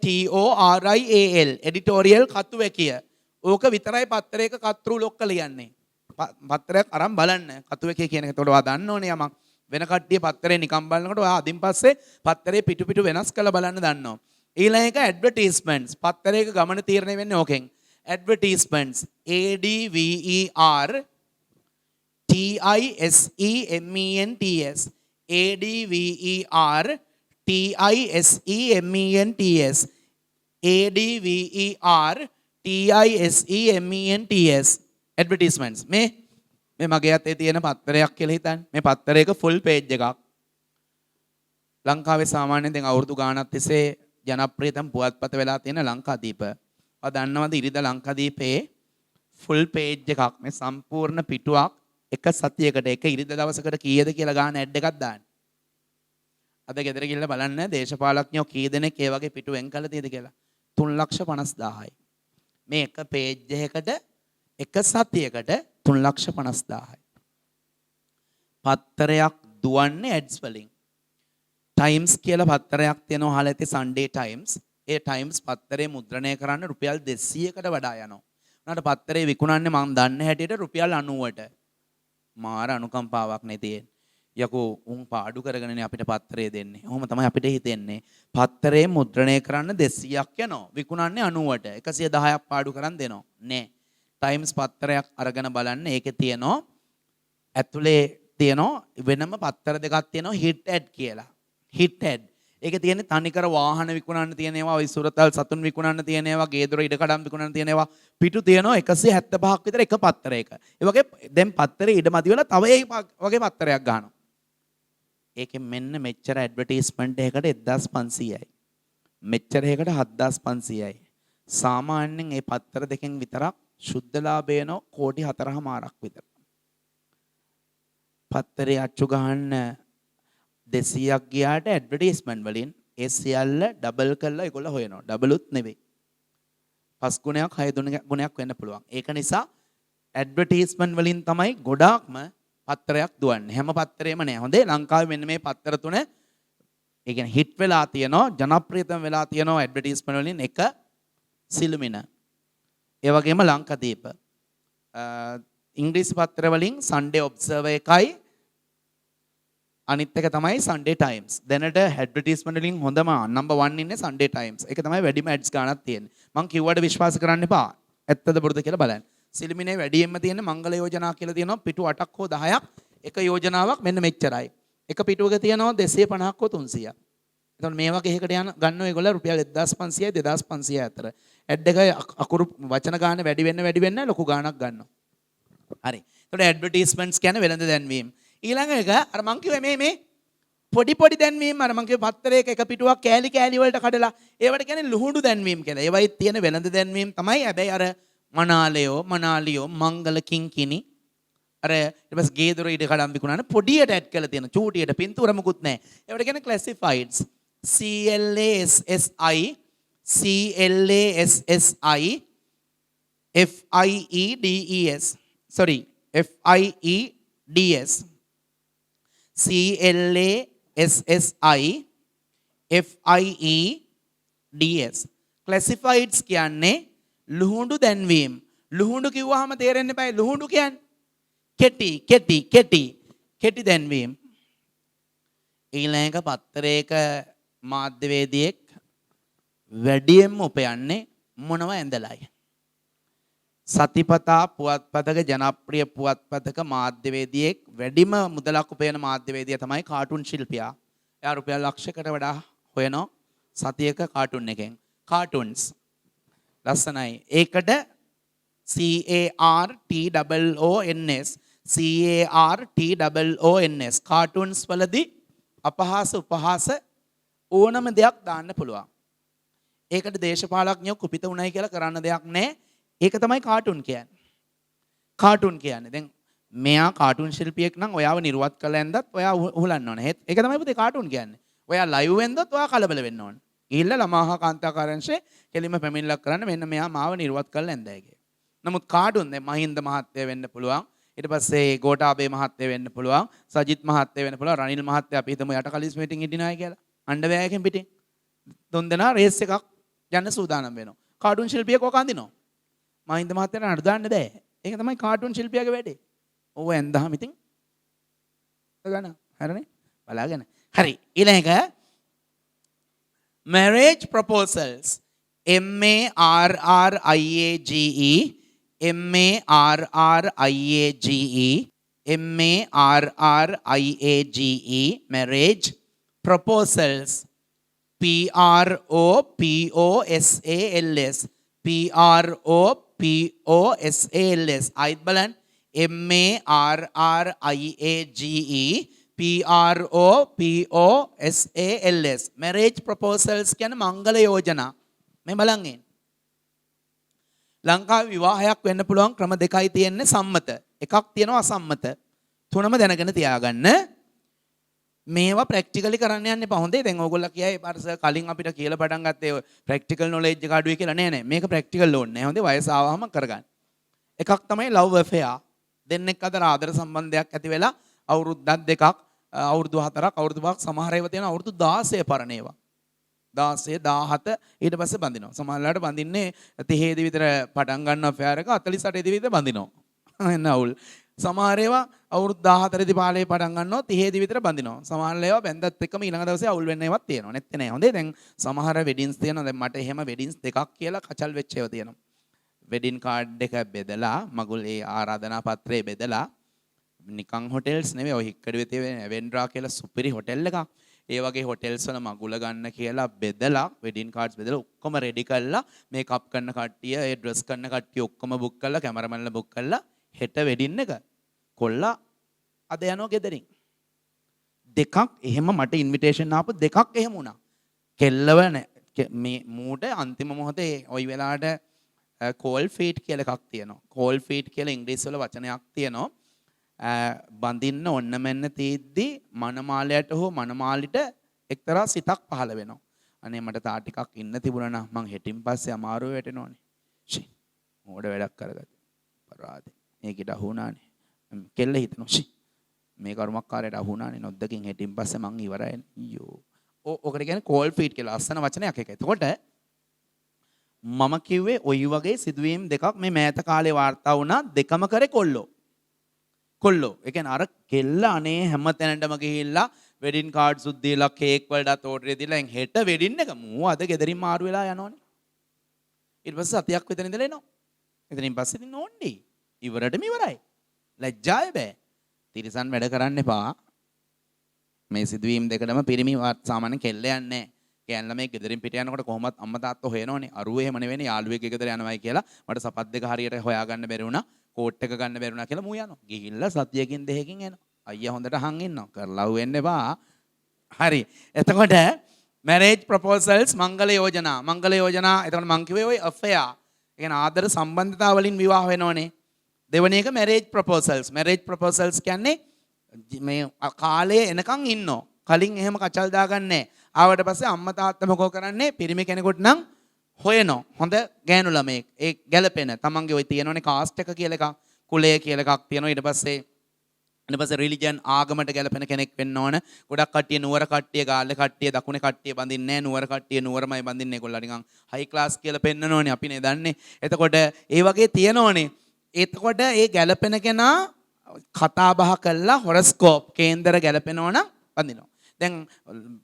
EDITORIAL එඩිටෝරියල් කතු වැකිය. ඕක විතරයි පත්තරයක කතෘ ලොක්ක ලියන්නේ. පත්‍රයක් අරන් බලන්න කතු වැකිය කියන එක. ඒතකොට ඔයා දන්න ඕනේ යමක්. වෙන කට්ටිය පත්තරේ නිකන් බලනකොට ඔයා අදින් පස්සේ පත්තරේ පිටු වෙනස් කරලා බලන්න දන්නවා. ඊළඟ එක ඇඩ්වර්ටයිස්මන්ට්ස්. පත්තරයක ගමන තීරණය වෙන්නේ ඕකෙන්. Advertisements ADVERTISEMENTS ADVERTISEMENTS advertisements. මේ මගේ අතේ තියෙන පත්තරයක් කියලා හිතන්න. මේ පත්තරයක ෆුල් පේජ් එකක්. ලංකාවේ සාමාන්‍යයෙන් දැන් අවුරුදු ගාණක් තිස්සේ ජනප්‍රියතම පුවත්පත වෙලා තියෙන ලංකාදීප. ඔයා දන්නවද ඉරිදා ලංකාදීපේ ෆුල් පේජ් එකක් මේ සම්පූර්ණ පිටුවක් එක සතියකට එක ඉරිදා දවසකට කීයද කියලා ගන්න ඇඩ් එකක් දාන්න. අද ගෙදර ගිහලා බලන්න දේශපාලඥයෝ කී දෙනෙක් ඒ වගේ පිටු වෙන් කළා තියෙද කියලා. 3,50,000යි. මේ එක පේජ් එකකට එක සතියකට 3,50,000යි. පත්තරයක් දුවන්නේ ඇඩ්ස් වලින්. ටයිම්ස් කියලා පත්තරයක් තියෙනවා අහලා ඇති සන්ඩේ ටයිම්ස්. ඒ ටයිම්ස් පත්තරේ මුද්‍රණය කරන්න රුපියල් 200කට වඩා යනවා. උනාට පත්තරේ විකුණන්නේ මම දන්න හැටියට රුපියල් 90ට. මාර අනුකම්පාවක් නේ තියෙන්නේ. යකෝ උන් පාඩු කරගෙනනේ අපිට පත්තරේ දෙන්නේ. ඔහොම තමයි අපිට හිතෙන්නේ. පත්තරේ මුද්‍රණය කරන්න 200ක් යනවා. විකුණන්නේ 90ට. 110ක් පාඩු කරන් දෙනවා. නෑ. ටයිම්ස් පත්තරයක් අරගෙන බලන්න. ඒකේ තියෙනවා ඇතුලේ තියෙනවා වෙනම පත්තර දෙකක් තියෙනවා හිට් ඇඩ් කියලා. Hit ad. ඒකේ තියෙන්නේ තනිකර වාහන විකුණන්න තියෙන ඒවා, ඔය සුරතල් සතුන් විකුණන්න තියෙන ඒවා, ගේදොර ඉඩකඩම් විකුණන්න තියෙන ඒවා පිටු තියෙනවා 175ක් විතර එක පත්තරයක. ඒ වගේ දැන් පත්තරේ ඉඩමදි වෙලා තව ඒ වගේ පත්තරයක් ගන්නවා. ඒකෙන් මෙන්න මෙච්චර ඇඩ්වර්ටයිස්මන්ට් එකකට 1500යි. මෙච්චර එකකට 7500යි. සාමාන්‍යයෙන් මේ පත්තර දෙකෙන් විතරක් ශුද්ධ ලාභය වෙන කෝටි 4.5ක් විතර. පත්තරේ අච්චු ගහන්න 200ක් ගියාට ඇඩ්වර්ටයිස්මන්ට් වලින් ඒ සියල්ල ඩබල් කරලා ඒගොල්ලෝ හොයනවා. ඩබලුත් නෙවෙයි. 5 ගුණයක් 6 ගුණයක් වෙන්න පුළුවන්. ඒක නිසා ඇඩ්වර්ටයිස්මන්ට් වලින් තමයි ගොඩාක්ම පත්තරයක් දුවන්නේ. හැම පත්තරේම නෑ. හොඳේ ලංකාවේ මෙන්න මේ පත්තර තුන ඒ කියන්නේ හිට් වෙලා තියෙනවා, ජනප්‍රියතම වෙලා තියෙනවා ඇඩ්වර්ටයිස්මන්ට් වලින් එක සිළුමිණ. ඒ වගේම ලංකාදීප. ඉංග්‍රීසි පත්‍ර වලින් සන්ඩේ ඔබ්සර්වර් එකයි අනිත් එක තමයි සන්ඩේ ටයිම්ස්. දැනට ඇඩ්වර්ටයිස්මන්ට් වලින් හොඳම නම්බර් 1 ඉන්නේ සන්ඩේ ටයිම්ස්. ඒක තමයි වැඩිම ඇඩ්ස් ගන්නක් තියෙන්නේ. මං කිව්වට විශ්වාස කරන්න එපා. ඇත්තද බොරුද කියලා බලන්න. සිළුමිණේ වැඩියෙන්ම තියෙන මංගල යෝජනා කියලා තියෙනවා පිටු 8ක් හෝ 10ක්. එක යෝජනාවක් මෙන්න මෙච්චරයි. එක පිටුවක තියෙනවා 250ක් හෝ 300ක්. එතකොට මේ වගේ එකකට යන ගන්න ඔයගොල්ලෝ රුපියල් 1500යි 2500යි අතර. ඇඩ් එක අකුරු වචන ගන්න වැඩි වෙන්න ලොකු ගාණක් ගන්නවා. හරි. එතකොට ඇඩ්වර්ටයිස්මන්ට්ස් කියන්නේ වෙළඳ දැන්වීම. ඊළඟ එක අර මං කිව්වේ මේ පොඩි දැන්වීම අර මං කිව්වේ පත්තරයක එක පිටුවක් කෑලි වලට කඩලා ඒවට කියන්නේ ලුහුඬු දැන්වීම කියලා. ඒවයි තියෙන වෙළඳ දැන්වීම තමයි. හැබැයි අර මනාලියෝ මංගල කිංකිණි අර ඊට පස්සේ ගේදොර ඉඩ කඩම් විකුණන පොඩියට ඇඩ් කරලා තියෙන චූටියට පින්තූර මුකුත් නැහැ. ඒවට කියන්නේ ක්ලාසිෆයිඩ්ස්. FIEDS sorry FIEDS CLASSI FIEDS DS. Classifieds කියන්නේ ලුහුඬු දැන්වීම්. ලුහුඬු කිව්වහම තේරෙන්න එපා ලුහුඬු කියන්නේ කෙටි දැන්වීම්. ඊළඟ පත්තරයක මාධ්‍යවේදියෙක් වැඩියෙන්ම උපයන්නේ මොනව ඇඳලයි. සතිපතා පුවත්පතක ජනප්‍රිය පුවත්පතක මාධ්‍යවේදියෙක් වැඩිම මුදලක් උපයන මාධ්‍යවේදියා තමයි කාටුන් ශිල්පියා. එයා රුපියල් ලක්ෂයකට වඩා හොයනවා සතියක කාටුන් එකෙන්. කාටුන්ස් ලස්සනයි. ඒකට CARTOONS කාටුන්ස් වලදී අපහාස උපහාස ඕනම දෙයක් දාන්න පුළුවන්. ඒකට දේශපාලඥයෝ කුපිත උණයි කියලා කරන්න දෙයක් නැහැ. ඒක තමයි කාටුන් කියන්නේ. කාටුන් කියන්නේ දැන් මෙයා කාටුන් ශිල්පියෙක් නම් ඔයාව නිර්වත් කළ ඇඳත් ඔයා උහුලන්න ඕනේ. ඒක තමයි පුතේ කාටුන් කියන්නේ. ඔයා ලයිව් වෙන්දොත් ඔයා කලබල වෙන්න ඕනේ. ගිහිල්ලා ළමාහා කාන්තාකාරංශේ කෙලිම පැමිණිල්ලක් කරන්න මෙන්න මෙයා මාව නිර්වත් කරලා ඇඳයි කිය. නමුත් කාටුන් දැන් මහින්ද මහත්තයා වෙන්න පුළුවන්. ඊට පස්සේ ගෝඨාභය මහත්තයා වෙන්න පුළුවන්. සජිත් මහත්තයා වෙන්න පුළුවන්. රනිල් මහත්තයා අපි හිතමු යට කලිස් මීටින් හිටිනායි කියලා. අණ්ඩවැයකින් පිටින්. තුන් දෙනා රේස් එකක් යන්න සූදානම් වෙනවා. කාටුන් ශිල්පියෙක් ඔක අඳිනවා. මහින්ද මහත්තයාට නඩු දාන්න බෑ. ඒක තමයි කාටුන් ශිල්පියාගේ වැඩේ. ඕව ඇඳහම ඉතින් ගන්න. හරිනේ? බලාගෙන. හරි. ඊළඟ marriage proposals. marriage marriage proposals. PROPOSALS PROPOSALS ආයිත් බලන්න MARRIAGE PROPOSALS marriage proposals කියන්නේ මංගල යෝජනා. මේ බලන්න ලංකාවේ විවාහයක් වෙන්න පුළුවන් ක්‍රම දෙකයි තියෙන්නේ සම්මත. එකක් තියෙනවා අසම්මත. තුනම දැනගෙන තියාගන්න. මේවා ප්‍රැක්ටිකලි කරන්න යන්න එපා. හොඳේ දැන් ඕගොල්ලෝ කියයි පර්ස කලින් අපිට කියලා පටන් ගත්තේ ප්‍රැක්ටිකල් නොලෙජ් එක අඩුයි කියලා. නෑ නෑ මේක ප්‍රැක්ටිකල් ඕනේ නෑ. හොඳේ වයස ආවම කරගන්න. එකක් තමයි ලව් ඇෆෙයාර්. දෙන්නෙක් අතර ආදර සම්බන්ධයක් ඇති වෙලා අවුරුද්දක් දෙකක් අවුරුදු 4ක් අවුරුදු 5ක් සමහර ඒවා තියෙනවා අවුරුදු 16 පරණ ඒවා. 16 17 ඊට පස්සේ බඳිනවා. සමහරලාට බඳින්නේ 30 දී විතර පටන් ගන්න affair එක 48 දී විතර බඳිනවා. එන්න අවුල්. සමහර ඒවා අවුරුදු 14 දී පාලේ පටන් ගන්නවා 30 දී විතර බඳිනවා. සමහර ඒවා බැඳත් එක්කම ඊළඟ දවසේ අවුල් වෙන්න ඒවාත් තියෙනවා. නැත්තේ නෑ. හොඳේ දැන් සමහර වෙඩින්ස් තියෙනවා. දැන් මට එහෙම වෙඩින්ස් දෙකක් කියලා කචල් වෙච්ච ඒවා තියෙනවා. වෙඩින් කාඩ් එක බෙදලා මගුල් ඒ ආරාධනා පත්‍රය බෙදලා නිකන් හොටෙල්ස් නෙවෙයි ඔය හික්කඩුවේ තියෙන එවෙන්ඩ්‍රා කියලා සුපිරි හොටෙල් එකක්. ඒ වගේ හොටෙල්ස් වල මගුල ගන්න කියලා බෙදලා වෙඩින් කාඩ්ස් බෙදලා ඔක්කොම රෙඩි කරලා මේකප් කරන කට්ටිය ඒ ඩ්‍රෙස් කරන කට්ටිය ඔක්කොම බුක් කරලා කැමරමන්ලා බුක් කරලා හෙට වෙඩින් එක කොල්ලා අද යනවා ගෙදරින්. දෙකක් එහෙම මට ඉන්විටේෂන් ආපු දෙකක් එහෙම වුණා. කෙල්ලව මේ මූට අන්තිම මොහොතේ ওই වෙලාවට කෝල් ෆීට් කියලා එකක් තියෙනවා. කෝල් ෆීට් කියලා ඉංග්‍රීසි වල වචනයක් තියෙනවා. බඳින්න ඔන්න මෙන්න තීද්දි මනමාලයට හෝ මනමාලිට එක්තරා සිතක් පහළ වෙනවා. අනේ මට තා ටිකක් ඉන්න තිබුණා නම් මං හෙටින් පස්සේ අමාරුව වැටෙනෝනේ. ෂී මොඩ වැඩක් කරගත්තා. පරාදේ. මේකට අහුණානේ. කෙල්ල හිතනවා ෂී මේ කර්මකාරයට අහුණානේ නොද්දකින් හෙටින් පස්සේ මං ඉවරයි. අයියෝ. ඔකට කියන්නේ කෝල් ෆීට් කියලා අස්සන වචනයක් එක. එතකොට මම කිව්වේ ওই වගේ සිදුවීම් දෙකක් මේ මෑත කාලේ වාර්තා වුණා දෙකම කරේ කොල්ලෝ. ඒ කියන්නේ අර කෙල්ල අනේ හැම තැනටම ගිහිල්ලා වෙඩින් කාඩ්ස් උත් දීලා කේක් වලට ඕඩර් දීලා එන් හෙට වෙඩින් එක මූ අද ගෙදරින් මාරු වෙලා යනවනේ. ඊට පස්සේ සතියක් විතර ඉඳලා එනවා. එතනින් පස්සේ ඉතින් ඕන්නේ. ඉවරටම ඉවරයි. ලැජ්ජාය බෑ. තිරසන් වැඩ කරන්න එපා. මේ සිදුවීම් දෙකටම පිරිමි සාමාන්‍ය කෙල්ල යන්නේ. ගෑන් ළමයි ගෙදරින් පිට යනකොට කොහොමත් අම්මා තාත්තා හොයනවනේ. අරුව එහෙම නෙවෙයි යාළුවෙක් ගෙදර යනවායි කියලා. මට සපත් දෙක හරියට හොයාගන්න බැරි වුණා. කෝට් එක ගන්න බැරි වුණා කියලා මූ යනවා. ගිහිල්ලා සතියකින් දෙකකින් එනවා. අයියා හොඳට අහන් ඉන්නවා. කරලා වෙන්න එපා. හරි. එතකොට මැරේජ් ප්‍රොපෝසල්ස් මංගල යෝජනා. එතකොට මං කිව්වේ ওই affair. ඒ කියන්නේ ආදර සම්බන්ධතා වලින් විවාහ වෙනවනේ. දෙවෙනි එක මැරේජ් ප්‍රොපෝසල්ස්. මැරේජ් ප්‍රොපෝසල්ස් කියන්නේ මේ කාලේ එනකන් ඉන්නෝ. කලින් එහෙම කචල් දාගන්නේ නැහැ. ආවට පස්සේ අම්මා තාත්තා මොකෝ කරන්නේ? පිරිමි කෙනෙකුට නම් හොයනවා. හොඳ ගෑනු ළමයෙක්. ඒ ගැළපෙන තමන්ගේ ওই තියෙනවනේ කාස්ට් එක කියලා එකක්, කුලය කියලා එකක් තියෙනවා. ඊට පස්සේ ඊට පස්සේ රිලිජන් ආගමට ගැලපෙන කෙනෙක් වෙන්න ඕන. ගොඩක් කට්ටිය නුවර කට්ටිය ගාල්ලේ කට්ටිය දකුණේ කට්ටිය බඳින්නේ නැහැ. නුවර කට්ටිය නුවරමයි බඳින්නේ. ඒගොල්ලෝ නිකන් හයි ක්ලාස් කියලා පෙන්නනෝනේ අපිනේ දන්නේ. එතකොට ඒ වගේ තියෙනෝනේ. එතකොට ඒ ගැලපෙන කෙනා කතා බහ කළා හොරස්කෝප් කේන්දර ගැලපෙනවා නම් බඳිනවා. දැන්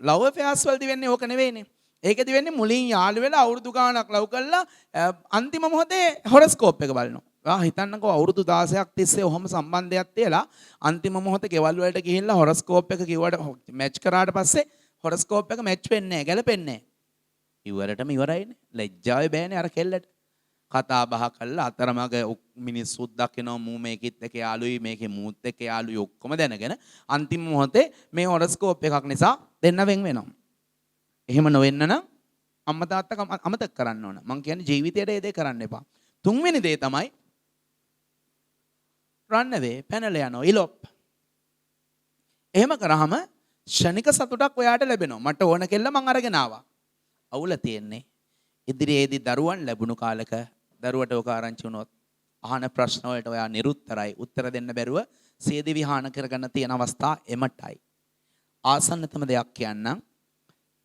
ලව් ඇෆෙයාර්ස් වලදී වෙන්නේ ඕක නෙවෙයිනේ. ඒකෙදි වෙන්නේ මුලින් යාළු වෙලා අවුරුදු ගාණක් ලව් කළා අන්තිම මොහොතේ හොරස්කෝප් එක බලනවා. හිතන්නකෝ අවුරුදු 16ක් තිස්සේ ඔහොම සම්බන්ධයක් තියලා අන්තිම මොහොතේ ගෙවල් වලට ගිහිල්ලා හොරස්කෝප් එක කිව්වට මැච් කරාට පස්සේ හොරස්කෝප් එක මැච් වෙන්නේ නැහැ ගැලපෙන්නේ නැහැ. ඉවරටම ඉවරයිනේ. ලැජ්ජාවේ බෑනේ අර කෙල්ලට. කතා බහ කළා අතරමඟ මිනිස්සුත් දකිනවා මූ මේකෙත් එක යාළුයි මේකේ මූත් එක්ක යාළුයි ඔක්කොම දැනගෙන අන්තිම මොහොතේ මේ හොරස්කෝප් එකක් නිසා දෙන්න වෙන් වෙනවා. එහෙම නොවෙන්න නම් අම්මා තාත්තා අමතක කරන්න ඕන. මං කියන්නේ ජීවිතේට ඒ දේ කරන්න එපා. තුන්වෙනි දේ තමයි රන් වේ පැනලා යනවා ඉලොප්. එහෙම කරාම ෂණික සතුටක් ඔයාට ලැබෙනවා. මට ඕන කෙල්ල මං අරගෙන ආවා. අවුල තියෙන්නේ ඉදිරියේදී දරුවන් ලැබුණු කාලක දරුවට ඔක ආරංචි වුණොත් අහන ප්‍රශ්න වලට ඔයා නිරුත්තරයි උත්තර දෙන්න බැරුව සියදි විහාන කරගන්න තියෙන අවස්ථා එමටයි. ආසන්නතම දෙයක් කියන්නම්.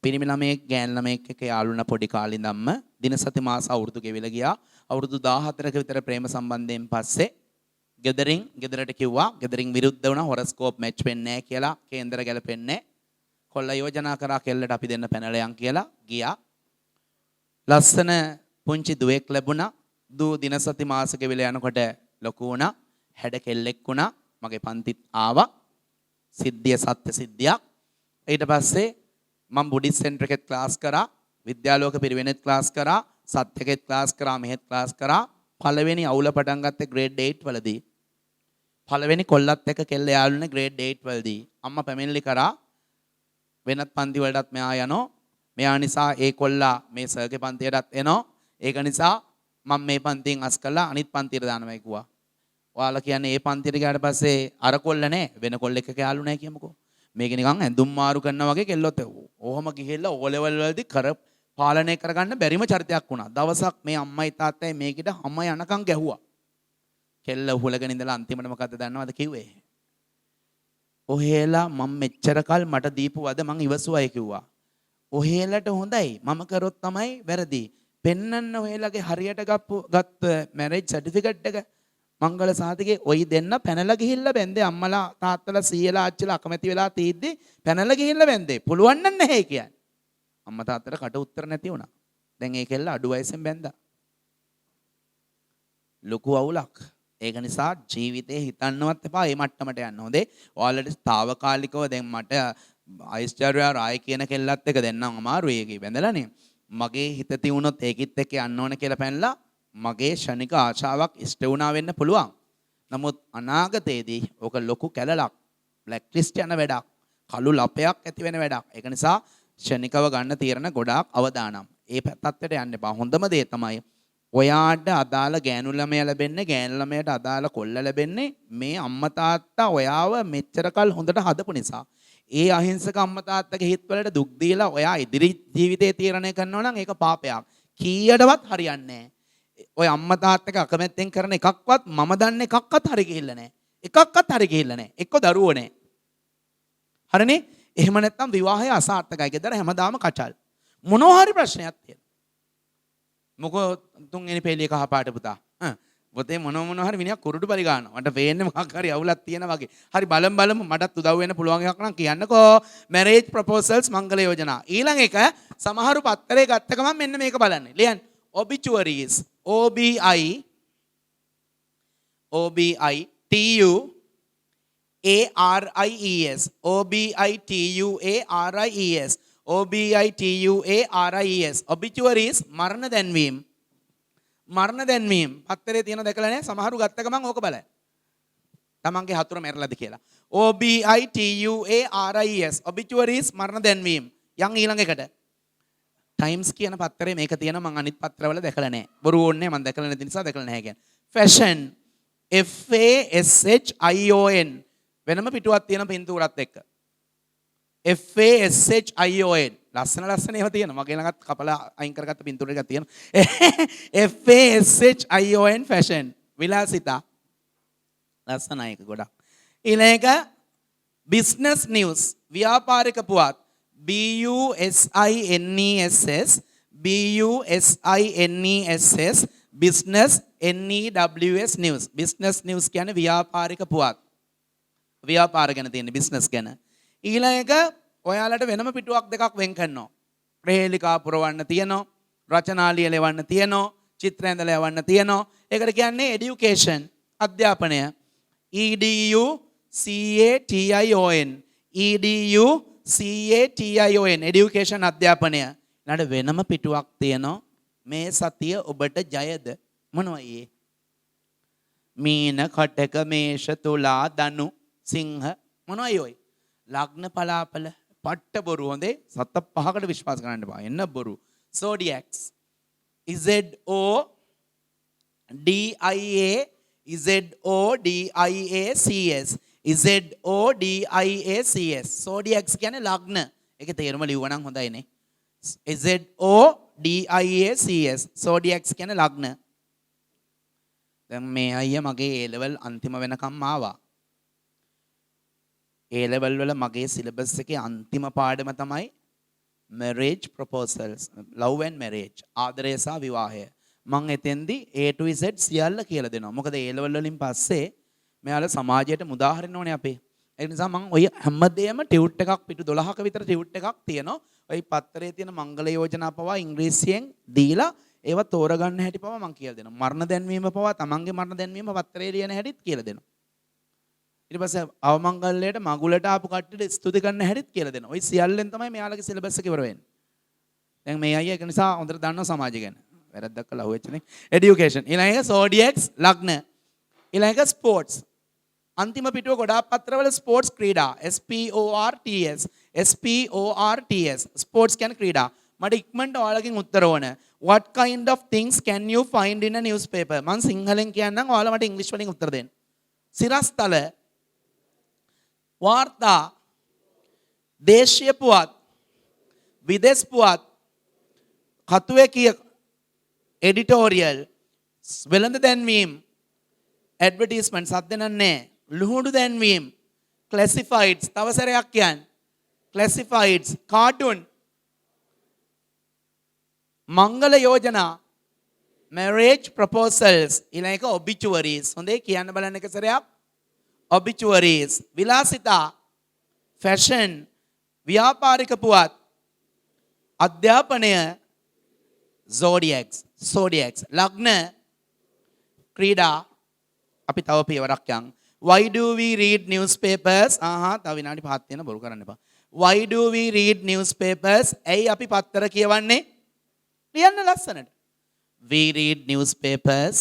පිරිමි ළමයෙක් ගෑන් ළමයෙක් එක්ක යාළු වෙන පොඩි කාලේ ඉඳන්ම දින සති මාස අවුරුදු ගෙවිලා ගියා. අවුරුදු 14ක විතර ප්‍රේම සම්බන්ධයෙන් පස්සේ ගෙදරට කිව්වා ගෙදරින් විරුද්ධ වුණා හොරස්කෝප් මැච් වෙන්නේ නැහැ කියලා කේන්දර ගැලපෙන්නේ කොල්ලා යෝජනා කරා කෙල්ලට අපි දෙන්න පැනලා යන් කියලා ගියා. ලස්සන පුංචි දුවෙක් ලැබුණා. දූ දින සති මාස ගෙවිලා යනකොට ලොකු වුණා. හැඩ කෙල්ලෙක් වුණා. මගේ පන්තිත් ආවා. සිද්ධිය සත්‍ය සිද්ධියක්. ඊට පස්සේ මම බුද්දිස් සෙන්ටර් එකේ ක්ලාස් කරා. විද්‍යාලෝක පිරිවෙනෙත් ක්ලාස් කරා. සත්‍යකෙත් ක්ලාස් කරා. මෙහෙත් ක්ලාස් කරා. පළවෙනි අවුල පටන් ගත්තේ grade 8 වලදී. පළවෙනි කොල්ලත් එක්ක කෙල්ල යාළුනේ grade 8 වලදී. අම්මා පැමිණිලි කරා. වෙනත් පන්ති වලටත් මෙයා යනවා. මෙයා නිසා ඒ කොල්ලා මේ සර්ගේ පන්තියටත් එනවා. ඒක නිසා මම මේ පන්තියෙන් අස් කළා අනිත් පන්තියට දානවා කිව්වා. ඔයාලා කියන්නේ මේ පන්තියට ගියාට පස්සේ අර කොල්ල නෑ වෙන කොල්ලෙක් එක්ක යාළු නෑ කියමුකෝ. මේක නිකන් ඇඳුම් මාරු කරනවා වගේ කෙල්ලොත් ඔහොම ගිහිල්ලා ඕ ලෙවල් වලදී පාලනය කරගන්න බැරිම චරිතයක් වුණා. දවසක් මේ අම්මයි තාත්තයි මේකට හැම යනකම් ගැහුවා. කෙල්ල උහුලගෙන ඉඳලා අන්තිමට මොකද්ද දන්නවද කිව්වේ? ඔහෙලා මම මෙච්චර කල් මට දීපු වද මං ඉවසුවයි කිව්වා. ඔහෙලට හොඳයි මම කරොත් තමයි වැරදි. පෙන්නන්න ඔහෙලගේ හරියට ගත්ත මැරේජ් සර්ටිෆිකේට් එක මංගල සාතිකේ ඔයි දෙන්න පැනලා ගිහිල්ලා බැන්දේ අම්මලා තාත්තලා සීයලා ආච්චිලා අකමැති වෙලා තීද්දි පැනලා ගිහිල්ලා බැන්දේ. පුළුවන් නම් නැහැ කියන්නේ. අම්මා තාත්තට කට උත්තර නැති වුණා. දැන් ඒ කෙල්ල අඩු වයසෙන් බැන්දා. ලොකු අවුලක්. ඒක නිසා ජීවිතේ හිතන්නවත් එපා මේ මට්ටමට යන්න. හොඳේ. ඔයාලට తాවකාලිකව දැන් මට අයිස්චර්යා රායි කියන කෙල්ලත් එක දෙන්නම් අමාරුයි ඒකේ බැඳලානේ. මගේ හිත තියුණොත් ඒකිට එක්ක යන්න ඕන කියලා පැනලා මගේ ෂණික ආශාවක් ඉෂ්ට වුණා වෙන්න පුළුවන්. නමුත් අනාගතයේදී ඕක ලොකු කැලලක්, බ්ලැක් ලිස්ට් යන වැඩක්, කළු ලපයක් ඇති වෙන වැඩක්. ඒක නිසා ෂණිකව ගන්න තීරණ ගොඩාක් අවදානම්. ඒ පැත්තට යන්න එපා. හොඳම දේ තමයි ඔයාට අදාළ ගෑනු ළමයා ලැබෙන්නේ, ගෑනු ළමයාට අදාළ කොල්ල ලැබෙන්නේ මේ අම්මා තාත්තා ඔයාව මෙච්චර කල් හොඳට හදපු නිසා. ඒ අහිංසක අම්මා තාත්තගේ හිතවලට දුක් දීලා ඔයා ඉදිරි ජීවිතේ තීරණය කරනවා නම් ඒක පාපයක්. කීයටවත් හරියන්නේ නැහැ. ඔය අම්මා තාත්තක අකමැත්තෙන් කරන එකක්වත් මම දන්න එකක්වත් හරි ගිහිල්ලා නැහැ. එකක්වත් හරි ගිහිල්ලා නැහැ. එක්ක දරුවෝ නැහැ. හරිනේ? එහෙම නැත්නම් විවාහය අසාර්ථකයි. ගෙදර හැමදාම කචල්. මොනවා හරි ප්‍රශ්නයක් තියෙනවා. මොකෝ තුන්වෙනි පෙළිය කහ පාට පුතා. පොතේ මොනවා හරි මිනිහා කුරුඩු පරි ගන්නවා. මට පේන්නේ මොකක් හරි අවුලක් තියෙනවා වගේ. හරි බලමු මටත් උදව් වෙන්න පුළුවන් එකක් නම් කියන්නකෝ. මැරේජ් ප්‍රොපෝසල්ස් මංගල යෝජනා. ඊළඟ එක සමහරු පත්තරේ ගත්ත ගමන් මෙන්න මේක බලන්න. ලියන්න. obituaries obituaries obituaries මරණ දැන්වීම. මරණ දැන්වීම පත්තරේ තියෙන දැකලා නැහැ. සමහරු ගත්ත ගමන් ඕක බලන්න. තමන්ගේ හතුර මැරලාද කියලා. obituaries obituaries මරණ දැන්වීම. යන් ඊළඟ එකට ටයිම්ස් කියන පත්තරේ මේක තියෙනවා. මම අනිත් පත්‍රවල දැකලා නැහැ. බොරු ඕනේ මම දැකලා නැති නිසා දැකලා නැහැ කියන්නේ. fashion FASHION වෙනම පිටුවක් තියෙන පින්තූරත් එක්ක. FASHION ලස්සන ඒවා තියෙනවා. මගේ ළඟත් කපලා අයින් කරගත්ත පින්තූර එකක් තියෙනවා. FASHION fashion විලාසිතා ලස්සනයි ඒක ගොඩක්. ඊළඟ එක business news ව්‍යාපාරික පුවත් BUSINESS BUSINESS business NEWS news business news කියන්නේ ව්‍යාපාරික පුවත් ව්‍යාපාර ගැන තියෙන business ගැන ඊළඟ එක ඔයාලට වෙනම පිටුවක් දෙකක් වෙන් කරනවා ප්‍රහේලිකා පුරවන්න තියෙනවා රචනා ලියලවන්න තියෙනවා චිත්‍ර ඇඳලා යවන්න තියෙනවා ඒකට කියන්නේ education අධ්‍යාපනය EDUCATION education අධ්‍යාපනය ඊළඟ වෙනම පිටුවක් තියෙනවා මේ සතිය ඔබට ජයද මොනවයි මීන කටක මේෂ තුලා ධනු සිංහ මොනවයි ඔය ලග්න පලාපල පට්ට බොරු හොඳේ සත පහකට විශ්වාස කරන්න බෑ එන්න බොරු zodiacs ZODIACS zodiacs කියන්නේ ලග්න ඒකේ තේරුම ලියුවා නම් හොඳයි නේ ZODIACS zodiacs කියන්නේ ලග්න දැන් මේ අයියා මගේ A level අන්තිම වෙනකම් ආවා A level වල මගේ සිලබස් එකේ අන්තිම පාඩම තමයි marriage proposals love and marriage ආදරය සහ විවාහය මම එතෙන්දී A to Z සියල්ල කියලා දෙනවා මොකද A level වලින් පස්සේ මෙයාලා සමාජයට මුදාහරින්න ඕනේ අපේ ඒ නිසා මම ඔය හැමදේම ටියුට් එකක් පිටු 12ක විතර ටියුට් එකක් තියෙනවා ඔය පත්තරේ තියෙන මංගල යෝජනා පවා ඉංග්‍රීසියෙන් දීලා ඒවා තෝරගන්න හැටි පවා මම කියලා දෙනවා මරණ දැන්වීම පවා තමන්ගේ මරණ දැන්වීම පත්තරේ ලියන හැටිත් කියලා දෙනවා ඊට පස්සේ අවමංගල්‍යයට මගුලට ආපු කට්ටියට ස්තුති කරන්න හැටිත් කියලා දෙනවා. ওই සියල්ලෙන් තමයි මෙයාලගේ සිලබස් එක ඉවර වෙන්නේ. දැන් මේ අයියා ඒක නිසා හොඳට දන්නවා සමාජය ගැන. වැරද්දක් කළා අහුවෙච්චනේ. එඩියුකේෂන්. ඊළඟ එක zodiacs ලග්න. ඊළඟ එක ස්පෝර්ට්ස්. අන්තිම පිටුව ගොඩාක් පත්‍රවල ස්පෝර්ට්ස් ක්‍රීඩා SPORTS ස්පෝර්ට්ස් කියන්නේ ක්‍රීඩා. මට ඉක්මනට ඔයාලගෙන් උත්තර ඕන. What kind of things can you find in a newspaper? මම සිංහලෙන් කියන්නම් ඔයාලා මට ඉංග්‍රීසි වලින් උත්තර දෙන්න. සිරස්තල වාර්තා දේශීය පුවත් විදේශ පුවත් කතුවේ කිය එඩිටෝරියල් වෙළඳ දැන්වීම් ඇඩ්වර්ටයිස්මන්ට් සද්දනන්නේ ලුහුඬු දැන්වීම් ක්ලාසිෆයිඩ්ස් තව සැරයක් කියන්න ක්ලාසිෆයිඩ්ස් කාටුන් මංගල යෝජනා marriage proposals ඊළඟ එක obituaries හොඳේ කියන්න බලන්න එක සැරයක් obituaries විලාසිතා fashion ව්‍යාපාරික පුවත් අධ්‍යාපනය zodiacs ලග්න ක්‍රීඩා අපි තව පියවරක් යන් why do we read newspapers තව විනාඩි 5ක් තියෙන බොරු කරන්න එපා why do we read newspapers ඇයි අපි පත්තර කියවන්නේ ලියන්න ලස්සනට we read newspapers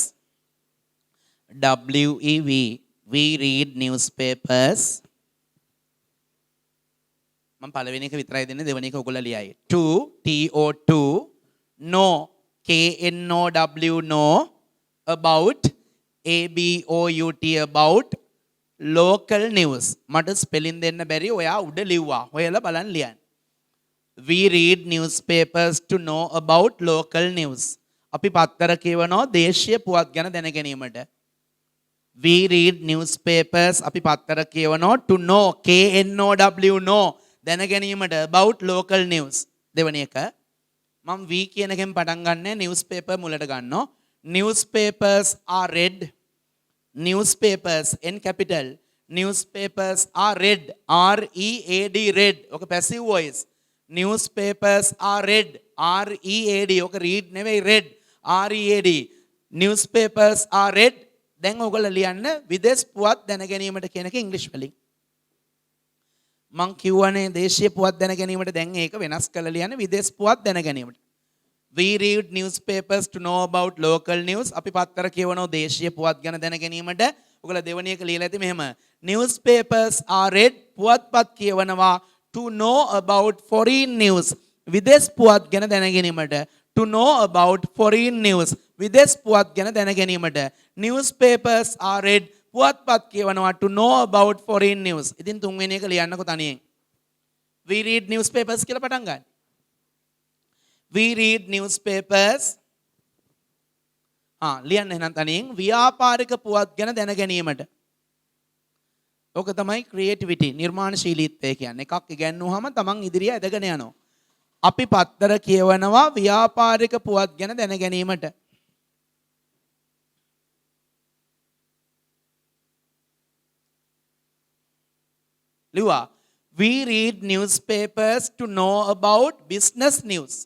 we read newspapers මම පළවෙනි එක විතරයි දෙන්නේ දෙවෙනි එක ඔයගොල්ලෝ ලියයි TO2 no KNOW about ABOUT about local news මට ස්පෙලින් දෙන්න බැරි ඔයා උඩ ලිව්වා ඔයාලා බලන්න ලියන්න we read newspapers to know about local news අපි පත්තර කියවනවා දේශීය පුවත් ගැන දැන ගැනීමට we read newspapers අපි පත්තර කියවනවා to know KNOW know දැන ගැනීමට about local news දෙවෙනි එක මම V කියන එකෙන් පටන් ගන්න newspaper මුලට ගන්නවා newspapers are read newspapers in capital newspapers are read READ read ඔක passive voice newspapers are read READ ඔක read නෙවෙයි read READ newspapers are read දැන් ඔයගොල්ලෝ ලියන්න විදේශ පුවත් දැන ගැනීමට කියන එක ඉංග්‍රීසි වලින් මං කියවනේ දේශීය පුවත් දැන ගැනීමට දැන් ඒක වෙනස් කරලා ලියන්න විදේශ පුවත් දැන ගැනීමට we read newspapers to know about local news අපි පත්තර කියවනවා දේශීය පුවත් ගැන දැන ගැනීමට ඔයගොල්ලෝ දෙවෙනි එක ලියලා ඇති මෙහෙම newspapers are read පුවත්පත් කියවනවා to know about foreign news විදේශ පුවත් ගැන දැන ගැනීමට to know about foreign news විදේශ පුවත් ගැන දැන ගැනීමට newspapers are read පුවත්පත් කියවනවා to know about foreign news ඉතින් තුන්වෙනි එක ලියන්නකෝ තනියෙන් we read newspapers කියලා පටන් ගන්න we read newspapers ලියන්න එහෙනම් තනියෙන් ව්‍යාපාරික පුවත් ගැන දැන ගැනීමට ඕක තමයි ක්‍රියේටිවිටි නිර්මාණශීලීත්වය කියන්නේ. එකක් ඉගෙනුවාම තමන් ඉදිරිය ඇදගෙන යනවා. අපි පත්තර කියවනවා ව්‍යාපාරික පුවත් ගැන දැන ගැනීමට. ලිව්වා we read newspapers to know about business news.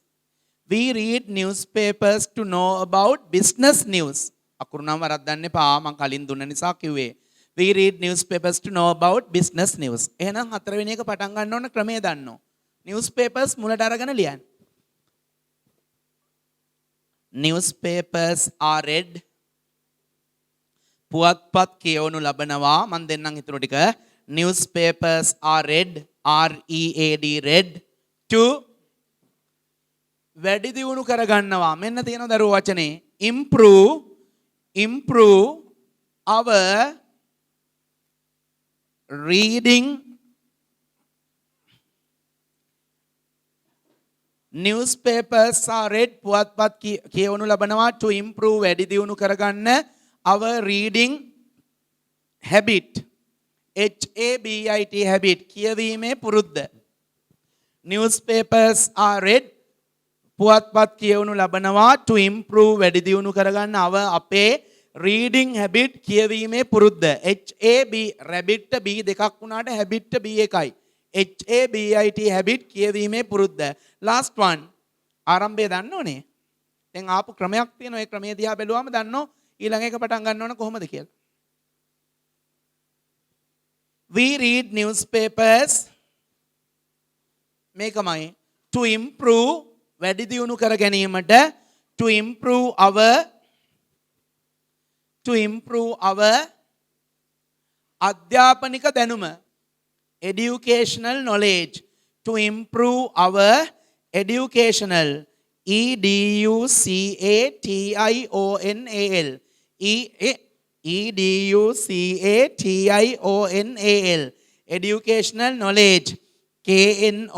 We read newspapers to know about business news. අකුරු නම් වරද්දන්න එපා මම කලින් දුන්න නිසා කිව්වේ. We read newspapers to know about business news. එහෙනම් හතරවෙනි එක පටන් ගන්න ඕන ක්‍රමය දන්නෝ. newspapers මුලට අරගෙන ලියන්න. newspapers are read. පුවත්පත් කියවනු ලබනවා. මම දෙන්නම් ඊටු ටික. newspapers are read, READ, read to වැඩි දියුණු කරගන්නවා. මෙන්න තියෙන දරුව වචනේ improve our reading. newspapers are read පුවත්පත් කියවනු ලබනවා to improve වැඩි දියුණු කරගන්න our reading habit. HABIT habit කියවීමේ පුරුද්ද. newspapers are read පුවත්පත් කියවනු ලබනවා to improve වැඩි දියුණු කරගන්න අපේ reading habit කියවීමේ පුරුද්ද. HAB rabbit B දෙකක් වුණාට habit B එකයි. HABIT habit කියවීමේ පුරුද්ද. last one ආරම්භය දන්න ඕනේ. දැන් ආපු ක්‍රමයක් තියෙනවා. ඒ ක්‍රමයේ දිහා බැලුවාම දන්නෝ ඊළඟ එක පටන් ගන්න ඕන කොහොමද කියලා. We read newspapers මේකමයි to improve වැඩි දියුණු කර ගැනීමට to improve our අධ්‍යාපනික දැනුම educational knowledge to improve our educational EDUCATIONAL EDUCATIONAL educational knowledge KNOWLEDGE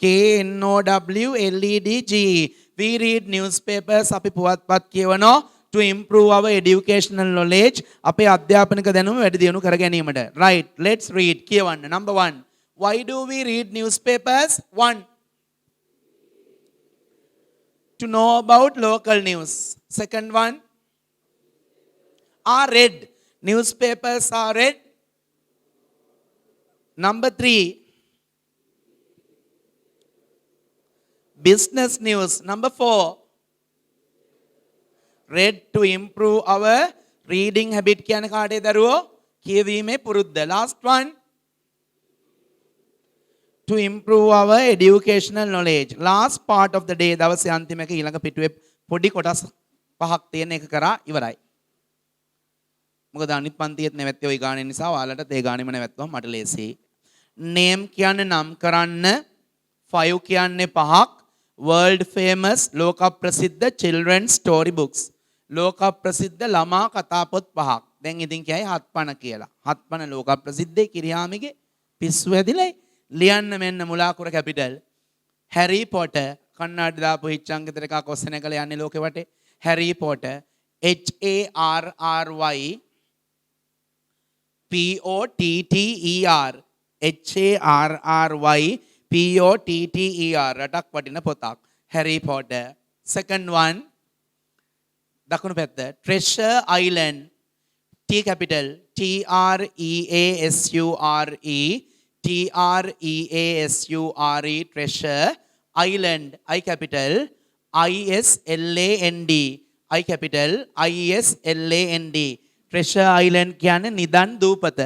KNOWLEDGE we read newspapers අපි පුවත්පත් කියවනවා to improve our educational knowledge අපේ අධ්‍යාපනික දැනුම වැඩි දියුණු කර ගැනීමට. right, let's read. කියවන්න. number 1, why do we read newspapers? 1, to know about local news. Second one, are read. Newspapers are read. Number 3, business news. Number 4, read to improve our reading habit කියන කාටේ දරුවෝ කියවීමේ පුරුද්ද. last one, to improve our educational knowledge. last part of the day දවසේ අන්තිම එක ඊළඟ පිටුවේ පොඩි කොටස් පහක් තියෙන එක කරා ඉවරයි. මොකද අනිත් පන්තියෙත් නැවැත්තේ ওই ගානේ නිසා ඔයාලට ඒ ගානෙම නැවැත්තුවම මට ලේසියි. name කියන්නේ නම් කරන්න, 5 කියන්නේ 5ක්, world famous ලෝක ප්‍රසිද්ධ children story books ලෝක ප්‍රසිද්ධ ළමා කතාපොත් 5ක්. දැන් ඉතින් කියයි 7 කියලා. 7 ලෝක ප්‍රසිද්ධයි කිරියාමිගේ පිස්සු ඇදිලයි. ලියන්න මෙන්න මුලාකුර කැපිටල්. හැරි පොටර් කන්නාඩි දාපු හිච්චංගිතර එකක් ඔස්සන කළ යන්නේ ලෝකෙ වටේ. හැරි Potter HARRY POTTER HARRY POTTER රටක් වටින පොතක්. හැරි පොටර්. second one දකුණු පැත්ත treasure island T capital TREASURE treasure island I capital ISLAND I capital ISLAND treasure island කියන්නේ නිදන් දූපත.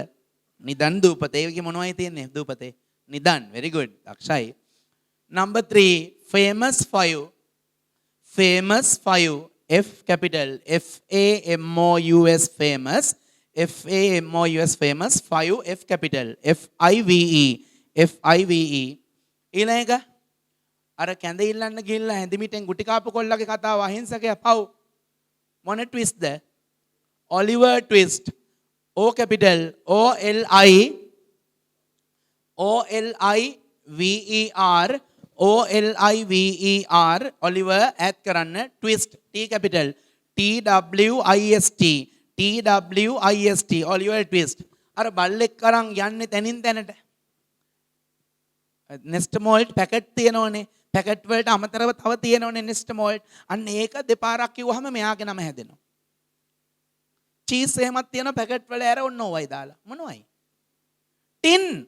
නිදන් දූපත ඒකේ මොනවයි තියෙන්නේ දූපතේ නිදන්. very good දක්ෂයි. number 3 famous 5 F capital FAMOUS famous FAMOUS famous 5 F capital FIVE ඊළඟ එක අර කැඳ ඉල්ලන්න ගිහිල්ලා හැඳිමිටෙන් ගුටි කාපු කොල්ලගේ කතාව අහිංසකයා පව් මොන ට්විස්ට්ද Oliver twist O capital OLIVER Oliver ඇත් කරන්න twist T capital TWIST TWIST Oliver Twist අර බල්ලෙක් අරන් යන්නේ තැනින් තැනට නෙස්ට් මෝල්ට් පැකට් තියෙනවනේ පැකට් වලට අමතරව තව තියෙනවනේ නෙස්ට් මෝල්ට් අන්න ඒක දෙපාරක් කිව්වහම මෙයාගේ නම හැදෙනවා චීස් එහෙමත් තියෙන පැකට් වල ඇර ඔන්න ඕවයි දාලා මොනවයි ටින්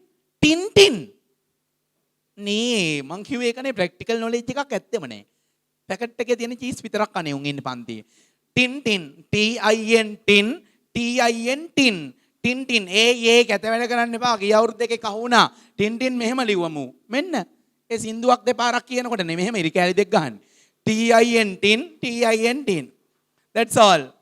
නේ මං කිව්වේ ඒකනේ ප්‍රැක්ටිකල් නොලෙජ් එකක් ඇත්තෙම නෑ පැකට් එකේ තියෙන චීස් විතරක් අනේ උන් ඉන්නේ පන්තියේ ටින් ටින් ඒ කැත වැඩ කරන්න එපා ගිය අවුරුද්ද එකේ කහුණා ටින් මෙහෙම ලිව්වමු මෙන්න ඒ සින්දුවක් දෙපාරක් කියනකොට නේ මෙහෙම ඉරි කැලි දෙක ගහන්නේ ටින් that's all